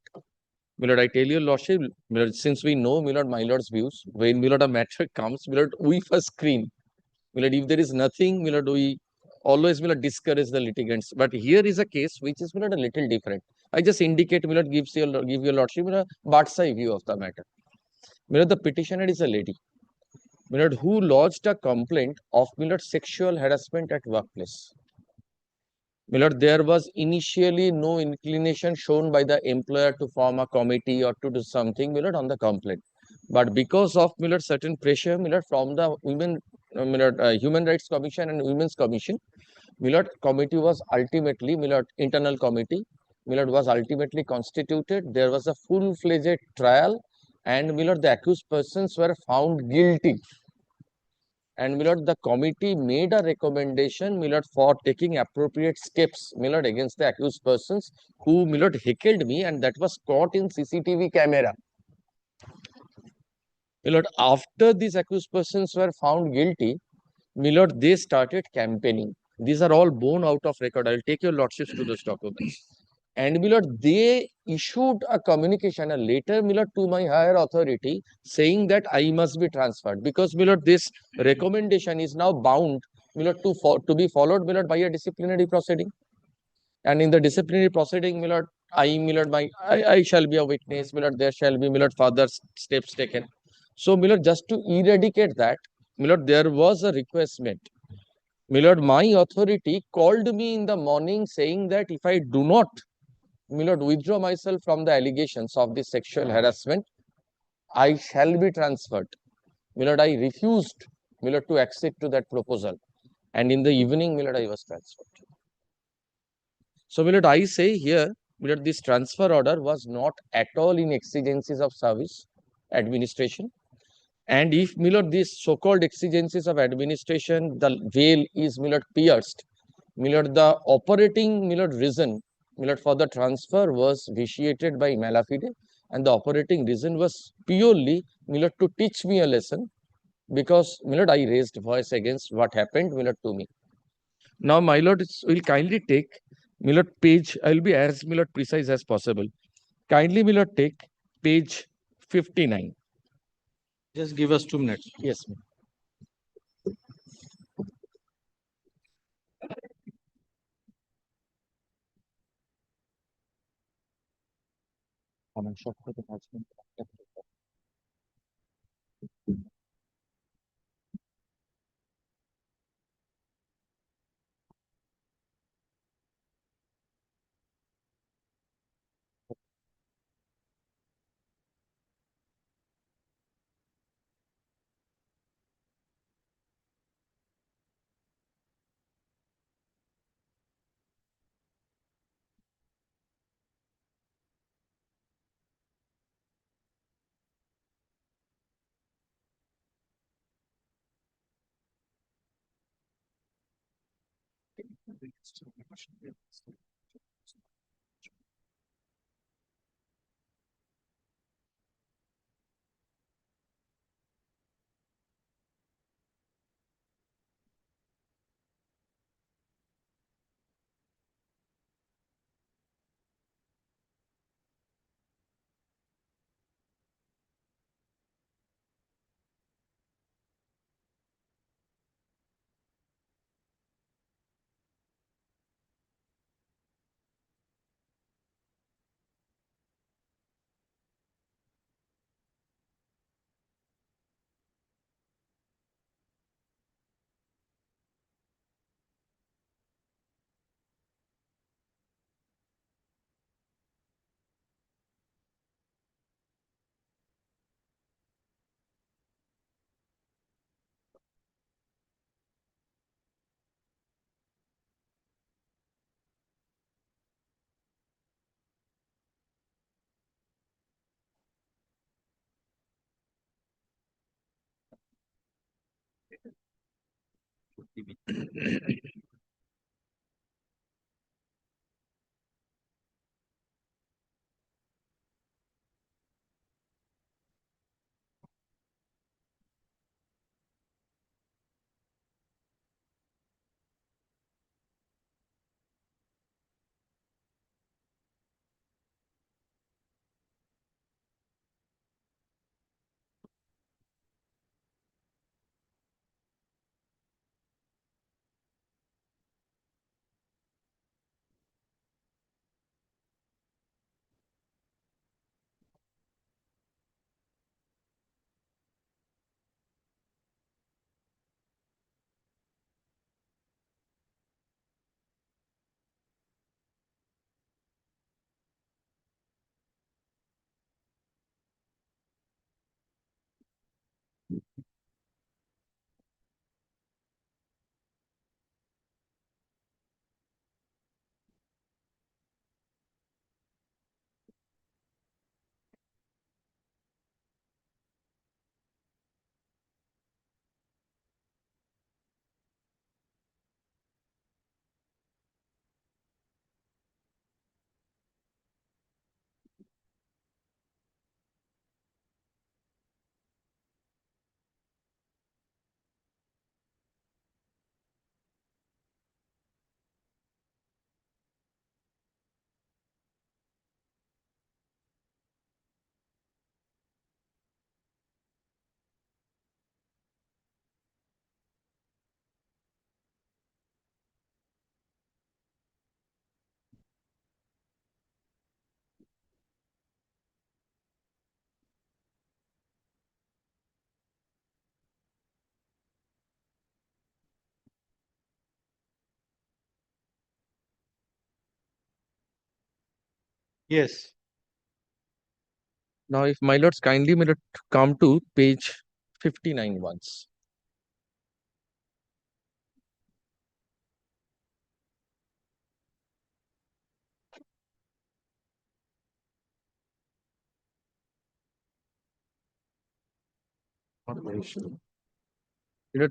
My lord, I tell you, lordship, my lord, since we know my lord's views, when my lord a matter comes, my lord, we first screen. My lord, if there is nothing, my lord, we always my lord, discourage the litigants. But here is a case which is my lord, a little different. I just indicate, my lord, give your lordship my lord, a bird's eye view of the matter. My lord, the petitioner is a lady. My lord, who lodged a complaint of my lord, sexual harassment at workplace. My lord, there was initially no inclination shown by the employer to form a committee or to do something, my lord, on the complaint. But because of, my lord, certain pressure, my lord, from the Human Rights Commission and Women's Commission, my lord, committee was ultimately, my lord, internal committee, my lord, was ultimately constituted. There was a full-fledged trial, and my lord, the accused persons were found guilty. And my lord, the committee made a recommendation, my lord, for taking appropriate steps, my lord, against the accused persons who, my lord, heckled me, and that was caught in CCTV camera. My lord, after these accused persons were found guilty, my lord, they started campaigning. These are all borne out of record. I'll take your lordships to those documents. And my lord, they issued a communication, a letter, my lord, to my higher authority saying that I must be transferred because, my lord, this recommendation is now bound, my lord, to be followed, my lord, by a disciplinary proceeding. And in the disciplinary proceeding, my lord, I shall be a witness, my lord, there shall be, my lord, further steps taken. So, my lord, just to eradicate that, my lord, there was a request made. My lord, my authority called me in the morning saying that if I do not, my lord, withdraw myself from the allegations of this sexual harassment, I shall be transferred. My lord, I refused, my lord, to accede to that proposal. And in the evening, my lord, I was transferred. So, my lord, I say here, my lord, this transfer order was not at all in exigencies of service administration. And if, my lord, these so-called exigencies of administration, the veil is, my lord, pierced, my lord, the operating, my lord, reason, my lord, for the transfer was vitiated by malafide, and the operating reason was purely, my lord, to teach me a lesson, because, my lord, I raised voice against what happened, my lord, to me. Now, my lord, will kindly take, my lord, page, I will be as, my lord, precise as possible. Kindly, my lord, take page 59. Just give us 2 minutes. Yes, ma'am. Yes. Now, if my lords kindly my lord come to page 59 once.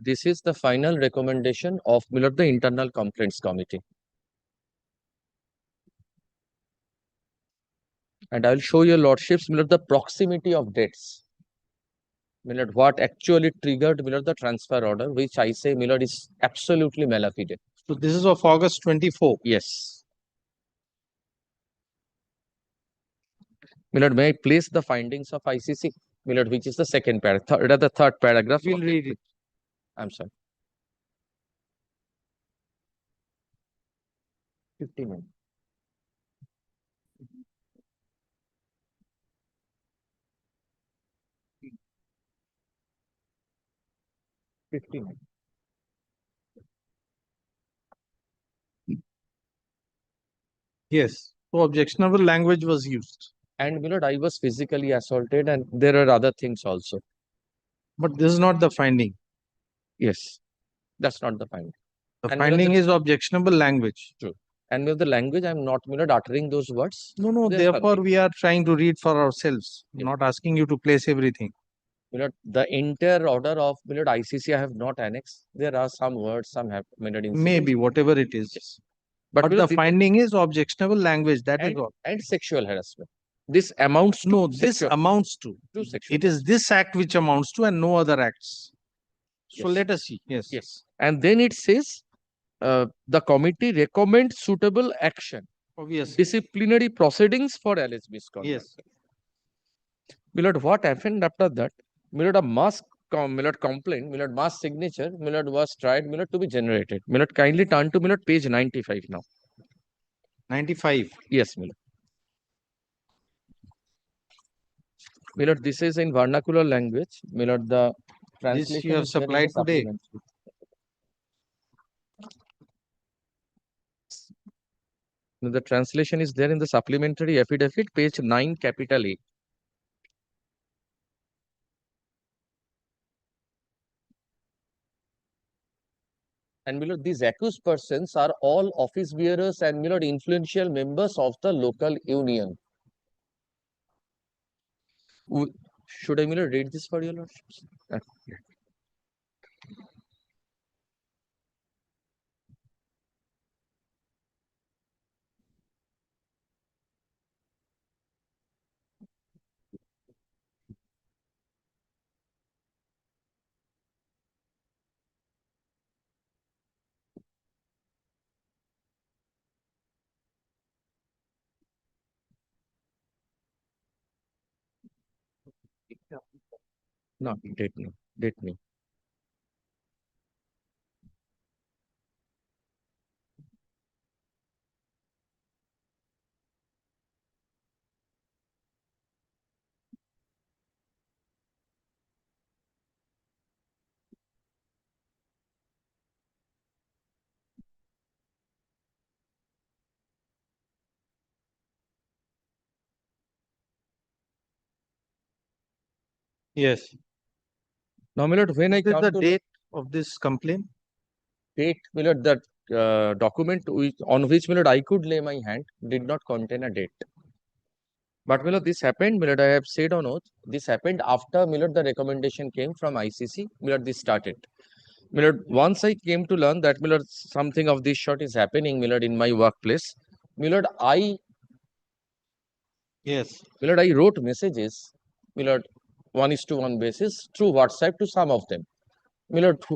This is the final recommendation of the Internal Complaints Committee. And I will show your lordships the proximity of dates. What actually triggered the transfer order, which I say is absolutely malafide. So this is of August 24. Yes. May I place the findings of ICC? Which is the second paragraph, the third paragraph. We'll read it. I'm sorry. 59. Yes. So objectionable language was used. And I was physically assaulted, and there are other things also. But this is not the finding. Yes, that's not the finding. The And finding is objectionable language. True. And with the language, I'm not uttering those words. No, There's therefore something. we are trying to read for ourselves, Yeah. not asking you to place everything. The entire order of ICC I have not annexed. There are some words, some have incidents. Maybe whatever it is. Yes. But the the- finding is objectionable language. That is and, all. and sexual harassment. This amounts to No, this sexual, amounts to. to sexual. It is this act which amounts to and no other acts. So Yes. let us see. Yes. Yes. And then it says the committee recommends suitable action, Obviously. disciplinary proceedings for alleged misconduct. Yes. What happened after that? A mass complaint, mass signature, was tried, to be generated. Kindly turn to page 95 now. 95. Yes, this is in vernacular language. The translation you have is there in the supplied today? supplementary. The translation is there in the supplementary affidavit, page 9, capital A. And these accused persons are all office bearers and influential members of the local union. Should I read this for your lordships? No, date me. Yes. Now, when I What is come the to date of this complaint? date, that document on which I could lay my hand did not contain a date. But this happened, I have said on oath, this happened after the recommendation came from ICC, this started. Once I came to learn that something of this sort is happening in my workplace, I Yes. I wrote messages, 1:1 basis through WhatsApp to some of them.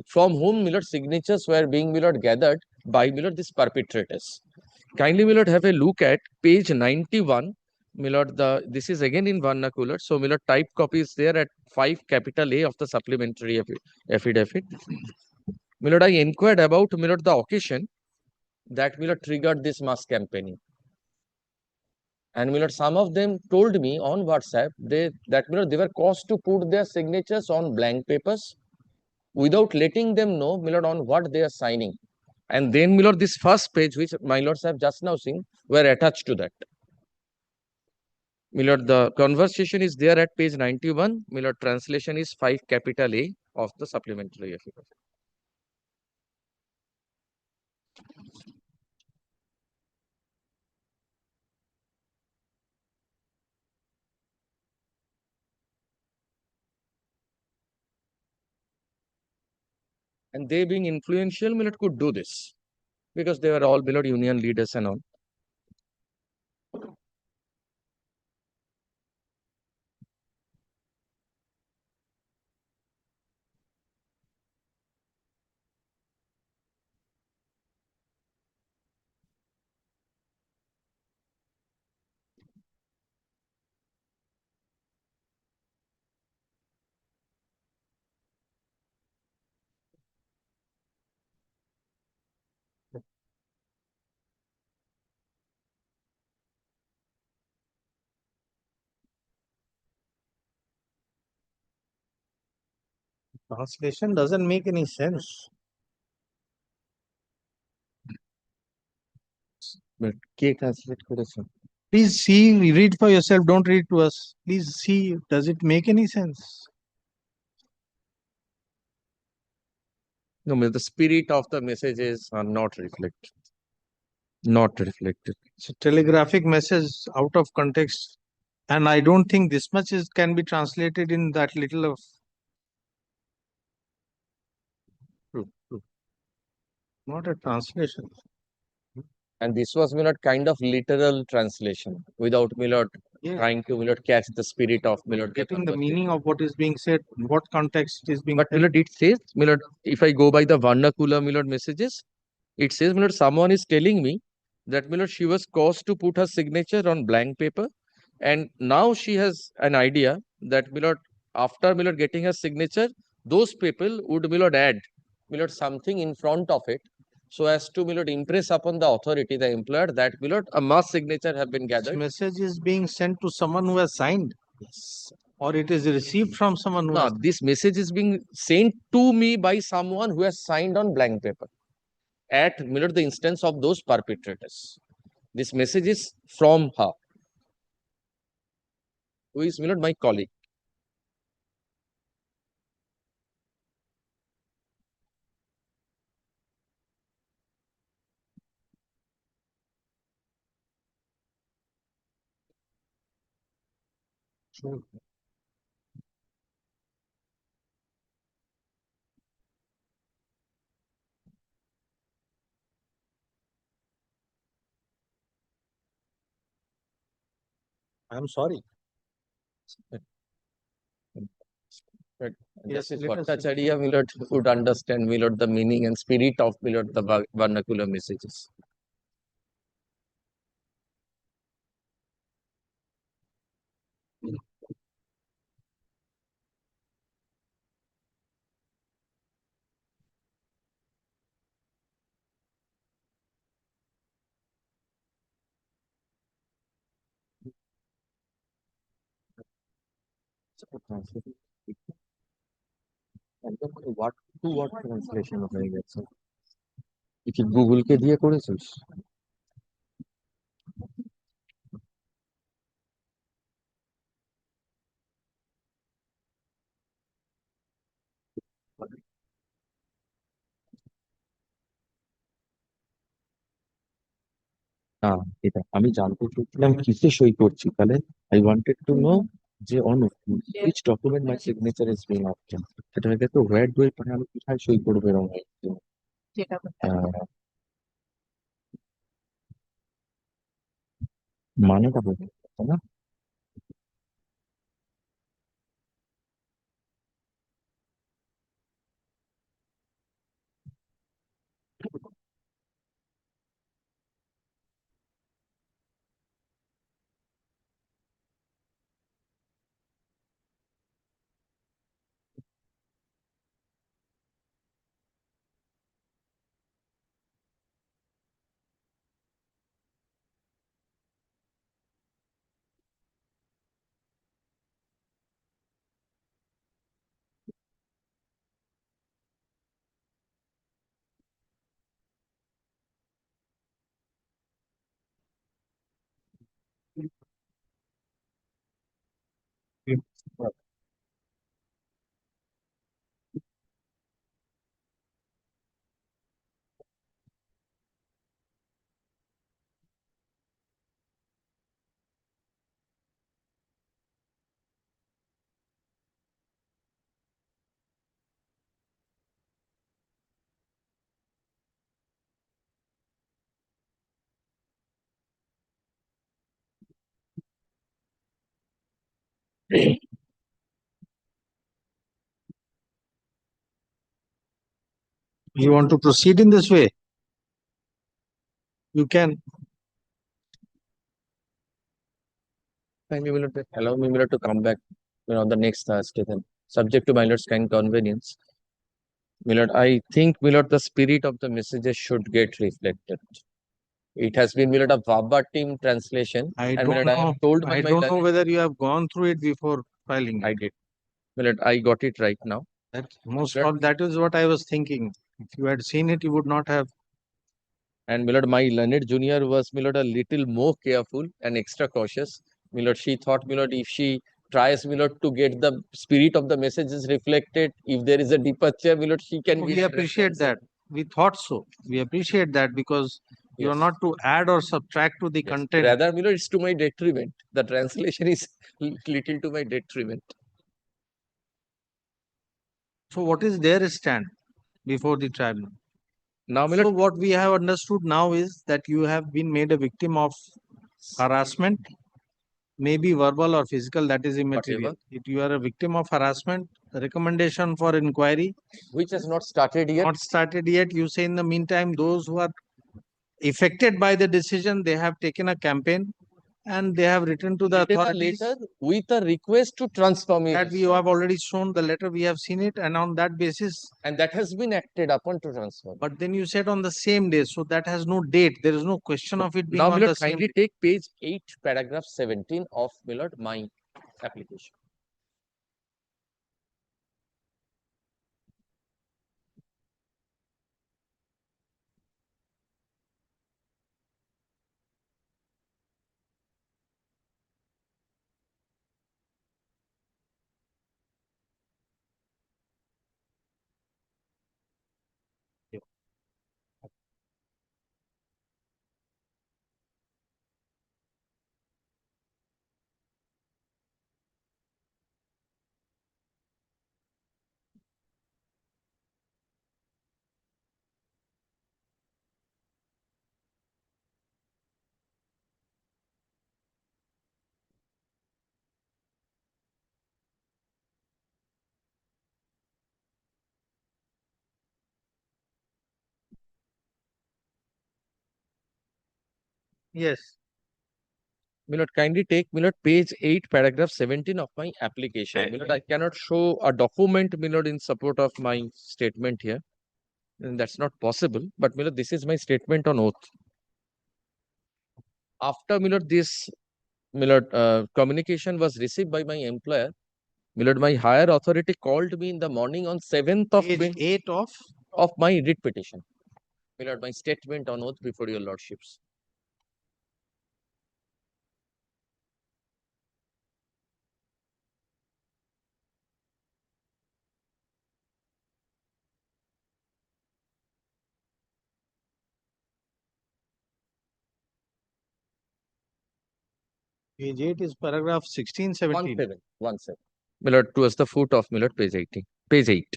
From whom signatures were being gathered by these perpetrators. Kindly have a look at page 91. This is again in vernacular. So type copy is there at 5 capital A of the supplementary affidavit. I inquired about the occasion that triggered this mass campaigning. And some of them told me on WhatsApp they were caused to put their signatures on blank papers without letting them know on what they are signing. And then this first page which my lords have just now seen were attached to that. The conversation is there at page 91. Translation is 5 capital A of the supplementary affidavit. And they being influential, could do this because they were all union leaders and all. Translation doesn't make any sense. But K translate করেছে? Please see, read for yourself. Don't read to us. Please see, does it make any sense? No, the spirit of the messages are not reflected. Not reflected. It's a telegraphic message out of context. And I don't think this much can be translated in that little of Not a translation. And this was kind of literal translation without Yeah. trying to catch the spirit of the Getting the conversation. meaning of what is being said, what context is being But said. it says, if I go by the vernacular messages, it says, someone is telling me that she was caused to put her signature on blank paper, and now she has an idea that after getting her signature, those people would add something in front of it, so as to impress upon the authority, the employer, that a mass signature have been This gathered. message is being sent to someone who has signed, Yes. or it is received from someone who No, has. this message is being sent to me by someone who has signed on blank paper at the instance of those perpetrators. This message is from her, who is my colleague. I'm sorry. But Yes, Justice let us- Bhattacharya would understand the meaning and spirit of the vernacular messages. What to what translation হয়ে গেছে? কি Google কে দিয়ে করেছিস? না, এটা আমি জানতে চেয়েছিলাম কিসে সই করছি, তাহলে I wanted to know যে on which document my signature is being obtained. সেটা হয়ে গেছে where do I, মানে আমি কোথায় সই করবো এরকম হয়েছে। মানেটা বোঝা যাচ্ছে না। You want to proceed in this way? You can. Allow me to come back on the next Thursday then, subject to my lord's kind convenience. I think the spirit of the messages should get reflected. It has been a verbatim translation. I and don't I know. have told I don't know whether you have gone through it before filing. I did. I got it right now. That is what I was thinking. If you had seen it, you would not have. And my learned junior was a little more careful and extra cautious. She thought if she tries to get the spirit of the messages reflected, if there is a departure, she can. We appreciate that. We thought so. We appreciate that because you are Yes. not to add or subtract to the Yes. content. Rather, it's to my detriment. The translation is little to my detriment. So what is their stand before the tribunal? Now, my So lord, what we have understood now is that you have been made a victim of harassment, maybe verbal or physical, that is immaterial. If you are a victim of harassment, recommendation for inquiry which has not started yet. not started yet. You say in the meantime, those who are affected by the decision, they have taken a campaign and they have written to the Written a authorities. letter with a request to transfer me. That we have already shown the letter, we have seen it, and on that basis. And that has been acted upon to transfer. But then you said on the same day, so that has no date. There is no question of it being Now, on my the lord, same. kindly take page 8, paragraph 17 of, my lord, my application. Yes. My lord, kindly take, my lord, page 8, paragraph 17 of my application. My lord, I cannot show a document, my lord, in support of my statement here. And that's not possible. But, my lord, this is my statement on oath. After, my lord, this, my lord, communication was received by my employer, my lord, my higher authority called me in the morning on 7th of Page May 8 of my writ petition. My lord, my statement on oath before your lordships. Page 8 is paragraph 16, 17. 17. My lord, towards the foot of, my lord, page 18. Page 8.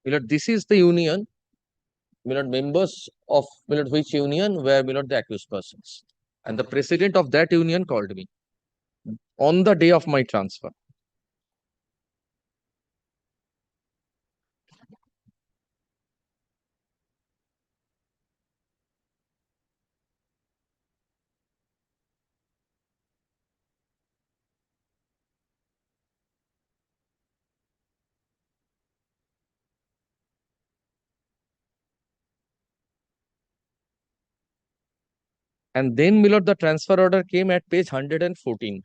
My lord, this is the union, my lord, members of, my lord, which union were, my lord, the accused persons. And the president of that union called me on the day of my transfer. And then, my lord, the transfer order came at page 114.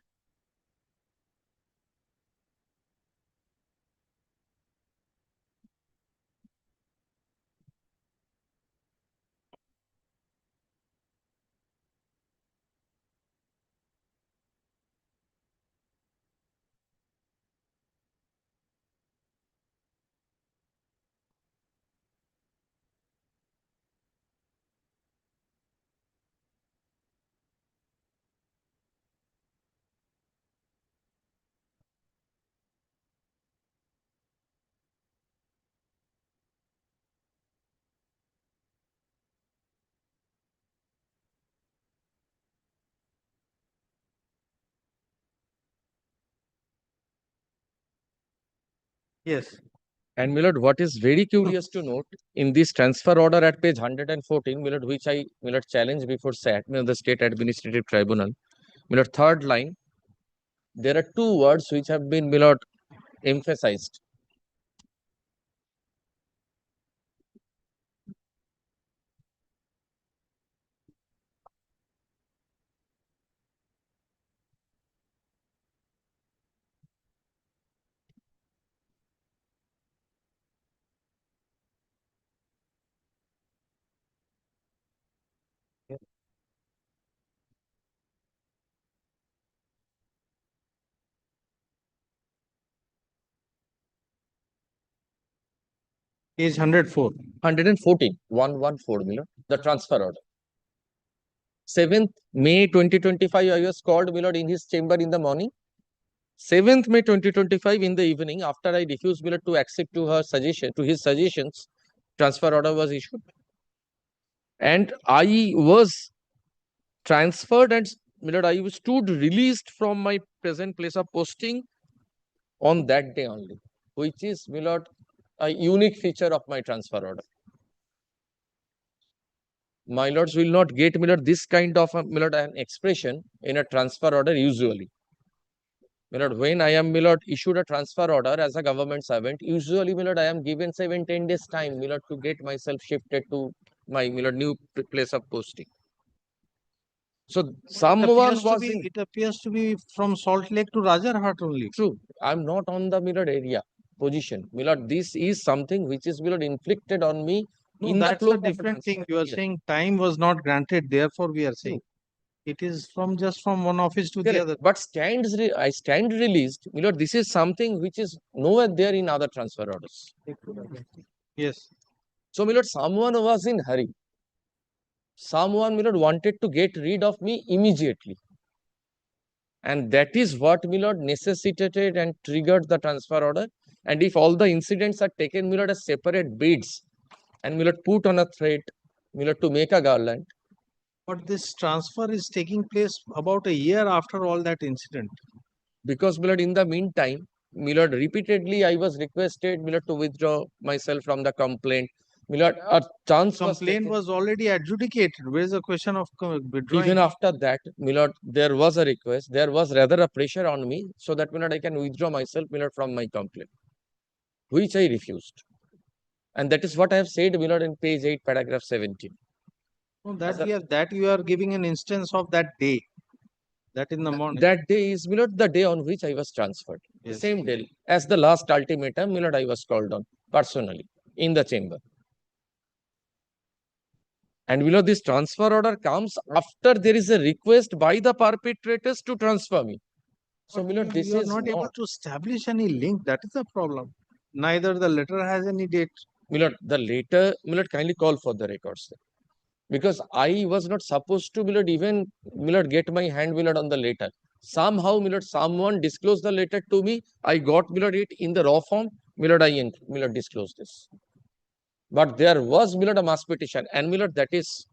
Yes. And, my lord, what is very curious to note in this transfer order at page 114, my lord, which I, my lord, challenged before SAT, my lord, the State Administrative Tribunal, my lord, third line, there are two words which have been, my lord, emphasized. Page 104. 114, 114, my lord, the transfer order. 7th May 2025, I was called, my lord, in his chamber in the morning. 7th May 2025 in the evening, after I refused my lord to accept to her suggestion, to his suggestions, transfer order was issued. And I was transferred and my lord, I stood released from my present place of posting on that day only, which is my lord, a unique feature of my transfer order. My lords will not get my lord, this kind of my lord, an expression in a transfer order usually. My lord, when I am my lord, issued a transfer order as a government servant, usually my lord, I am given 7-10 days time my lord, to get myself shifted to my lord, new place of posting. So someone was in, It appears to be from Salt Lake to Rajarhat only. true, I'm not on the my lord, area position. My lord, this is something which is my lord, inflicted on me No, in the that's flow a of different thing. transfer. You are Yes. saying time was not granted, therefore we are saying. It is from just from one office to the Correct. other. But I stand released. My lord, this is something which is nowhere there in other transfer orders. Yes. So, my lord, someone was in hurry. Someone, my lord, wanted to get rid of me immediately. And that is what, my lord, necessitated and triggered the transfer order. And if all the incidents are taken, my lord, as separate bids and, my lord, put on a thread, my lord, to make a garland. But this transfer is taking place about a year after all that incident. Because, my lord, in the meantime, my lord, repeatedly I was requested, my lord, to withdraw myself from the complaint. My lord, a chance was Complaint taken. was already adjudicated. Where is the question of withdrawing? Even after that, my lord, there was a request, there was rather a pressure on me so that, my lord, I can withdraw myself, my lord, from my complaint, which I refused. And that is what I have said, my lord, in page 8, paragraph 17. No, that you are giving an instance of that day. That in the morning. That day is, my lord, the day on which I was transferred. The Yes. same day, as the last ultimatum, my lord, I was called on personally in the chamber. And we know this transfer order comes after there is a request by the perpetrators to transfer me. So, But my lord, this you are is not able to establish any link. That is the problem. Neither the letter has any date. my lord, the later, my lord, kindly call for the records. Because I was not supposed to, my lord, even, my lord, get my hand, my lord, on the letter. Somehow, my lord, someone disclosed the letter to me. I got, my lord, it in the raw form. My lord, my lord, disclosed this. But there was, my lord, a mass petition. And, my lord, that is,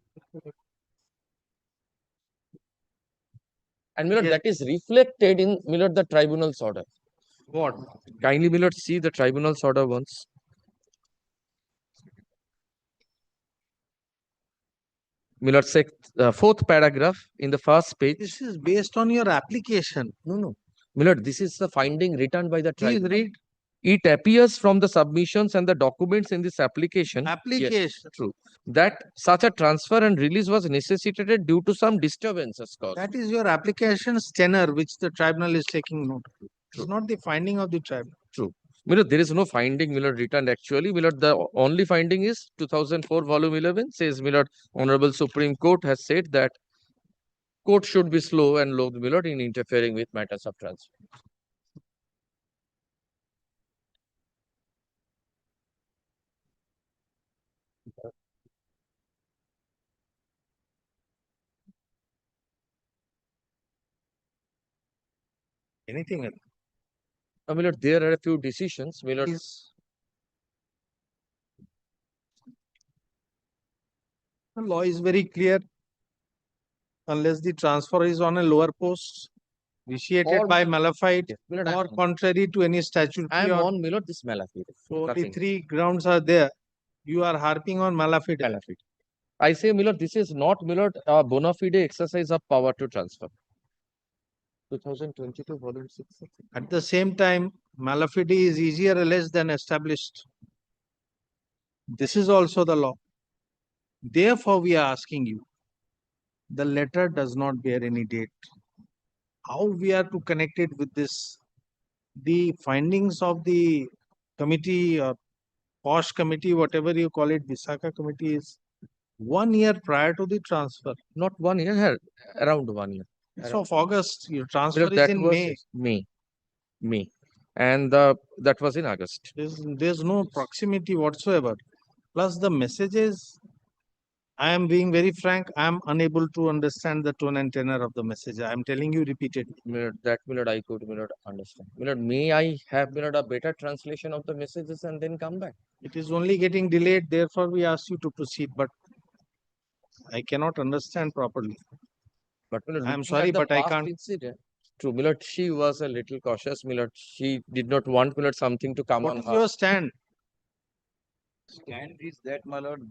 and, my lord, Yes. that is reflected in, my lord, the tribunal's order. What? Kindly, my lord, see the tribunal's order once. My lord, fourth paragraph in the first page. This is based on your application. No. My lord, this is the finding written by the Please tribunal. read. It appears from the submissions and the documents in this application. Application. Yes, true. That such a transfer and release was necessitated due to some disturbances caused. That is your application's tenor, which the tribunal is taking note of. True. It's not the finding of the tribunal. True. My lord, there is no finding, my lord, written actually. My lord, the only finding is 2004 volume 11 says, my lord, Honorable Supreme Court has said that court should be slow and low, my lord, in interfering with matters of transfer. Anything else? My lord, there are a few decisions, my lord. The law is very clear. Unless the transfer is on a lower post, vitiated Or- by malafide Yes, my lord, or contrary to any statute. I am on, my lord, this malafide. So only Nothing. 3 grounds are there. You are harping on malafide. Malafide. I say, my lord, this is not, my lord, a bona fide exercise of power to transfer. 2022 volume 6. At the same time, malafide is easier alleged than established. This is also the law. Therefore, we are asking you, the letter does not bear any date. How we are to connect it with this? The findings of the committee or POSH committee, whatever you call it, Visakha committee, is 1 year prior to the transfer. Not 1 year, around 1 year. It's of August. Your My transfer lord, is that in was May. May. And that was in August. There's no proximity whatsoever. Plus the messages I am being very frank. I am unable to understand the tone and tenor of the message. I am telling you repeatedly. That I could understand. May I have a better translation of the messages and then come back? It is only getting delayed. Therefore, we ask you to proceed. But I cannot understand properly. But I'm looking sorry, at the but I past can't. Incident, true, she was a little cautious. She did not want something to come What on is her. your stand? Stand is that, my lord,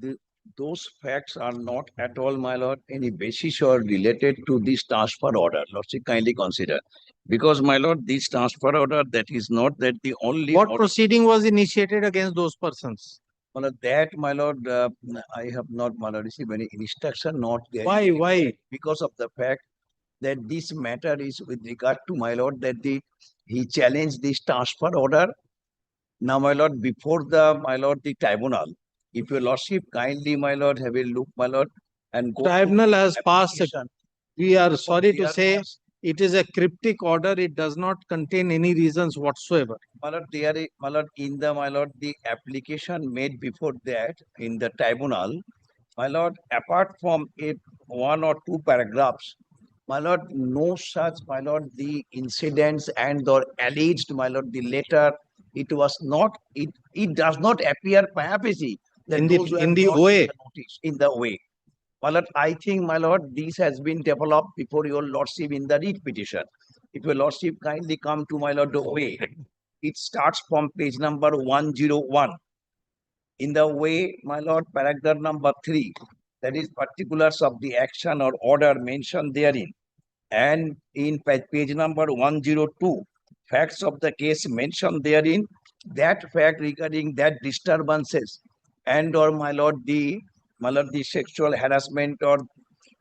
those facts are not at all, my lord, any basis or related to this transfer order. Lordship kindly consider. Because, my lord, this transfer order, that is not that the only What order. proceeding was initiated against those persons? My lord, that, my lord, I have not, my lord, received any instruction, not there. Why? Because of the fact that this matter is with regard to, my lord, that he challenged this transfer order. Now, my lord, before the tribunal, if your lordship kindly, my lord, have a look, my lord, and go. Tribunal has passed. Application. We are sorry to There say was- it is a cryptic order. It does not contain any reasons whatsoever. My lord, my lord, my lord, the application made before that in the tribunal, my lord, apart from one or two paragraphs, my lord, no such, my lord, the incidents and the alleged, my lord, the letter, it was not, it does not appear privacy that In the- those were in the brought OA. the notice, in the way. My lord, I think, my lord, this has been developed before your lordship in the writ petition. If your lordship kindly come to, my lord, the way, it starts from page number 101. In the way, my lord, paragraph number 3, that is particulars of the action or order mentioned therein. And in page number 102, facts of the case mentioned therein, that fact regarding that disturbances and or, my lord, the sexual harassment or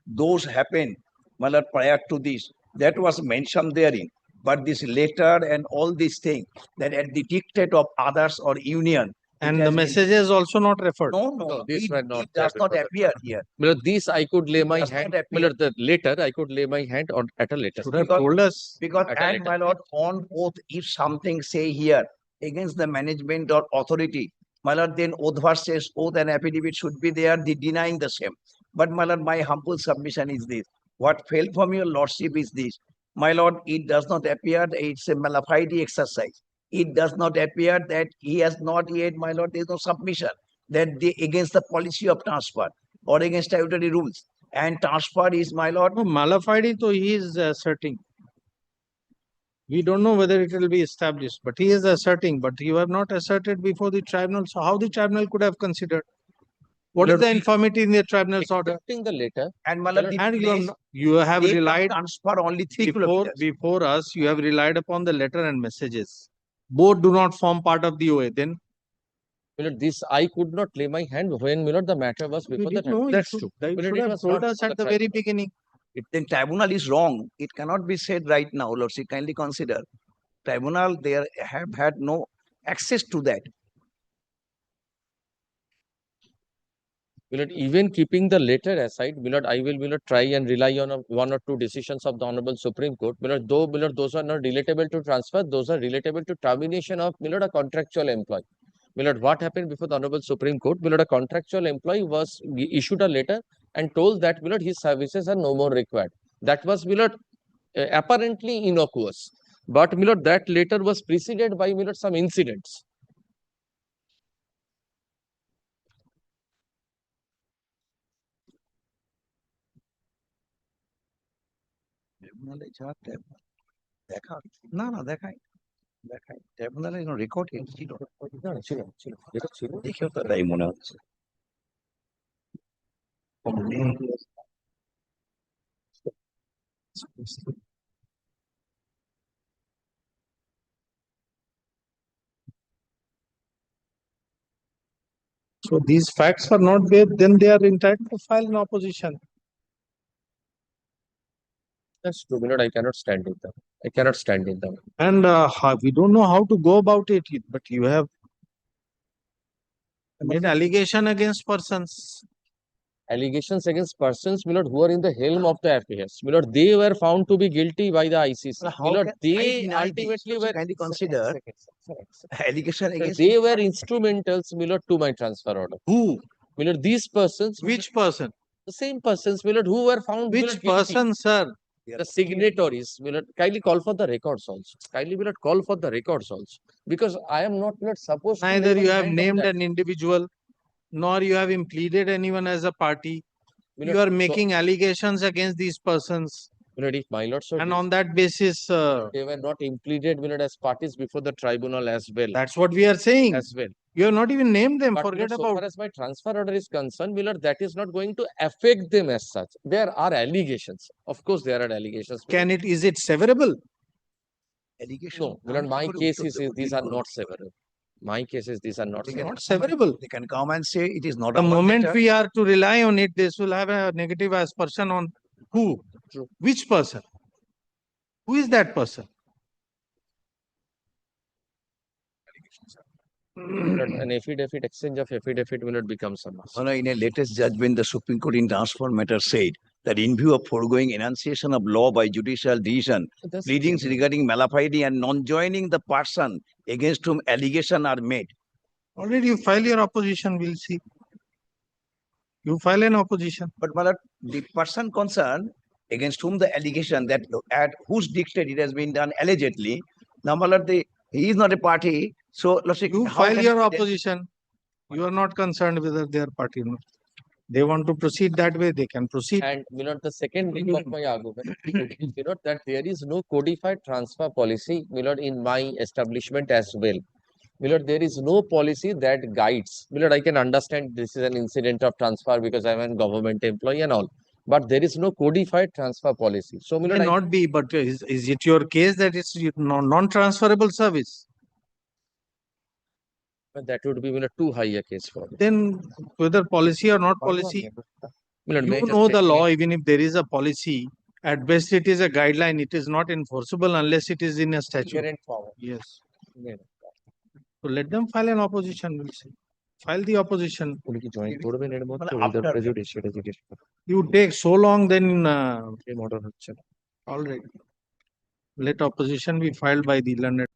those happened, my lord, prior to this, that was mentioned therein. But this letter and all these things, that at the dictate of others or union, it And the has been- message is also not referred. No, These were not it does not referred. appear here. This I could lay my does not hand. appear. The later I could lay my hand on at a later. Should have Because- told us. Because, At a and later my lord, on oath, if something say here against the management or authority, my lord, then oath versus oath and affidavit should be there, the denying the same. But, my lord, my humble submission is this. What fell from your lordship is this. My lord, it does not appear that it's a malafide exercise. It does not appear that he has not yet, my lord, there is no submission that they against the policy of transfer or against statutory rules. And transfer is, my lord, No, malafide, so he is asserting. We don't know whether it will be established, but he is asserting. But you have not asserted before the tribunal. So how the tribunal could have considered? What is the infirmity in the tribunal's order? Accepting the letter. and my lord, the And place- you have they can relied transfer only 3 kilometers. before us. You have relied upon the letter and messages. Both do not form part of the OA. Then This I could not lay my hand when the matter was we before the didn't know. You That's should, true. you But should it have was told not us before at the the very tribunal. beginning. If the tribunal is wrong, it cannot be said right now, lordship. Kindly consider. Tribunal, they have had no access to that. Even keeping the letter aside, I will try and rely on one or two decisions of the Honorable Supreme Court. Though those are not relatable to transfer, those are relatable to termination of a contractual employee. What happened before the Honorable Supreme Court? A contractual employee was issued a letter and told that his services are no more required. That was apparently innocuous. But that letter was preceded by some incidents. ট্রাইব্যুনালে যা দেখা না না দেখাই দেখাই ট্রাইব্যুনালে record ছিল দেখেও তো তাই মনে হচ্ছে So these facts are not there. Then they are entitled to file an opposition. That's true. I cannot stand in them. I cannot stand in them. And we don't know how to go about it. But you have made allegation against persons. Allegations against persons, who are in the helm of the affairs. They were found to be guilty by the ICC. They ultimately were. kindly consider allegation against They were instrumentals, to my transfer order. Who? These persons. Which person? The same persons, my lord, who were found my Which lord, guilty. person, sir? The signatories, my lord, kindly call for the records also. Kindly, my lord, call for the records also. Because I am not, my lord, supposed to Neither lay you my have hand on named that. an individual, nor you have impleaded anyone as a party. My You lord, are making allegations against these persons, my lord, if my lord, so and on that basis, they were not impleaded, my lord, as parties before the tribunal as well. that's what we are saying. As well. You have not even named them. But my Forget lord, so about. far as my transfer order is concerned, my lord, that is not going to affect them as such. There are allegations. Of course, there are allegations. my lord. Can it? Is it severable? No, my lord, my case is these are not severable. My cases, these are not severable. Not severable. They can come and say it is not The our moment matter. we are to rely on it, this will have a negative aspersion on who? True. Which person? Who is that person? An affidavit, exchange of affidavit will not become a must. Well, in a latest judgment, the Supreme Court in transfer matter said that in view of foregoing enunciation of law by judicial decision, That's pleadings regarding malafide and non-joining the person against whom allegation are made. Already you file your opposition, we'll see. You file an opposition. But my lord, the person concerned against whom the allegation that at whose dictate it has been done allegedly, now my lord, he is not a party. So let's say You how file can your it be that- opposition. You are not concerned whether they are party or not. They want to proceed that way, they can proceed. And the second link of my argument, that there is no codified transfer policy, in my establishment as well. There is no policy that guides. I can understand this is an incident of transfer because I'm a government employee and all. But there is no codified transfer policy. So, May not be, but is it your case that it's non-transferable service? that would be too high a case for me. Then whether policy or not policy, you know the law, even if there is a policy, at best it is a guideline, it is not enforceable unless it is in a statute. Inherent power. Yes. Inherent. So let them file an opposition, we'll see. File the opposition. You take so long, then all right. Let opposition be filed by the learned.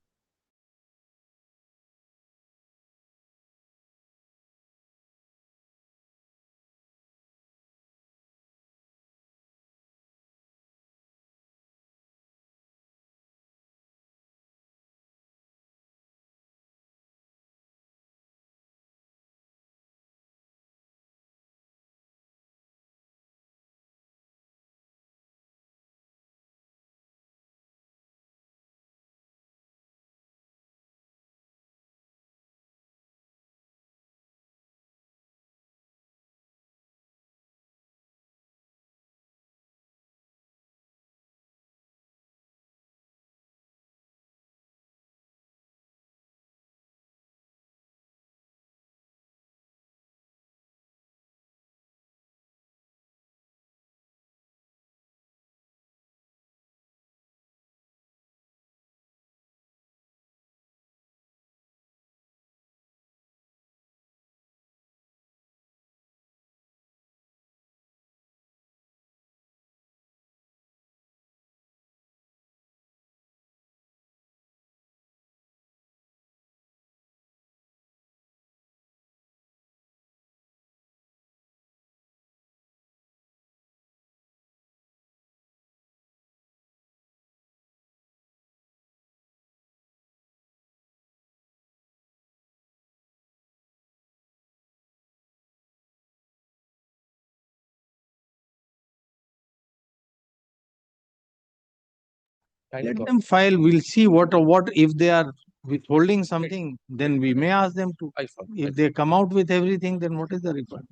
Let them file, we'll see what if they are withholding something, then we may ask them to. If they come out with everything, then what is the refund?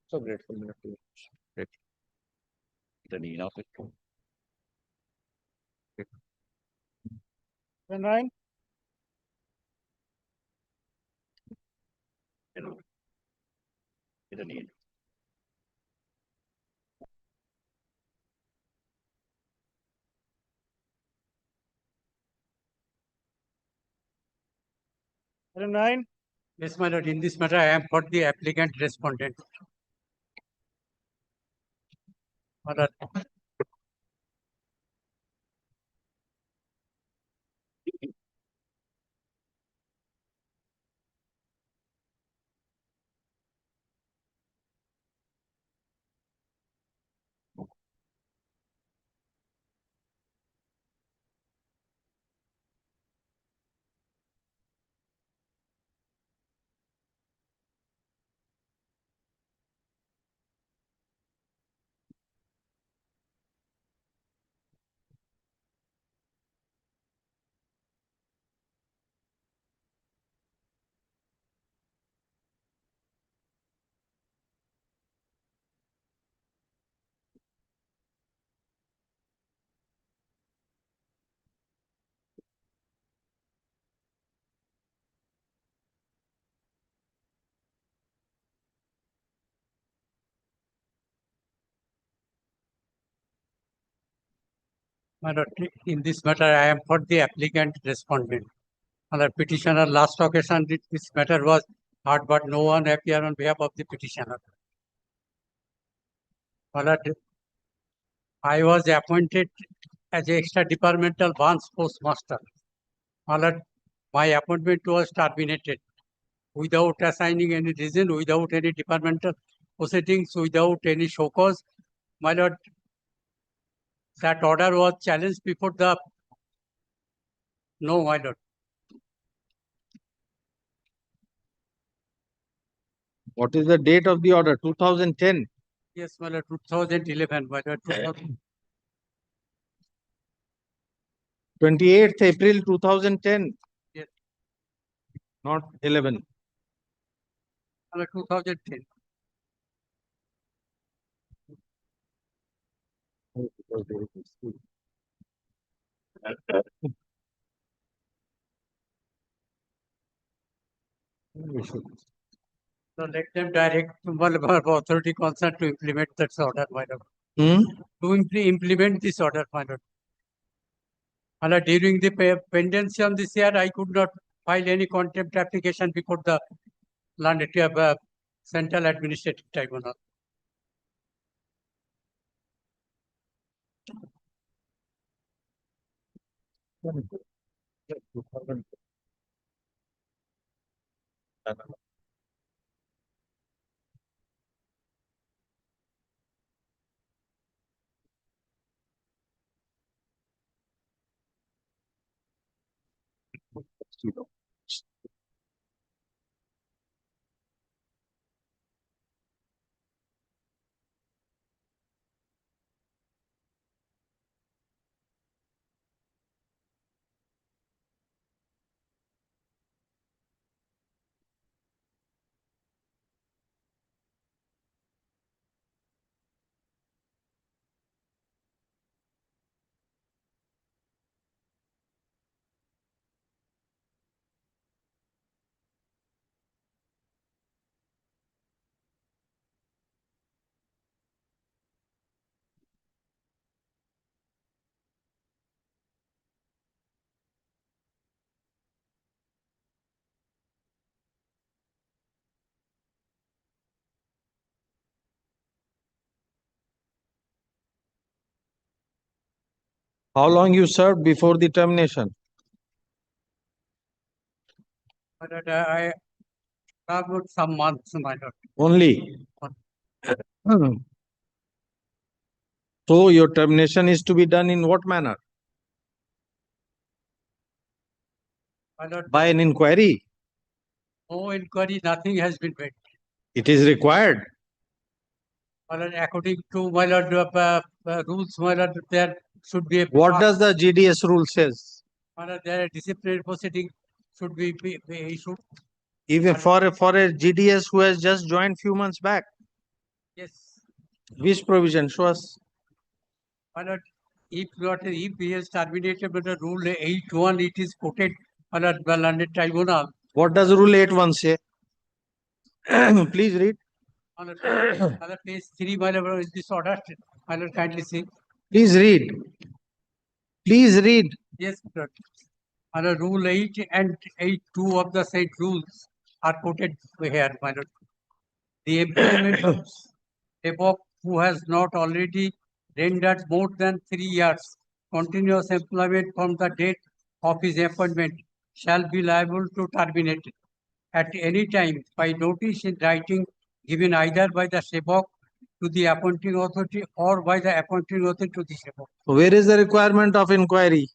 So grateful to you. Great. Right? Nine. Yes, my lord. In this matter, I am for the applicant respondent. My lord, My lord, in this matter, I am for the applicant respondent. On the petitioner, last occasion, this matter was heard, but no one appeared on behalf of the petitioner. My lord, I was appointed as a extra departmental branch postmaster. My lord, my appointment was terminated without assigning any reason, without any departmental proceedings, without any show cause. My lord, that order was challenged before the. No, my lord. What is the date of the order? 2010. Yes, my lord, 2011, my lord. 28th April 2010. Yes. Not 11. My lord, 2010. So let them direct whatever authority concerned to implement that order, my lord. To implement this order, my lord. My lord, during the pendency on this year, I could not file any contempt application before the Central Administrative Tribunal. How long you served before the termination? My lord, I about some months, my lord. Only. So your termination is to be done in what manner? My lord, By an inquiry. no inquiry, nothing has been made. It is required. My lord, according to my lord rules, my lord, there should be a. What does the GDS rule says? My lord, there disciplinary proceeding should be issued. Even for a GDS who has just joined few months back. Yes. Which provision? Show us. My lord, if he has terminated with the rule 8.1, it is quoted by the London Tribunal. What does rule 8.1 say? Please read. On the page 3, my lord, is this order. My lord, kindly see. Please read. Please read. Yes, sir. Under Rule 8 and 8.2 of the said rules are quoted here, my lord. The employment of Devok who has not already rendered more than 3 years continuous employment from the date of his appointment shall be liable to terminate at any time by notice in writing given either by the Sevok to the appointing authority or by the appointing authority to the Sevok. Where is the requirement of inquiry?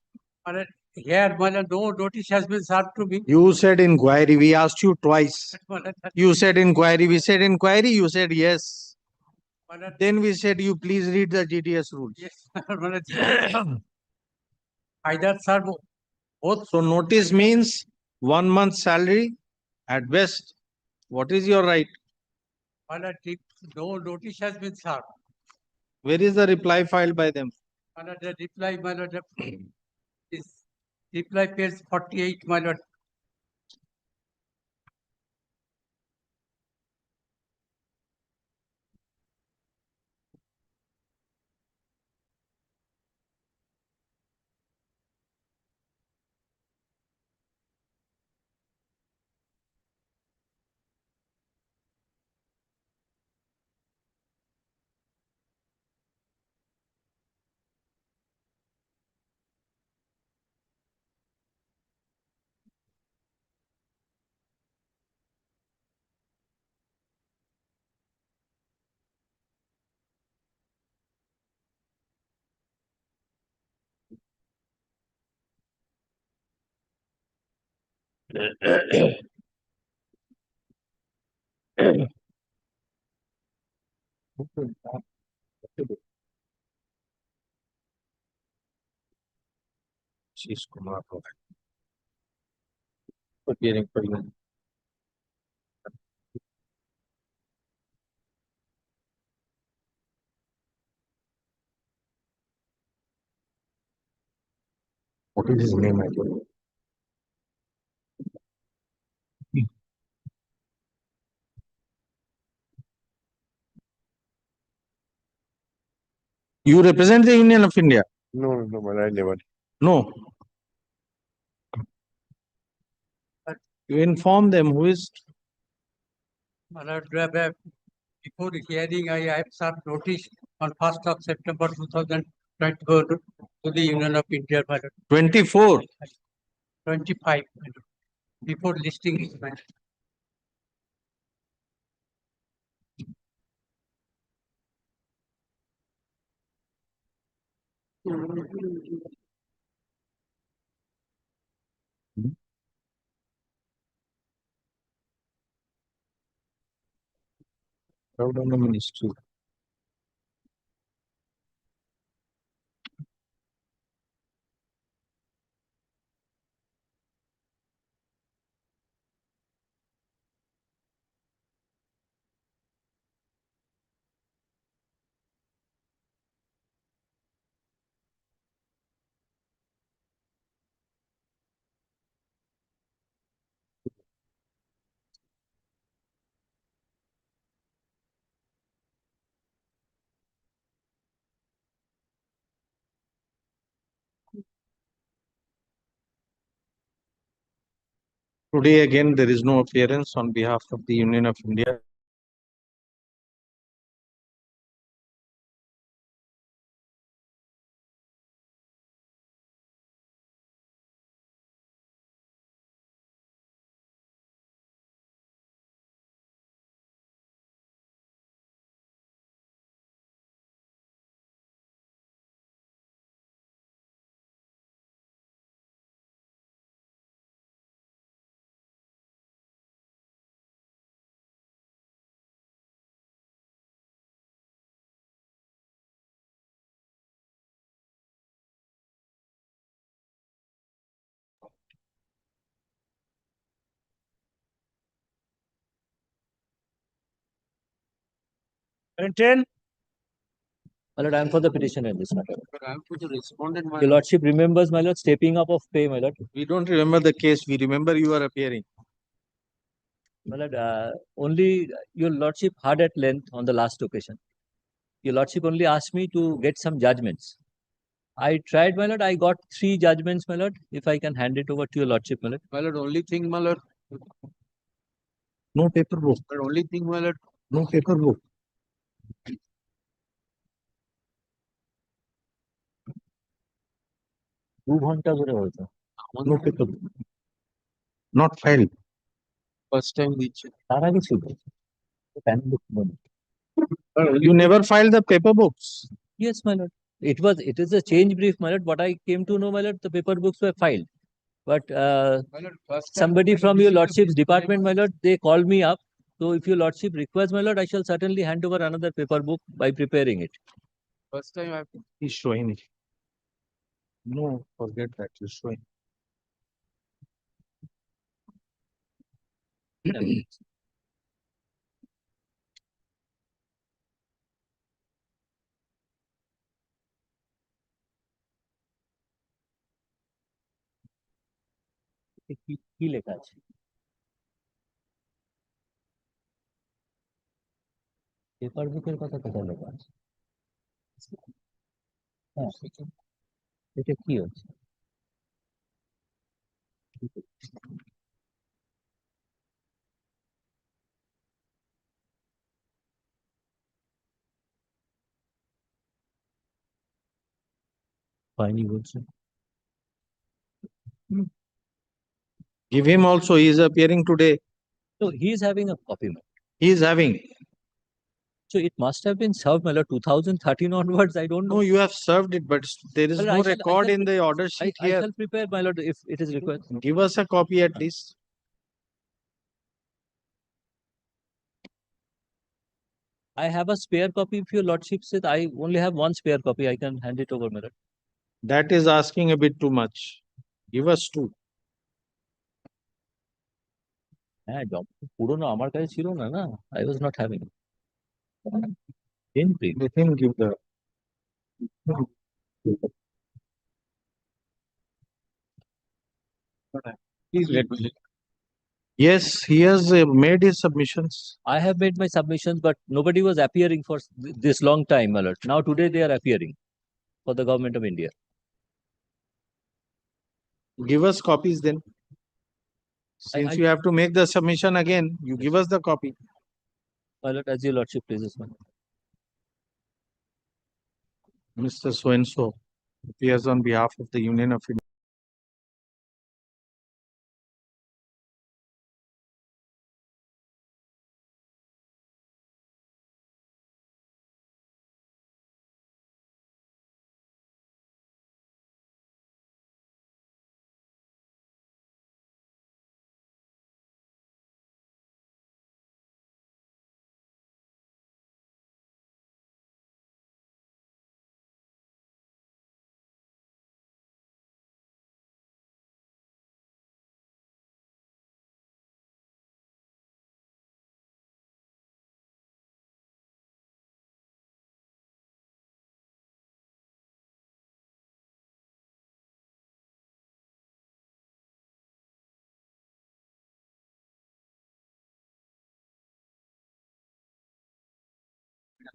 Here, my lord, no notice has been served to me. You said inquiry. We asked you twice. You said inquiry. We said inquiry. You said yes. Then we said you please read the GDS rules. Yes, either serve both. So notice means 1 month salary at best. What is your right? My lord, no notice has been served. Where is the reply filed by them? My lord, the reply, my lord, is reply page 48, my lord. She's Kumar appearing for you. What is his name? I don't know. You represent the Union of India? No, but I never. No. You inform them who is. Before the hearing, I have served notice on 1st of September 2024 to the Union of India. 24. 25. Before listing is mentioned. Proud on the ministry. Today again there is no appearance on behalf of the Union of India. Ten. My lord, I am for the petition in this matter. I am for the respondent. My Your lordship remembers, my lord, stepping up of pay, my lord. We don't remember the case. We remember you are appearing. My lord, only your lordship heard at length on the last occasion. Your lordship only asked me to get some judgments. I tried, my lord. I got 3 judgments, my lord. If I can hand it over to your lordship, my lord. My lord, only thing, my lord. No paper book. But only thing, my lord. No paper book. No paper book. Not filed. First time which. You never filed the paper books. Yes, my lord. It is a change brief, my lord. What I came to know, my lord, the paper books were filed. But My lord, first time somebody when from we your received the lordship's brief, department, my lord, they called me up. So if your lordship requires, my lord, I shall certainly hand over another paper book by preparing it. First time I. He's showing it. No, forget that. He's showing. কি লেখা আছে? Paper বুকের কথা কোথায় লেখা আছে? হ্যাঁ, এটা কি হচ্ছে? হয়নি বলছে। Give him also. He is appearing today. So he is having a copy, my lord. He is having. So it must have been served, my lord, 2013 onwards. I don't No, know. you have served it, but there is Well, no I record shall in the order sheet I here. shall prepare, my lord, if it is required. Give us a copy at least. I have a spare copy. If your lordship said I only have one spare copy, I can hand it over, my lord. That is asking a bit too much. Give us two. হ্যাঁ, পুরোনো আমার কাছে ছিল না, না, I was not having it. Didn't bring. Let him give the. Please let me. Yes, he has made his submissions. I have made my submissions, but nobody was appearing for this long time, my lord. Now today they are appearing for the government of India. Give us copies then. Since you have to make the submission again, you give us the copy. My lord, as your lordship pleases, my lord. Mr. So-and-so appears on behalf of the Union of India.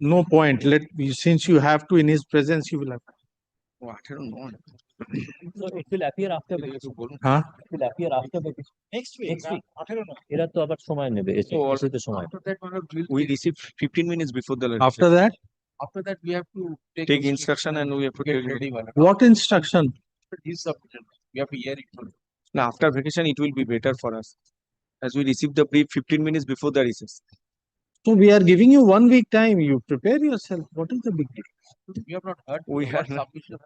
No point. Since you have to in his presence, you will have. So it will appear after vacation. Huh? It will appear after vacation. Next week. এরা তো আবার সময় নেবে, এসে তো সময়। We receive 15 minutes before the After that, After that, we have to take instruction and we have to get ready. what instruction? His submission. We have to hear it first. Now, after vacation, it will be better for us. As we receive the brief 15 minutes before the recess. So we are giving you 1 week time. You prepare yourself. What is the big deal? We have not heard. We have submission.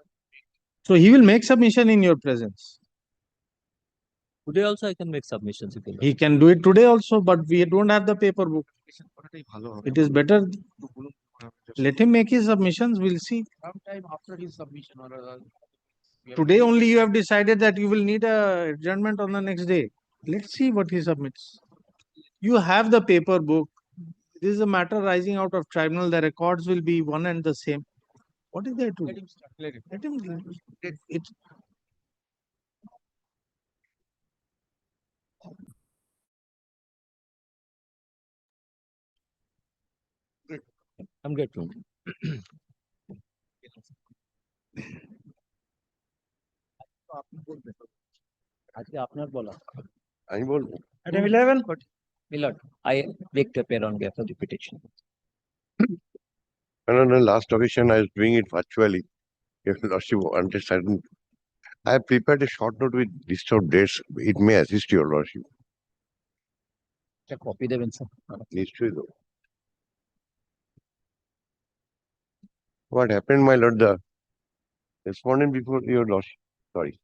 So he will make submission in your presence. Today also I can make submissions if you like. He can do it today also, but we don't have the paper book. It is better. Let him make his submissions. We'll see. Sometime after his submission or Today only you have decided that you will need a adjournment on the next day. Let's see what he submits. You have the paper book. This is a matter rising out of tribunal. The records will be one and the same. What is there to? let him start. Let him. It. I'm good to. আজকে আপনার বলা। আমি বলবো। Item 11. My lord, I beg to appear on behalf of the petition. No, last occasion I was doing it virtually. If Lordship understand, I have prepared a short note with list of dates. It may assist your Lordship. একটা copy দেবেন sir. নিশ্চয়ই দেবো। What happened, my lord? The respondent before your Lordship. Sorry.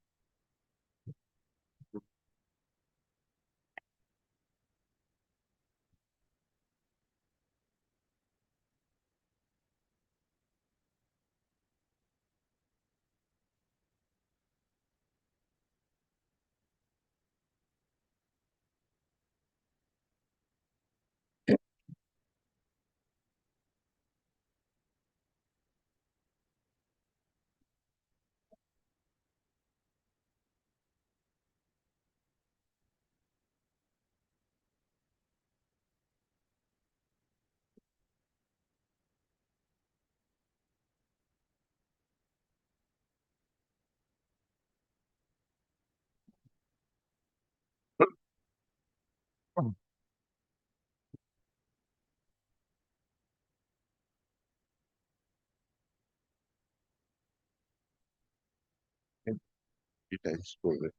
Details করবে।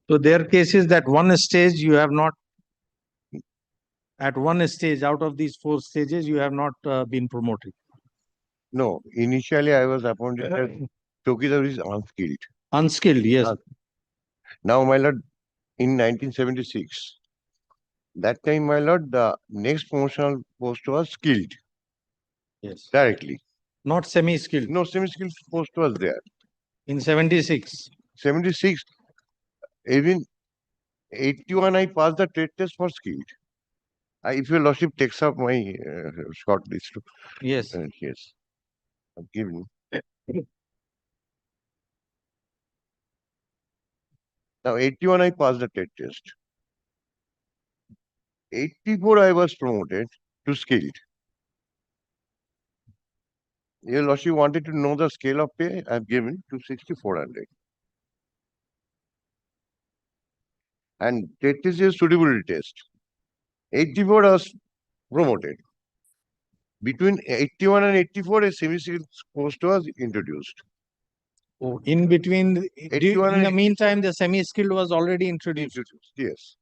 So their case is that one stage you have not, at one stage out of these 4 stages, you have not been promoted. No, initially I was appointed as Chowkidar is unskilled. Unskilled, yes. Now, my lord, in 1976, that time, my lord, the next promotional post was skilled Yes. directly. Not semi-skilled. No semi-skilled post was there. In 76. 76, even 81, I passed the trade test for skilled. If your lordship takes up my short list. Yes. Yes. I've given. Now, 81, I passed the trade test. 84, I was promoted to skilled. Your lordship wanted to know the scale of pay. I've given to 6,400. And trade test is suitability test. 84 was promoted. Between 81 and 84, a semi-skilled post was introduced. Oh, in between, 81 in the and meantime, the semi-skilled was already introduced. Yes.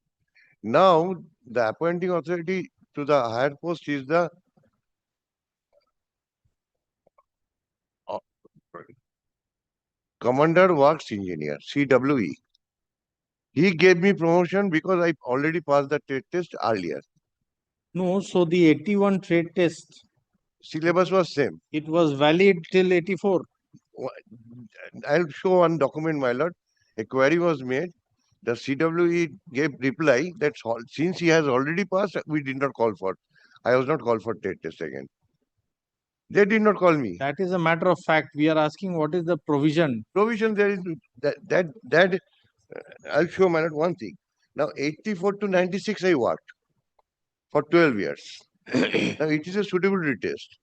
Now, the appointing authority to the higher post is the Commander Works Engineer, CWE. He gave me promotion because I already passed the trade test earlier. No, so the 81 trade test Syllabus was same. It was valid till 84. I'll show one document, my lord. A query was made. The CWE gave reply that since he has already passed, we did not call for. I was not called for trade test again. They did not call me. That is a matter of fact. We are asking what is the provision. Provision there is that I'll show, my lord, one thing. Now 84 to 96 I worked for 12 years. Now it is a suitability test.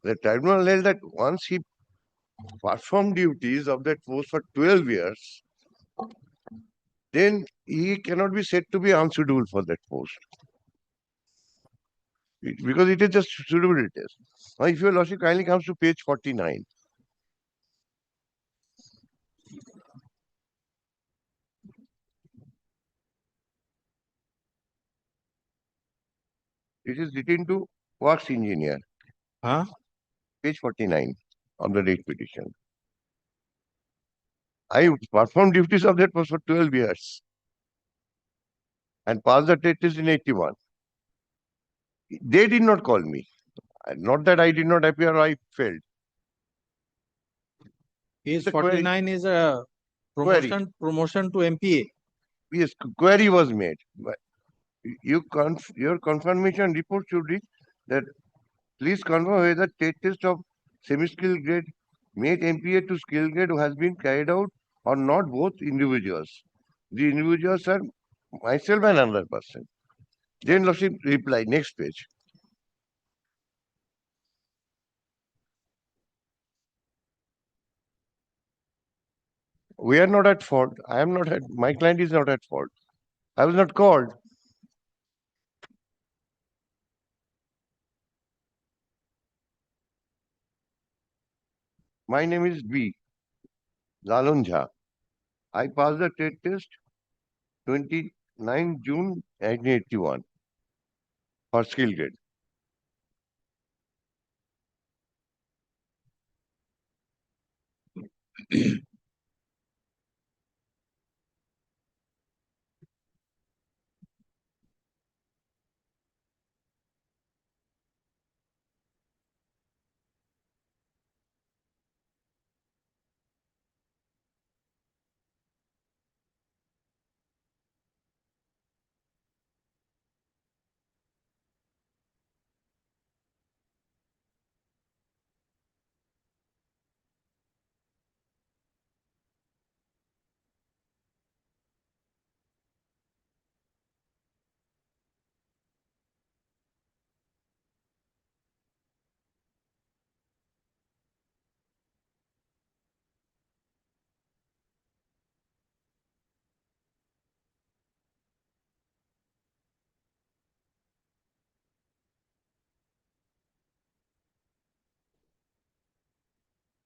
The tribunal held that once he performed duties of that post for 12 years, then he cannot be said to be unsuitable for that post. Because it is just suitability test. Now, if your lordship kindly comes to page 49. It is written to Works Engineer. Huh? Page 49 on the rate petition. I performed duties of that post for 12 years and passed the trade test in 81. They did not call me. Not that I did not appear, I failed. Page 49 is a promotion to MPA. Yes, query was made. Your confirmation report should read that please confirm whether trade test of semi-skilled grade made MPA to skilled grade has been carried out or not both individuals. The individuals are myself and another person. Then lordship reply, next page. We are not at fault. I am not at, my client is not at fault. I was not called. My name is B. Lalun Jha. I passed the trade test 29 June 1981 for skill grade.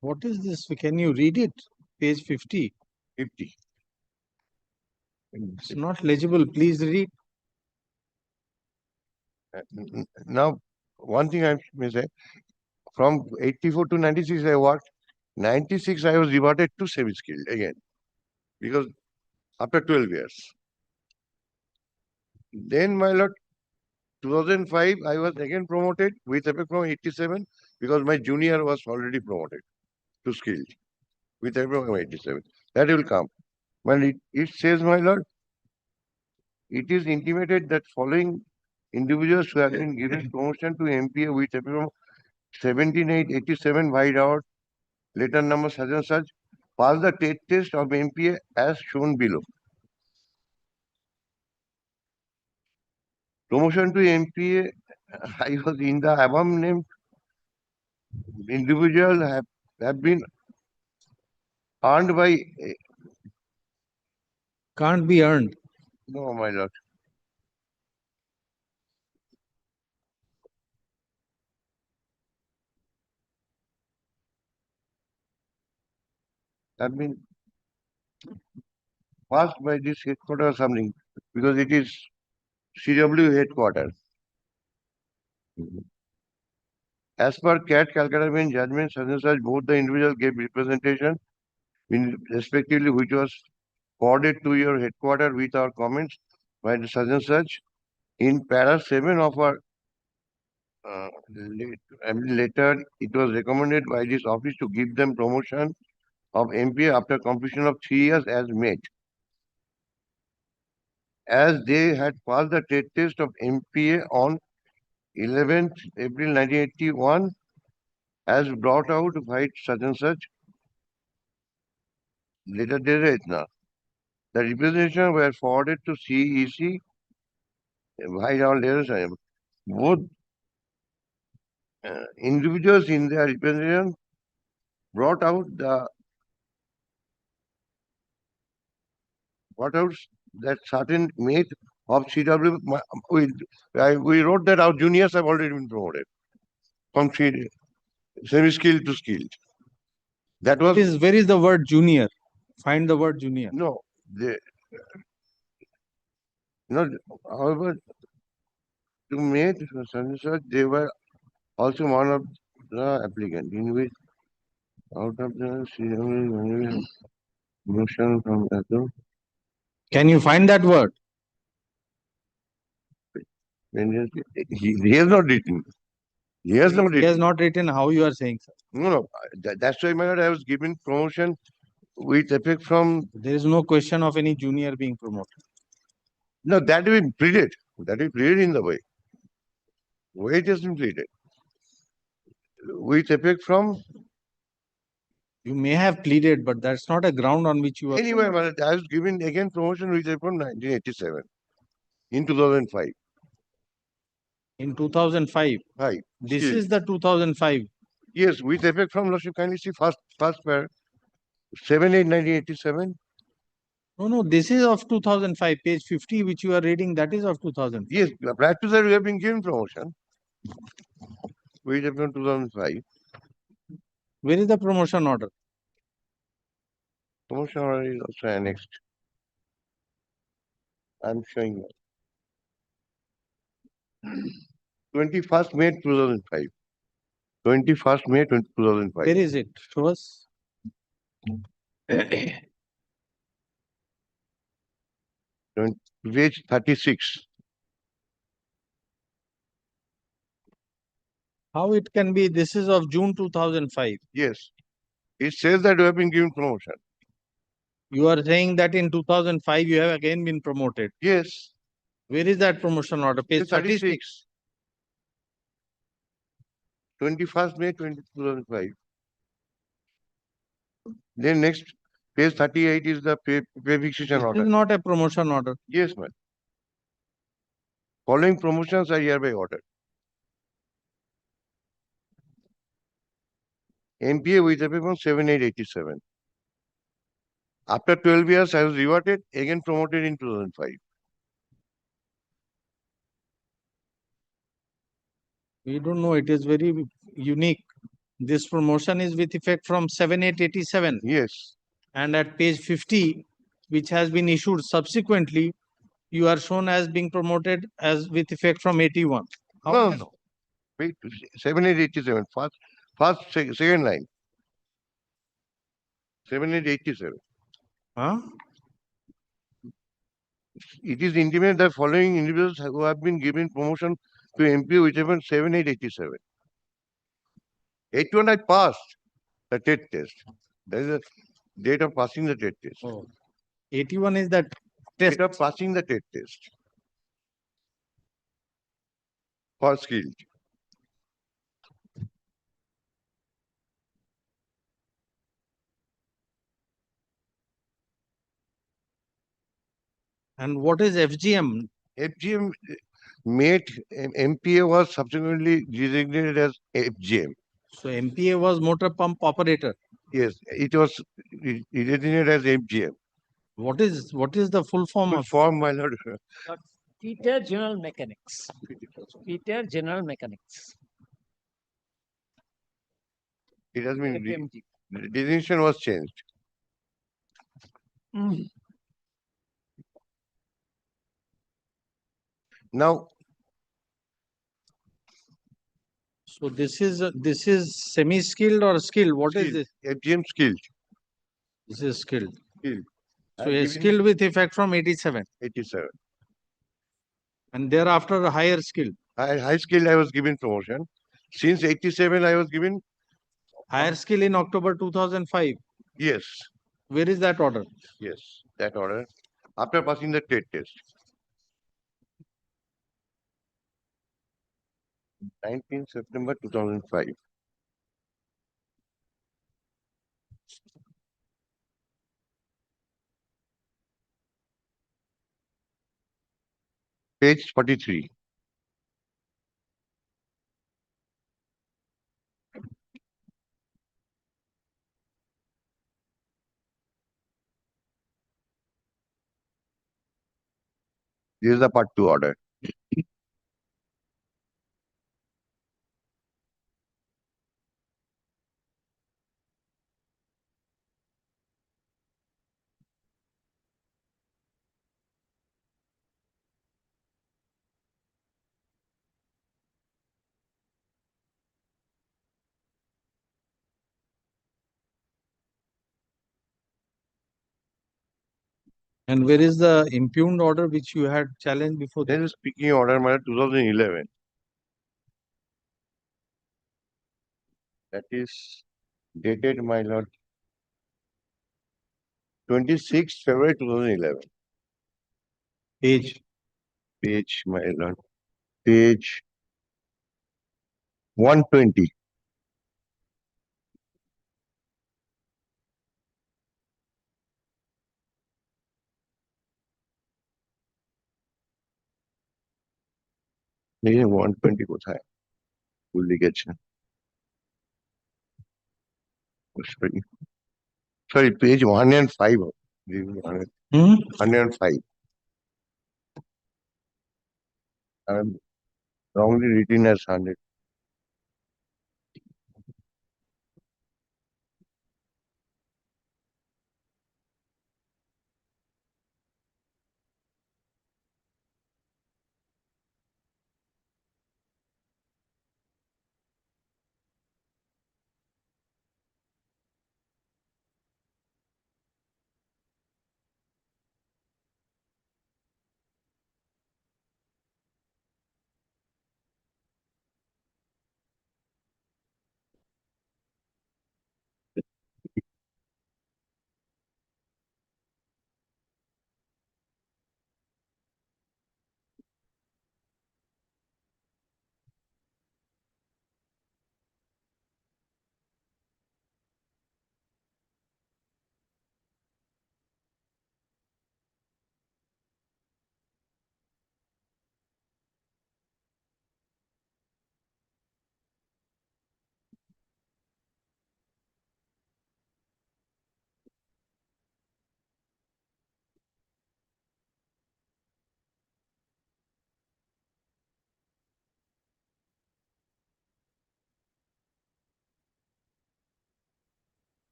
What is this? Can you read it? Page 50. 50. It's not legible. Please read. Now, one thing I may say, from 84 to 96, I worked. 96, I was reverted to semi-skilled again, because after 12 years. Then, my lord, 2005, I was again promoted with effect from 87, because my junior was already promoted to skilled with effect from 87. That will come. Well, it says, my lord, it is intimated that following individuals who have been given promotion to MPA with effect from 17/8/87 by our letter number such and such, pass the test of MPA as shown below. Promotion to MPA, I was in the above named individual have been earned by. Can't be earned. No, my lord. Have been passed by this headquarters or something, because it is CW headquarters. As per CAT Calcutta bench judgment, such and such, both the individual gave representation in respectively, which was forwarded to your headquarters with our comments by the such and such. In para 7 of our letter, it was recommended by this office to give them promotion of MPA after completion of 3 years as met. As they had passed the trade test of MPA on 11th April 1981, as brought out by such and such, later dated now. The representation were forwarded to CEC by our letters. Both individuals in their representation brought out that certain mate of CW. We wrote that our juniors have already been promoted from semi-skilled to skilled. That was. Where is the word junior? Find the word junior. No, however, to make such, they were also one of the applicant in which out of the motion from that. Can you find that word? He has not written. He has not written. He has not written how you are saying, sir. No, that's why, my lord, I was given promotion with effect from. There is no question of any junior being promoted. No, that will be pleaded. That will be pleaded in the way. Way it has been pleaded. With effect from. You may have pleaded, but that's not a ground on which you are. Anyway, my lord, I was given again promotion with effect from 1987 in 2005. In 2005. Right. This is the 2005. Yes, with effect from, Lordship, kindly see first pair, 7/8/1987. No, this is of 2005. Page 50, which you are reading, that is of 2000. Yes, prior to that, we have been given promotion. With effect from 2005. Where is the promotion order? Promotion order is also annexed. I'm showing you. 21st May 2005. 21st May 2005. Where is it? Show us. Page 36. How it can be? This is of June 2005. Yes. It says that you have been given promotion. You are saying that in 2005 you have again been promoted. Yes. Where is that promotion order? Page 36. 21st May 2005. Then next, page 38 is the pay fixation order. This is not a promotion order. Yes, ma'am. Following promotions are hereby ordered. MPA with effect from 7/8/87. After 12 years, I was rewarded, again promoted in 2005. We don't know. It is very unique. This promotion is with effect from 7/8/87. Yes. And at page 50, which has been issued subsequently, you are shown as being promoted as with effect from 81. How No, can- no. Wait, 7887. Second line. 7887. Huh? It is intimated that following individuals who have been given promotion to MP with even 7887. 81 I passed the TET test. That is the date of passing the TET test. Oh. 81 is that test. Date of passing the TET test. For skilled. And what is FGM? FGM mate MPA was subsequently designated as FGM. So MPA was motor pump operator. Yes, it was designated as FGM. What is the full form Full of? form, my lord. Peter General Mechanics. Peter General Mechanics. It has been FMG. the designation was changed. Now, So this is semi-skilled or skilled? What is skilled, this? FGM skilled. This is skilled. Skilled. So I'm a giving skilled with effect from 87. 87. And thereafter a higher skill. High skill I was given promotion. Since 87 I was given. Higher skill in October 2005. Yes. Where is that order? Yes, that order. After passing the TET test. 19th September 2005. Page 43. This is the part 2 order. And where is the impugned order which you had challenged before? Then the speaking order, my 2011. That is dated, my lord, 26th February 2011. Page, my lord. Page 120. नहीं 120 কোথায় ভুল লিখেছে sorry page 105 105 I'm wrongly written as 100.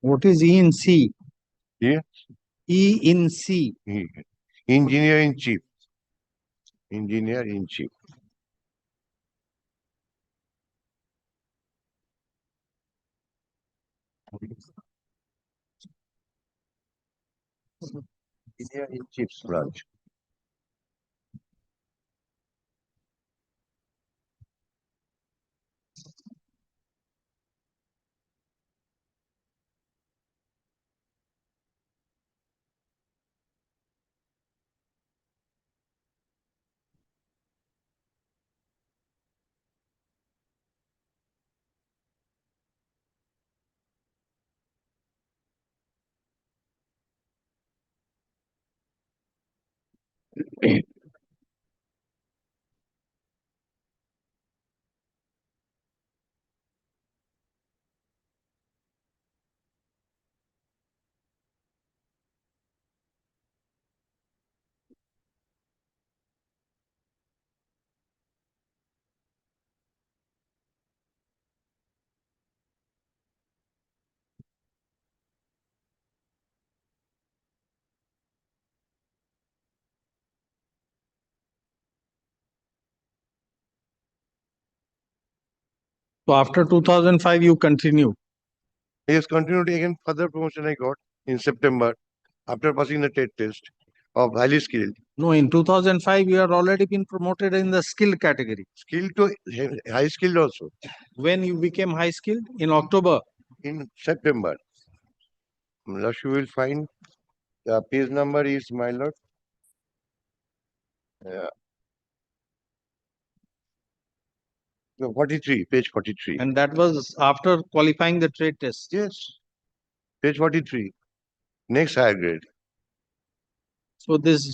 What is E in C? Yeah. E in C. Engineer in chief. Engineer in chief. Engineer in chief's branch. So after 2005, you continue. Yes, continued again. Further promotion I got in September after passing the TET test of highly skilled. No, in 2005, you had already been promoted in the skilled category. Skilled to high skilled also. When you became high skilled? In October? In September. Thus you will find the page number is, my lord. No, 43, page 43. And that was after qualifying the trade test? Yes. Page 43. Next higher grade. So this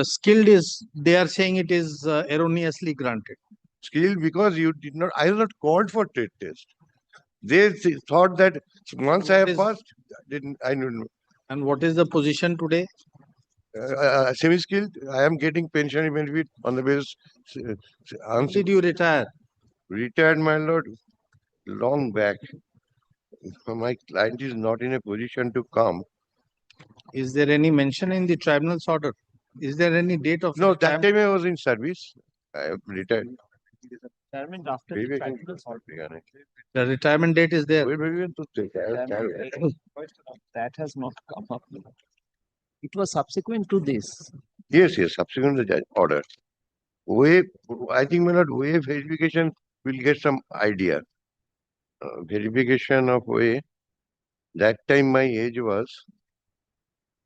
skilled is, they are saying it is erroneously granted. Skilled because you did not, I was not called for trade test. They thought that once I have passed, I don't know. And what is the position today? Semi-skilled, I am getting pension benefit on the basis. When did you retire? Retired, my lord, long back. My client is not in a position to come. Is there any mention in the tribunal's order? Is there any date of No, that time I was in service. I have retired. Retirement after the tribunal's order. The retirement date is there. That has not come up. It was subsequent to this. Yes, subsequent to the judge order. I think, my lord, way verification will get some idea. Verification of way. That time my age was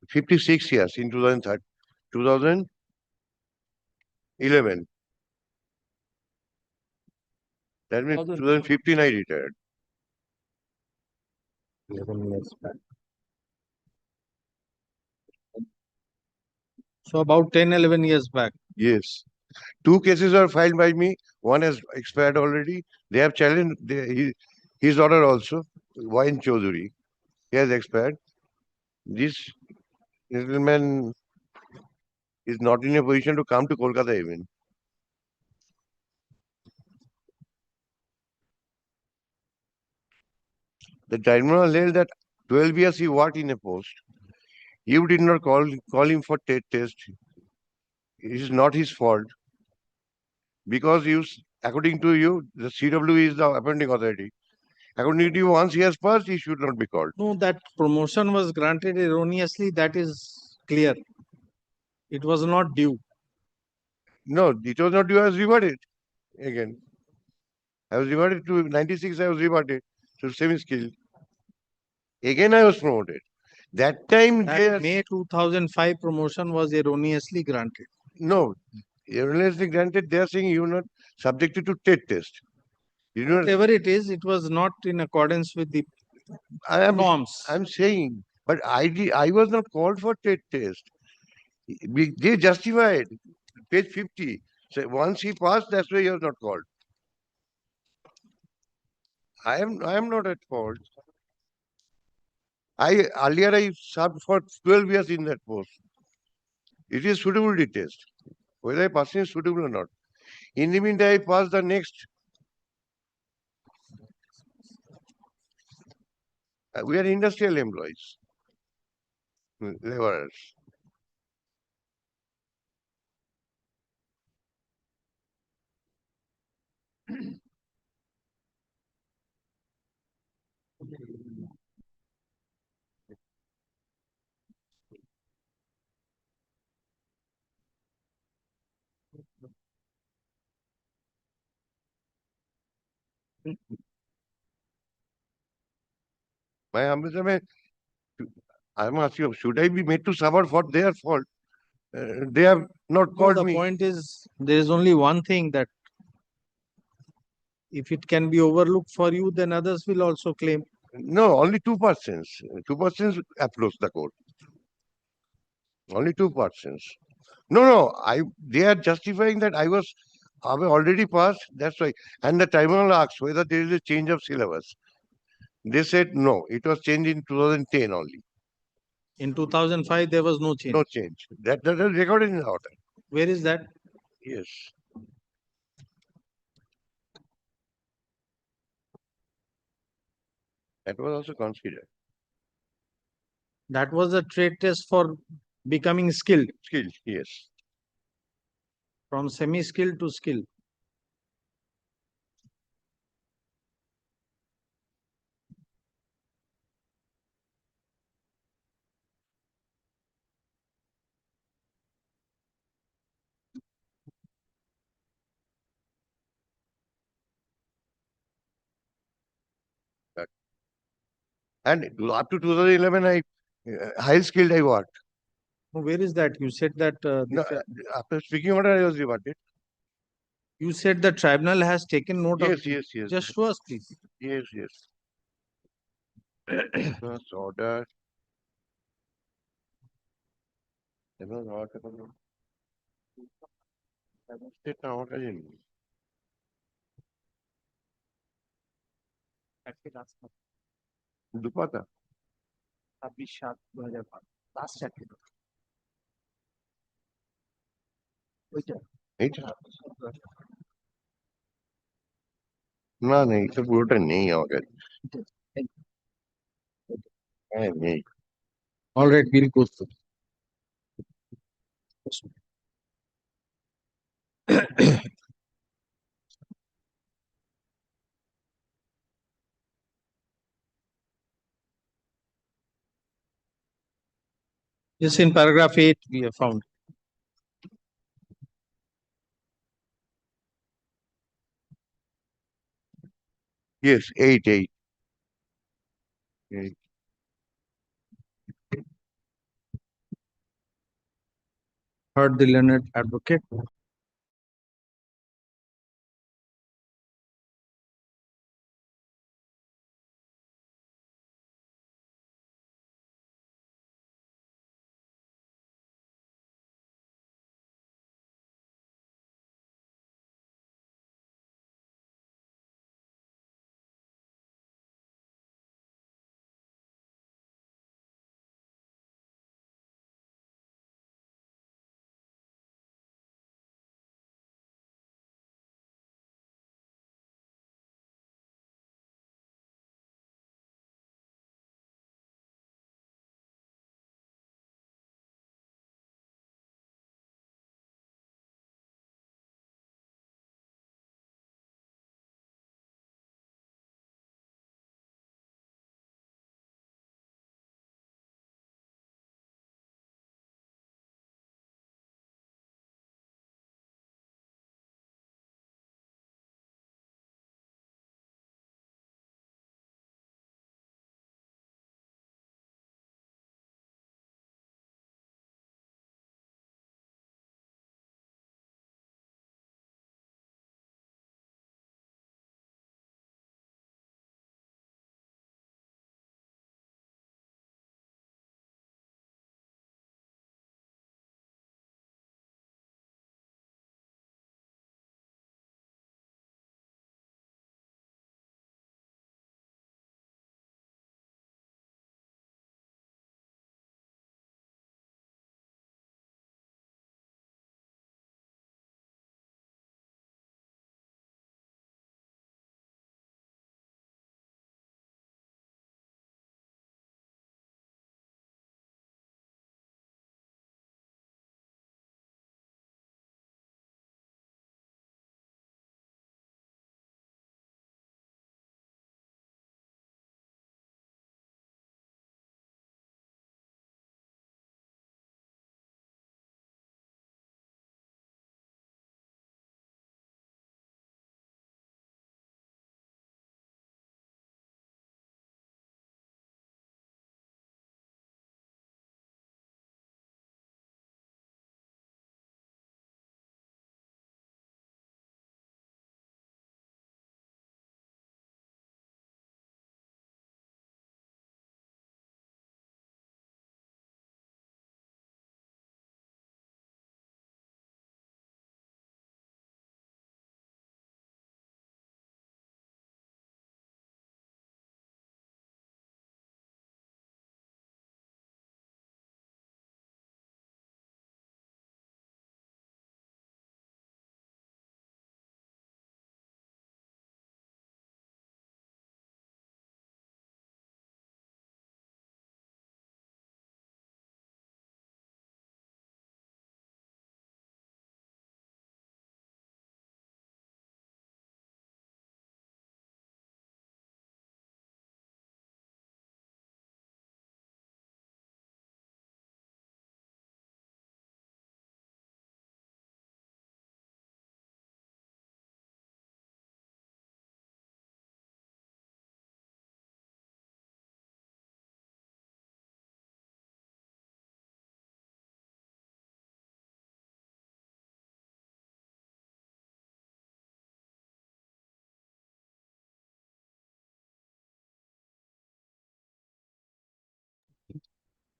56 years in 2011. That means 2015 I retired. 11 years back. So about 10, 11 years back. Yes. 2 cases are filed by me. One has expired already. They have challenged his order also. Wain Chaudhary. He has expired. This gentleman is not in a position to come to Kolkata even. The tribunal held that 12 years he worked in a post. You did not call him for test. It is not his fault. Because according to you, the CW is the appointing authority. According to you, once he has passed, he should not be called. No, that promotion was granted erroneously. That is clear. It was not due. No, it was not due. I was rewarded again. I was rewarded to 96. I was rewarded to semi-skilled. Again, I was promoted. That time, May 2005 promotion was erroneously granted. No, erroneously granted. They are saying you are not subjected to TET test. Whatever it is, it was not in accordance with the norms. I'm saying, but I was not called for TET test. They justified. Page 50. So once he passed, that's why he was not called. I am not at fault. Earlier I served for 12 years in that post. It is suitability test. Whether a person is suitable or not. In the meantime, I passed the next. We are industrial employees, laborers. My humble I'm asking you, should I be made to suffer for their fault? They have not No, called the me. point is, there is only one thing, that if it can be overlooked for you, then others will also claim. No, only 2%. 2% approach the court. Only 2%. No, they are justifying that I already passed, that's why. And the tribunal asked whether there is a change of syllabus. They said no, it was changed in 2010 only. In 2005, there was no change. No change. That is recorded in the order. Where is that? Yes. That was also considered. That was a trade test for becoming skilled. Skilled, yes. From semi-skilled to skilled. And up to 2011, high skilled I worked. Where is that? You said that. No, after speaking order, I was rewarded. You said the tribunal has taken note of. Yes. Just show us, please. Yes. First order. দুপাতা 26/7/2005 last চাকরি ওইটা এইটা না এটা পুরোটা নেই আমার কাছে হ্যাঁ নেই All right, we'll go through. Yes, in paragraph 8, we have found. Yes, 8. Heard the learned advocate.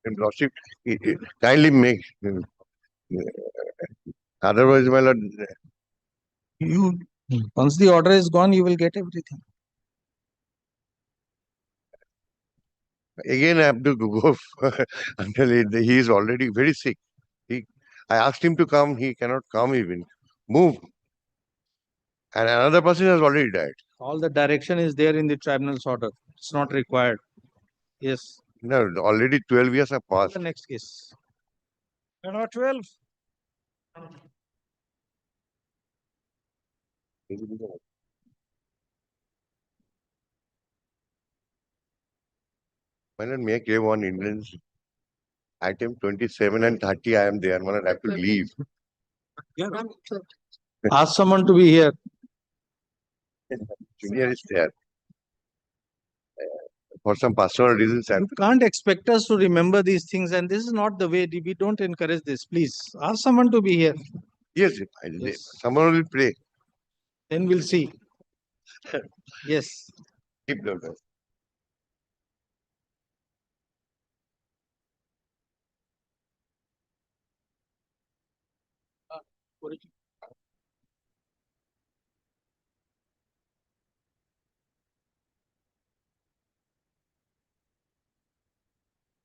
And Lordship, kindly make, otherwise, my lord, You, once the order is gone, you will get everything. again I have to go until he is already very sick. I asked him to come, he cannot come even. Move. And another person has already died. All the direction is there in the tribunal's order. It's not required. Yes. No, already 12 years have passed. The next case. Number 12. My lord, may I give one Indians? Item 27 and 30, I am there. My lord, I have to leave. Ask someone to be here. Junior is there. For some personal reasons, I have You can't expect us to remember these things, and this is not the way. We don't encourage this. Please ask someone to be here. yes, someone will pray. Then we'll see. Yes. Keep the order.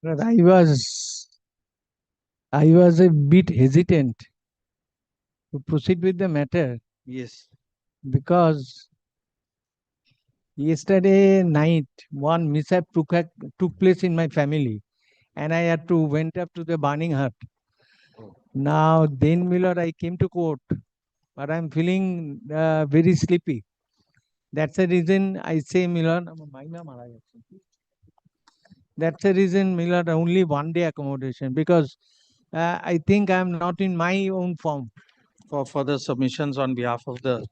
But I was a bit hesitant to proceed with the matter Yes. because yesterday night one mishap took place in my family, and I had to went up to the burning hut. Now then, Miller, I came to court, but I'm feeling very sleepy. That's the reason I say, Miller. That's the reason, Miller, only 1 day accommodation, because I think I'm not in my own form. For further submissions on behalf of the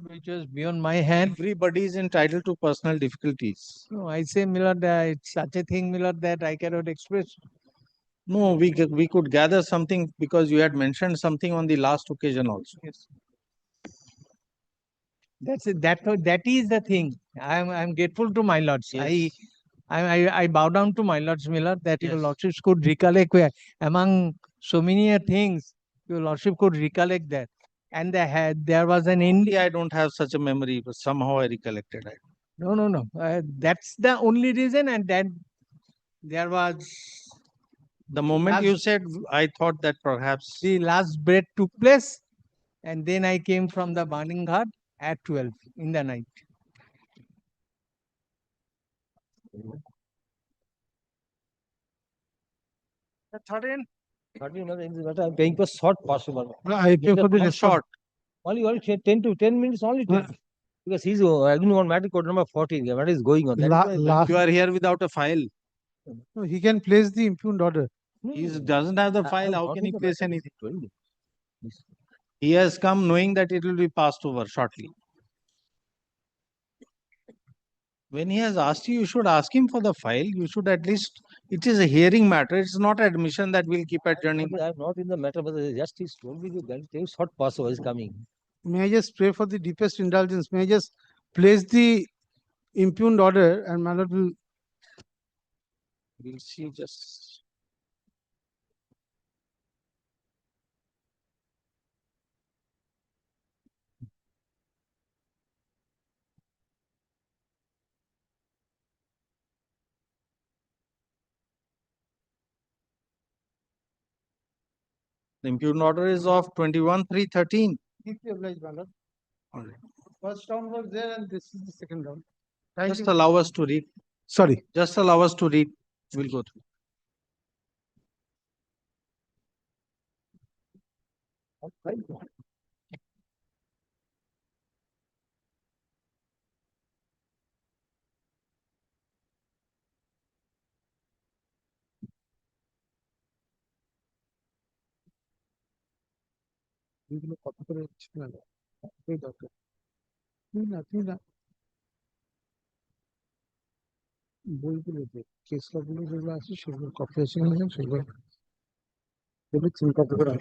Which was beyond my hand. everybody is entitled to personal difficulties. No, I say, Miller, that it's such a thing, Miller, that I cannot express. No, we could gather something because you had mentioned something on the last occasion also. Yes. That's it. That is the thing. I'm grateful to my lords. Yes. I bow down to my lords, Miller, that your Yes. lordships could recollect where among so many things your lordship could recollect that. And there was an Only I don't have such a memory, but somehow I recollected it. No. That's the only reason, and then there was The moment you said, I thought that perhaps the last breath took place, and then I came from the burning hut at 12 in the night. The 13. 13 I'm paying for short possible. I pay for the short. Only 10 minutes only. Because he's arguing on matter code number 14. The matter is going on. You are here without a file. No, he can place the impugned order. He doesn't have the file. How can he place anything? He has come knowing that it will be passed over shortly. When he has asked you, you should ask him for the file. You should at least, it is a hearing matter. It's not admission that we'll keep adjourning. I'm not in the matter, but just he's told me the short possible is coming. May I just pray for the deepest indulgence? May I just place the impugned order, and my lord will. We'll see just. The impugned order is of 21/3/13. Deeply obliged, my lord. All right. First round was there, and this is the second round. Just allow us to read. Sorry. Just allow us to read. We'll go through. এগুলো কত করে হচ্ছে না? এই দরকার। না। বইগুলোতে case গুলো যেগুলো আছে সেগুলো কপি আছে কিনা সেগুলো চিন্তা করে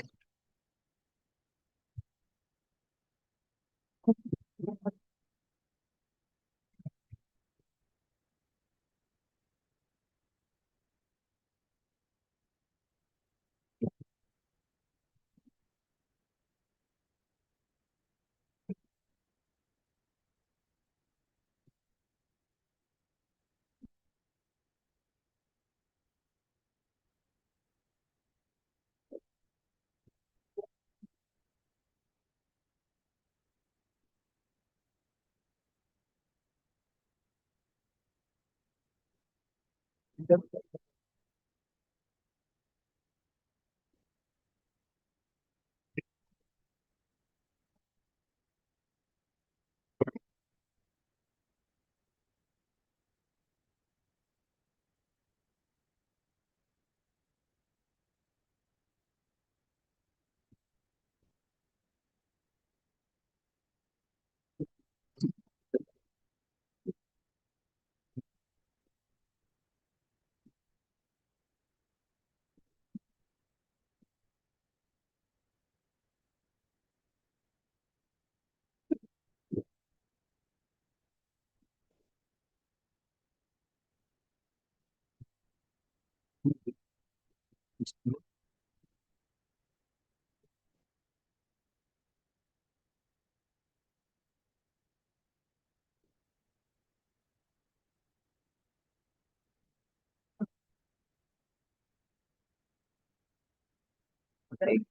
Right.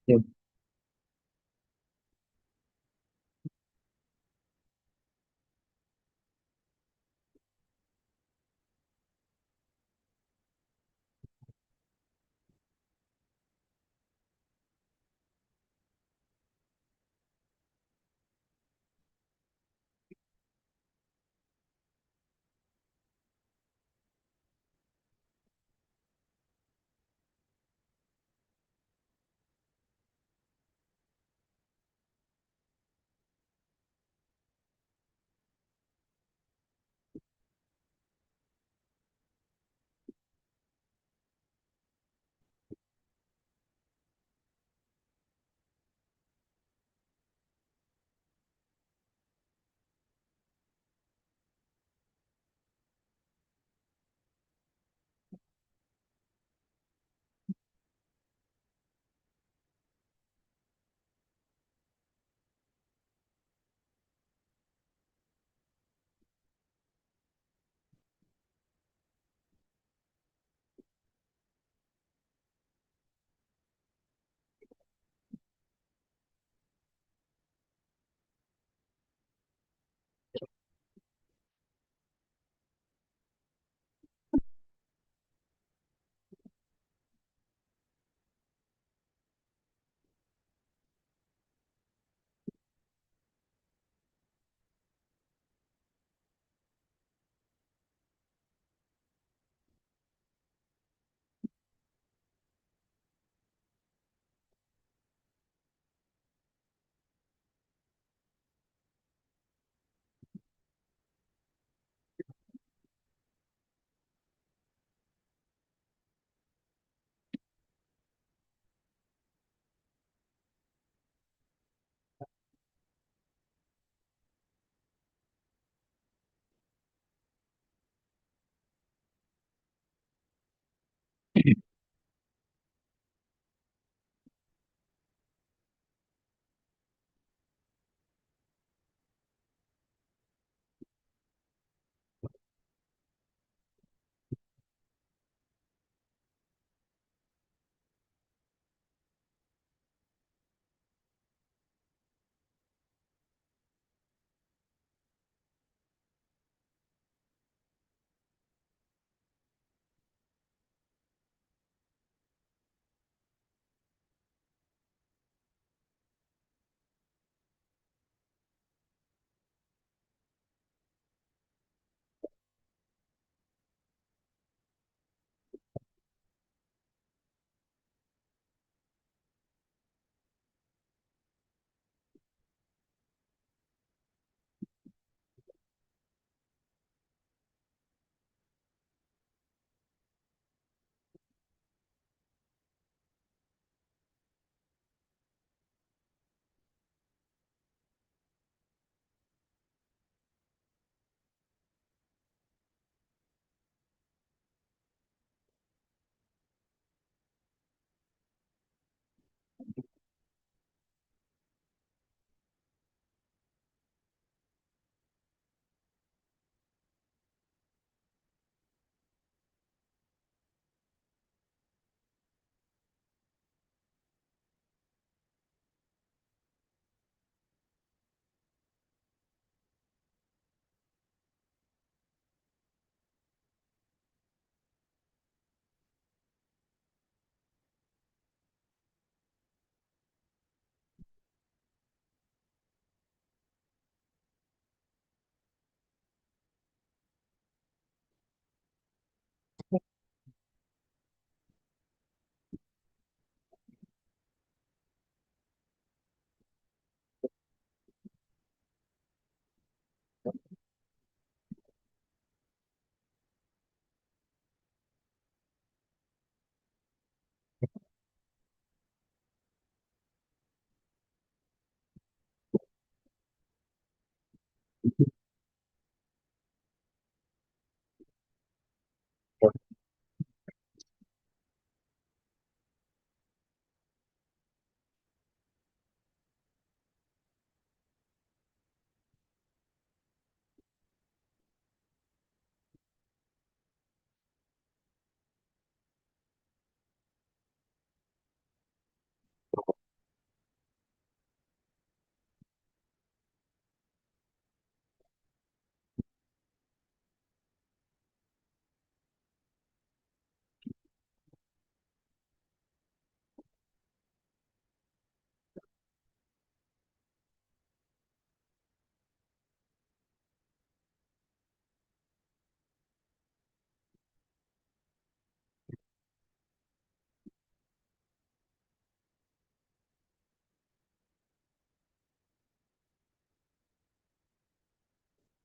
Yeah.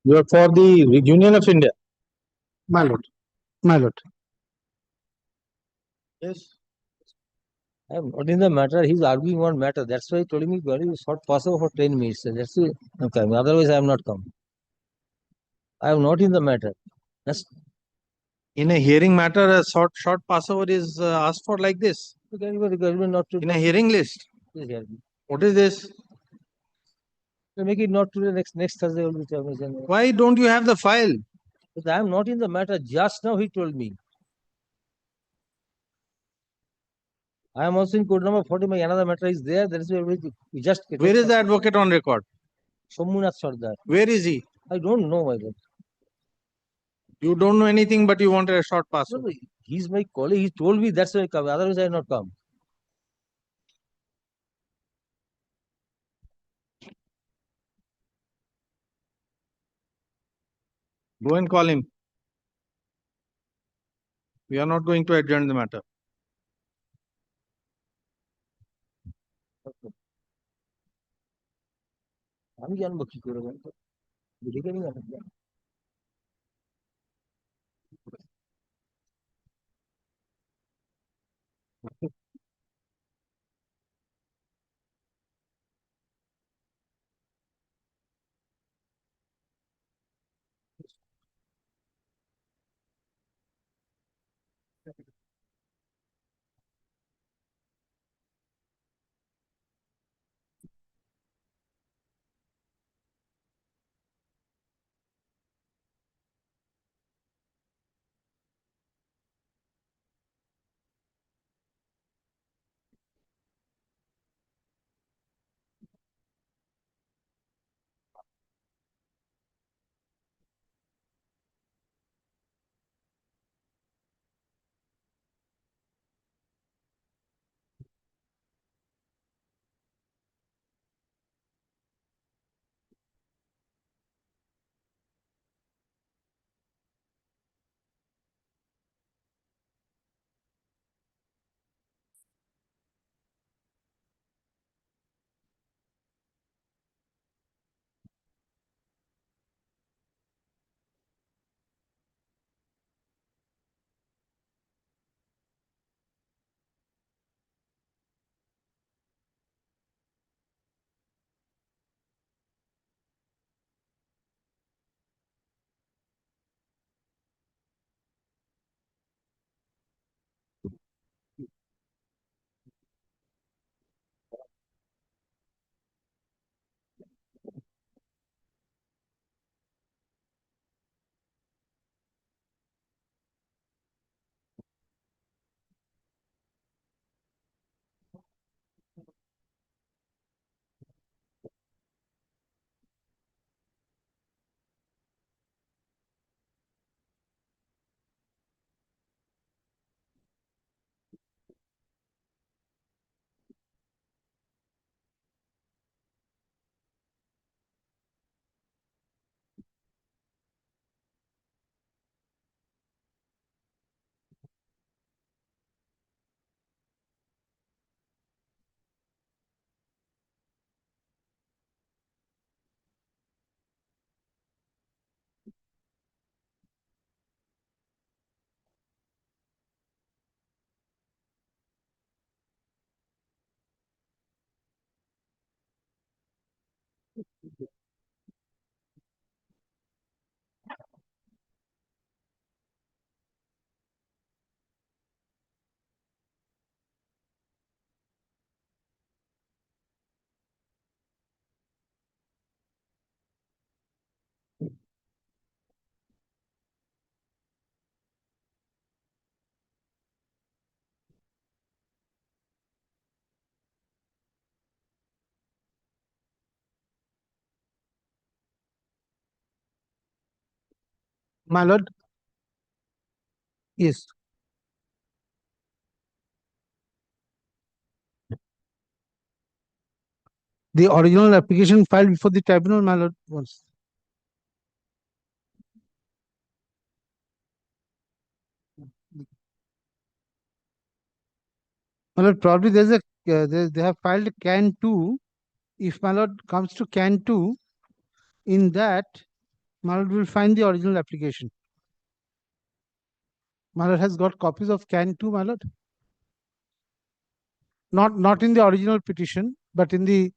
You are for the Union of India. My lord, my lord. Yes. I am not in the matter. He's arguing one matter. That's why he told me very short possible for 10 minutes. And that's why I'm coming. Otherwise, I am not come. I am not in the matter. That's In a hearing matter, a short passover is asked for like this. not to In a hearing list. please hear me. What is this? Make it not today. Next Thursday will be termination. Why don't you have the file? Because I am not in the matter. Just now he told me. I am also in code number 40. My another matter is there. That is why we just. Where is the advocate on record? Somunath Sardar. Where is he? I don't know, my lord. You don't know anything, but you wanted a short passover. No, he's my colleague. He told me that's why I come. Otherwise, I have not come. Go and call him. We are not going to adjourn the matter. আমি জানবো কি করে বলতো বুঝে গেলি না My lord. Yes. The original application filed before the tribunal, my lord, once. My lord, probably there's a they have filed can 2. If my lord comes to can 2, in that my lord will find the original application. My lord has got copies of can 2, my lord. Not in the original petition, but in the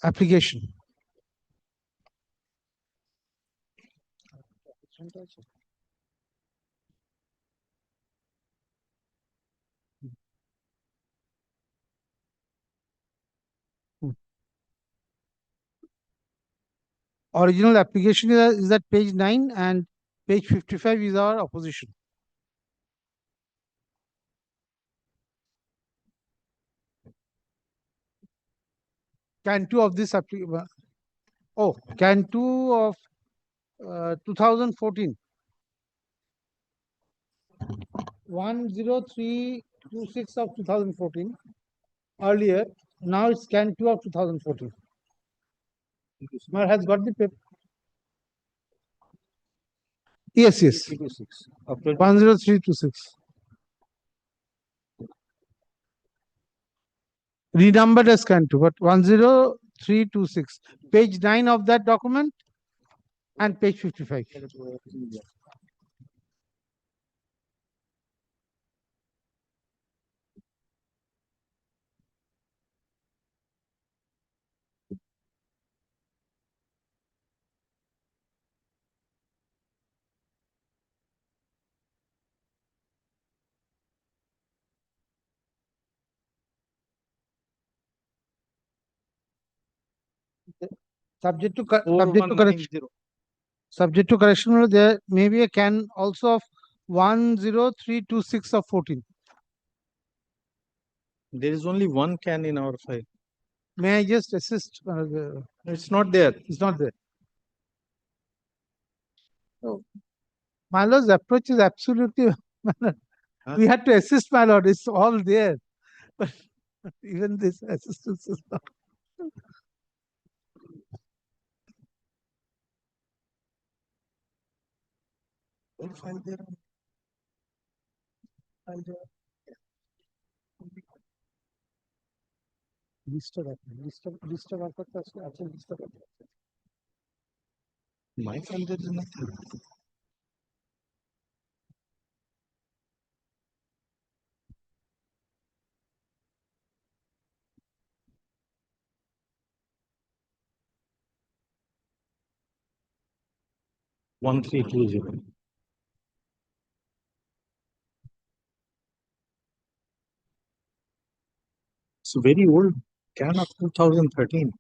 application. Original application is at page 9 and page 55 is our opposition. Can 2 of this application. Oh, can 2 of 2014. 10326 of 2014. Earlier, now it's can 2 of 2014. Has got the paper. Yes, yes. 10326. Renumbered as can 2, but 10326. Page 9 of that document and page 55. Subject to correction. Subject to correction, there may be a can also of 10326 of 14. There is only one can in our file. May I just assist? It's not there. It's not there. So, my lord's approach is absolutely. We had to assist, my lord. It's all there. But even this assistance is not. File there. File there. List of my file there is nothing. One three two zero. It's a very old can of 2013.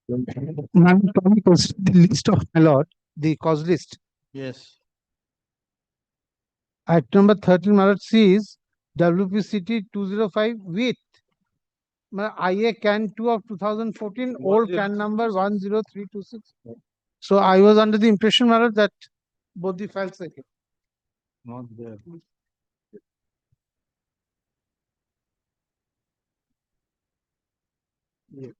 Now, the list of my lord, the cause list. Yes. At number 13, my lord sees WPCT 205 with IA can 2 of 2014, old can number 10326. So I was under the impression, my lord, that both the files are here. Not there. Yeah.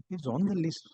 It's on the list.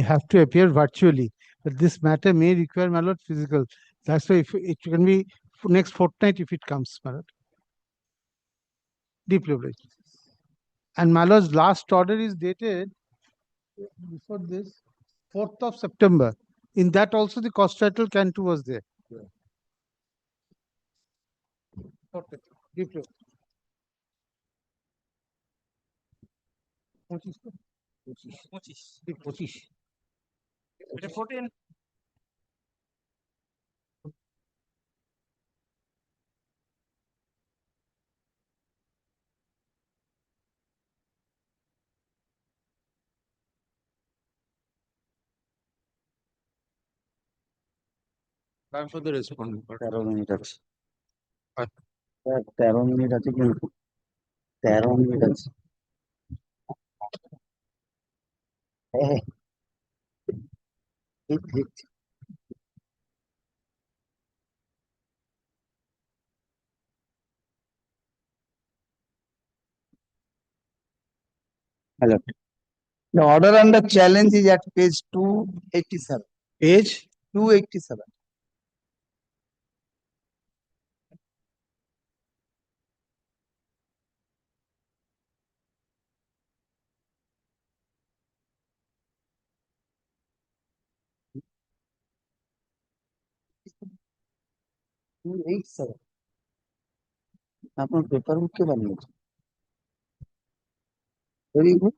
have to appear virtually. But this matter may require, my lord, physical. That's why if it can be next fortnight if it comes, my lord. Deeply obliged. And my lord's last order is dated before this 4th of September. In that also the cost title Cantu was there. Okay. Deeply. 25 এটা 14 Time for the respondent. 13 minute আছে 13 minute আছে কিন্তু 13 minute আছে হ্যাঁ ঠিক ঠিক Hello. The order under challenge is at page 287. Page 287. আপনার paper বুক কে বানিয়েছে ভেরি গুড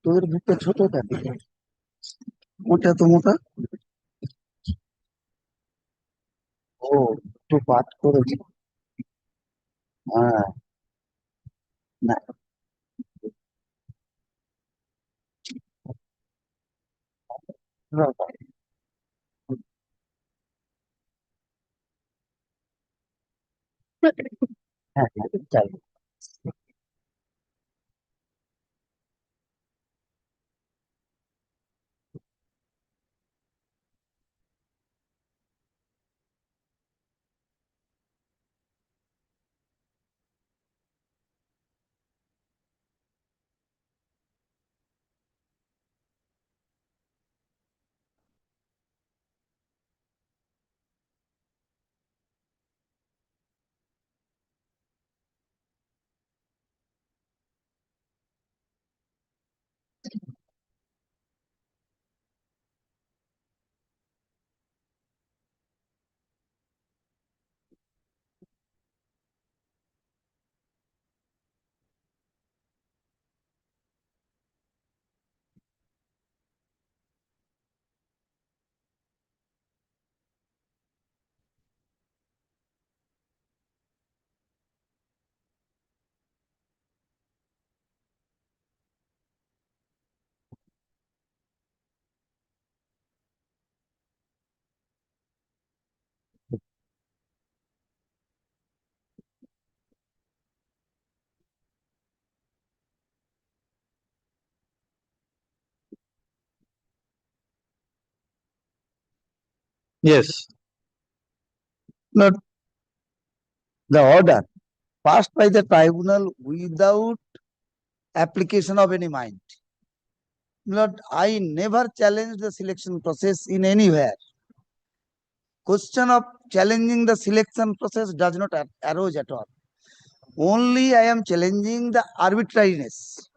তোদের বুকটা ছোট থাকে মোটা তো মোটা ও একটু পাঠ করেছি হ্যাঁ না হ্যাঁ হ্যাঁ চাই Yes. Not the order passed by the tribunal without application of any mind. Lord, I never challenged the selection process in anywhere. Question of challenging the selection process does not arise at all. Only I am challenging the arbitrariness.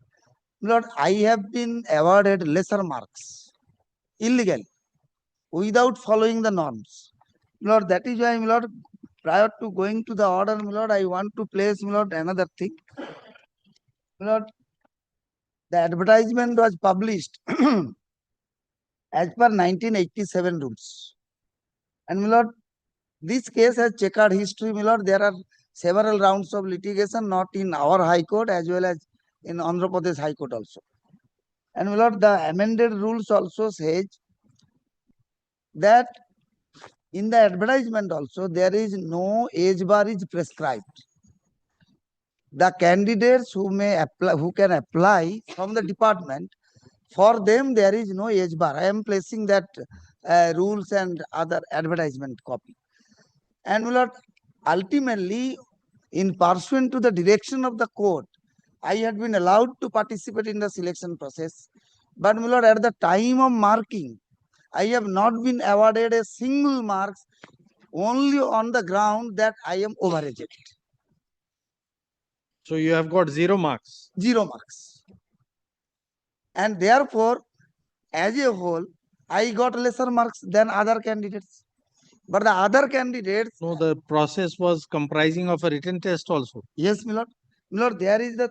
Lord, I have been awarded lesser marks illegally without following the norms. Lord, that is why, Lord, prior to going to the order, Lord, I want to place, Lord, another thing. Lord, the advertisement was published as per 1987 rules. And, Lord, this case has checkered history, Lord. There are several rounds of litigation, not in our High Court as well as in Andhra Pradesh High Court also. And, Lord, the amended rules also says that in the advertisement also there is no age bar is prescribed. The candidates who may apply, who can apply from the department, for them there is no age bar. I am placing that rules and other advertisement copy. And Lord, ultimately, in pursuant to the direction of the court, I had been allowed to participate in the selection process. But Lord, at the time of marking, I have not been awarded a single marks only on the ground that I am overaged. So you have got 0 marks. 0 marks. And therefore, as a whole, I got lesser marks than other candidates. But the other candidates. No, the process was comprising of a written test also. Yes, Milord. Milord, there is the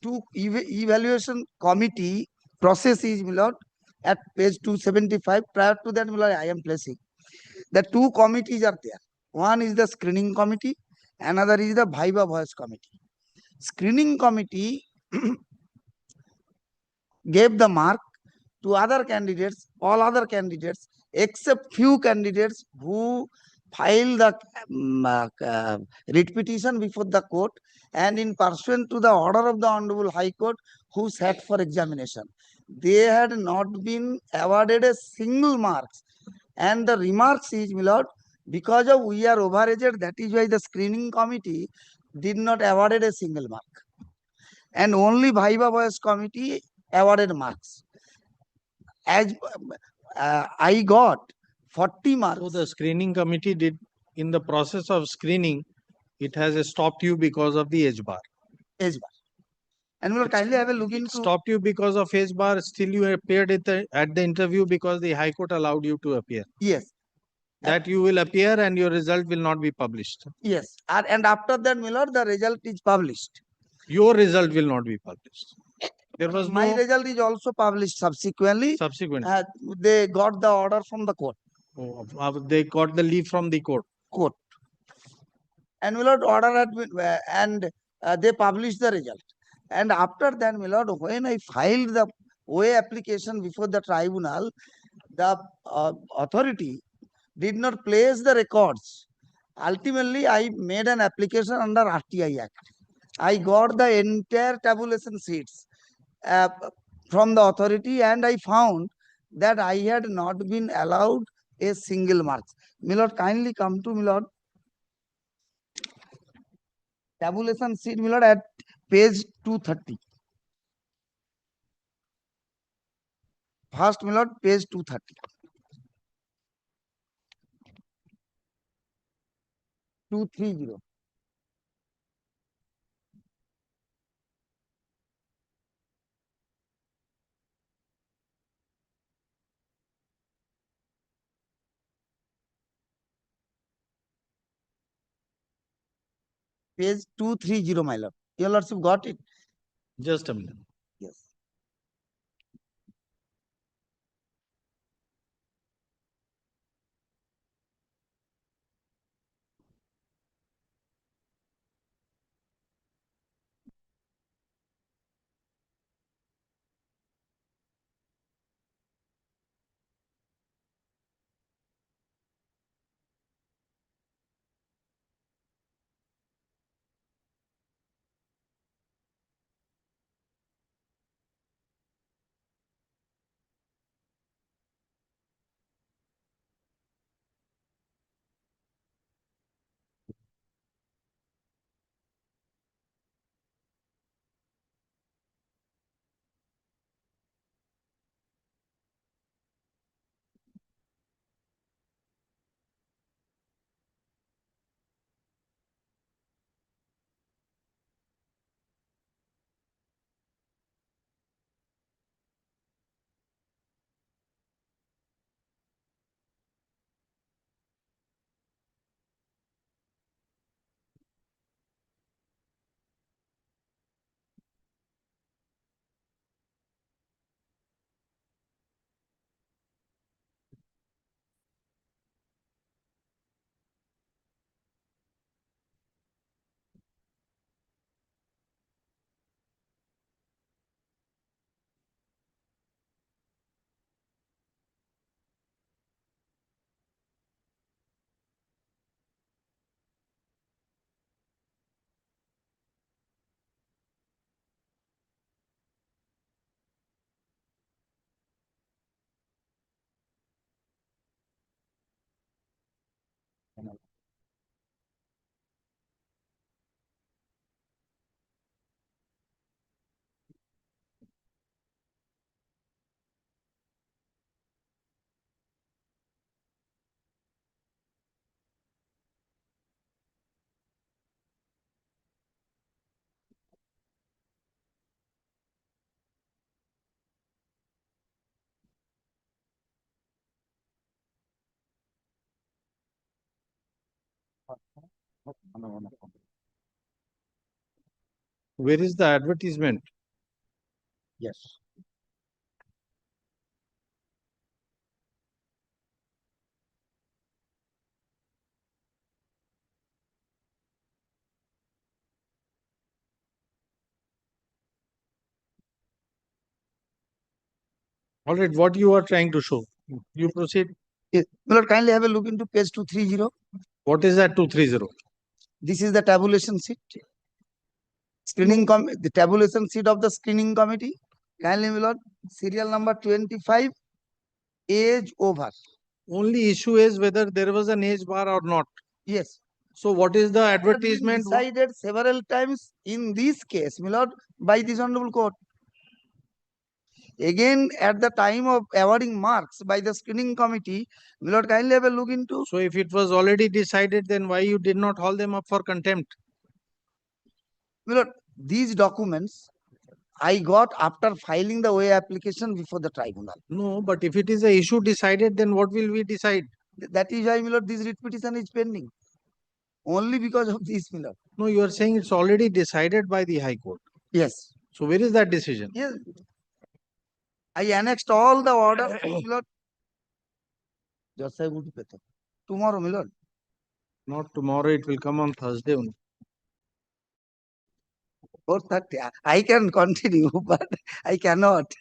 two evaluation committee process is, Milord, at page 275. Prior to that, Milord, I am placing. The two committees are there. One is the screening committee, another is the Viva Voice committee. Screening committee gave the mark to other candidates, all other candidates, except few candidates who filed the writ petition before the court and in pursuant to the order of the Honorable High Court who sat for examination. They had not been awarded a single marks. And the remarks is, Milord, because of we are overaged, that is why the screening committee did not awarded a single mark. And only Viva Voice committee awarded marks. As I got 40 marks. So the screening committee did, in the process of screening, it has stopped you because of the age bar. Age bar. And we will kindly have a look into. Stopped you because of age bar, still you appeared at the interview because the High Court allowed you to appear. Yes. That you will appear and your result will not be published. Yes. And after that, Milord, the result is published. Your result will not be published. There was My result is also published subsequently. They got the order from the court. Oh, they got the leave from the court. Court. And Milord, order had been, and they published the result. And after that, Milord, when I filed the OA application before the tribunal, the authority did not place the records. Ultimately, I made an application under RTI Act. I got the entire tabulation sheets from the authority and I found that I had not been allowed a single mark. Milord, kindly come to Milord. Tabulation sheet, Milord, at page 230. First, Milord, page 230. 230. Page 230, my lord. Your lordship got it? Just a minute. Yes. Where is the advertisement? Yes. All right, what you are trying to show? You proceed. Yes. My lord, kindly have a look into page 230. What is that 230? This is the tabulation sheet. The tabulation sheet of the screening committee. Kindly, my lord, serial number 25, age over. Only issue is whether there was an age bar or not. Yes. So what is the That has been advertisement? decided several times in this case, my lord, by this honorable court. Again, at the time of awarding marks by the screening committee, my lord, kindly have a look into. So if it was already decided, then why you did not haul them up for contempt? My lord, these documents I got after filing the OA application before the tribunal. No, but if it is a issue decided, then what will we decide? That is why, my lord, this writ petition is pending. Only because of this, my lord. No, you are saying it's already decided by the High Court. Yes. So where is that decision? Yes. I annexed all the orders, my lord. Just I would pay tomorrow, my lord. Not tomorrow, it will come on Thursday only. 4:30. I can continue, but I cannot.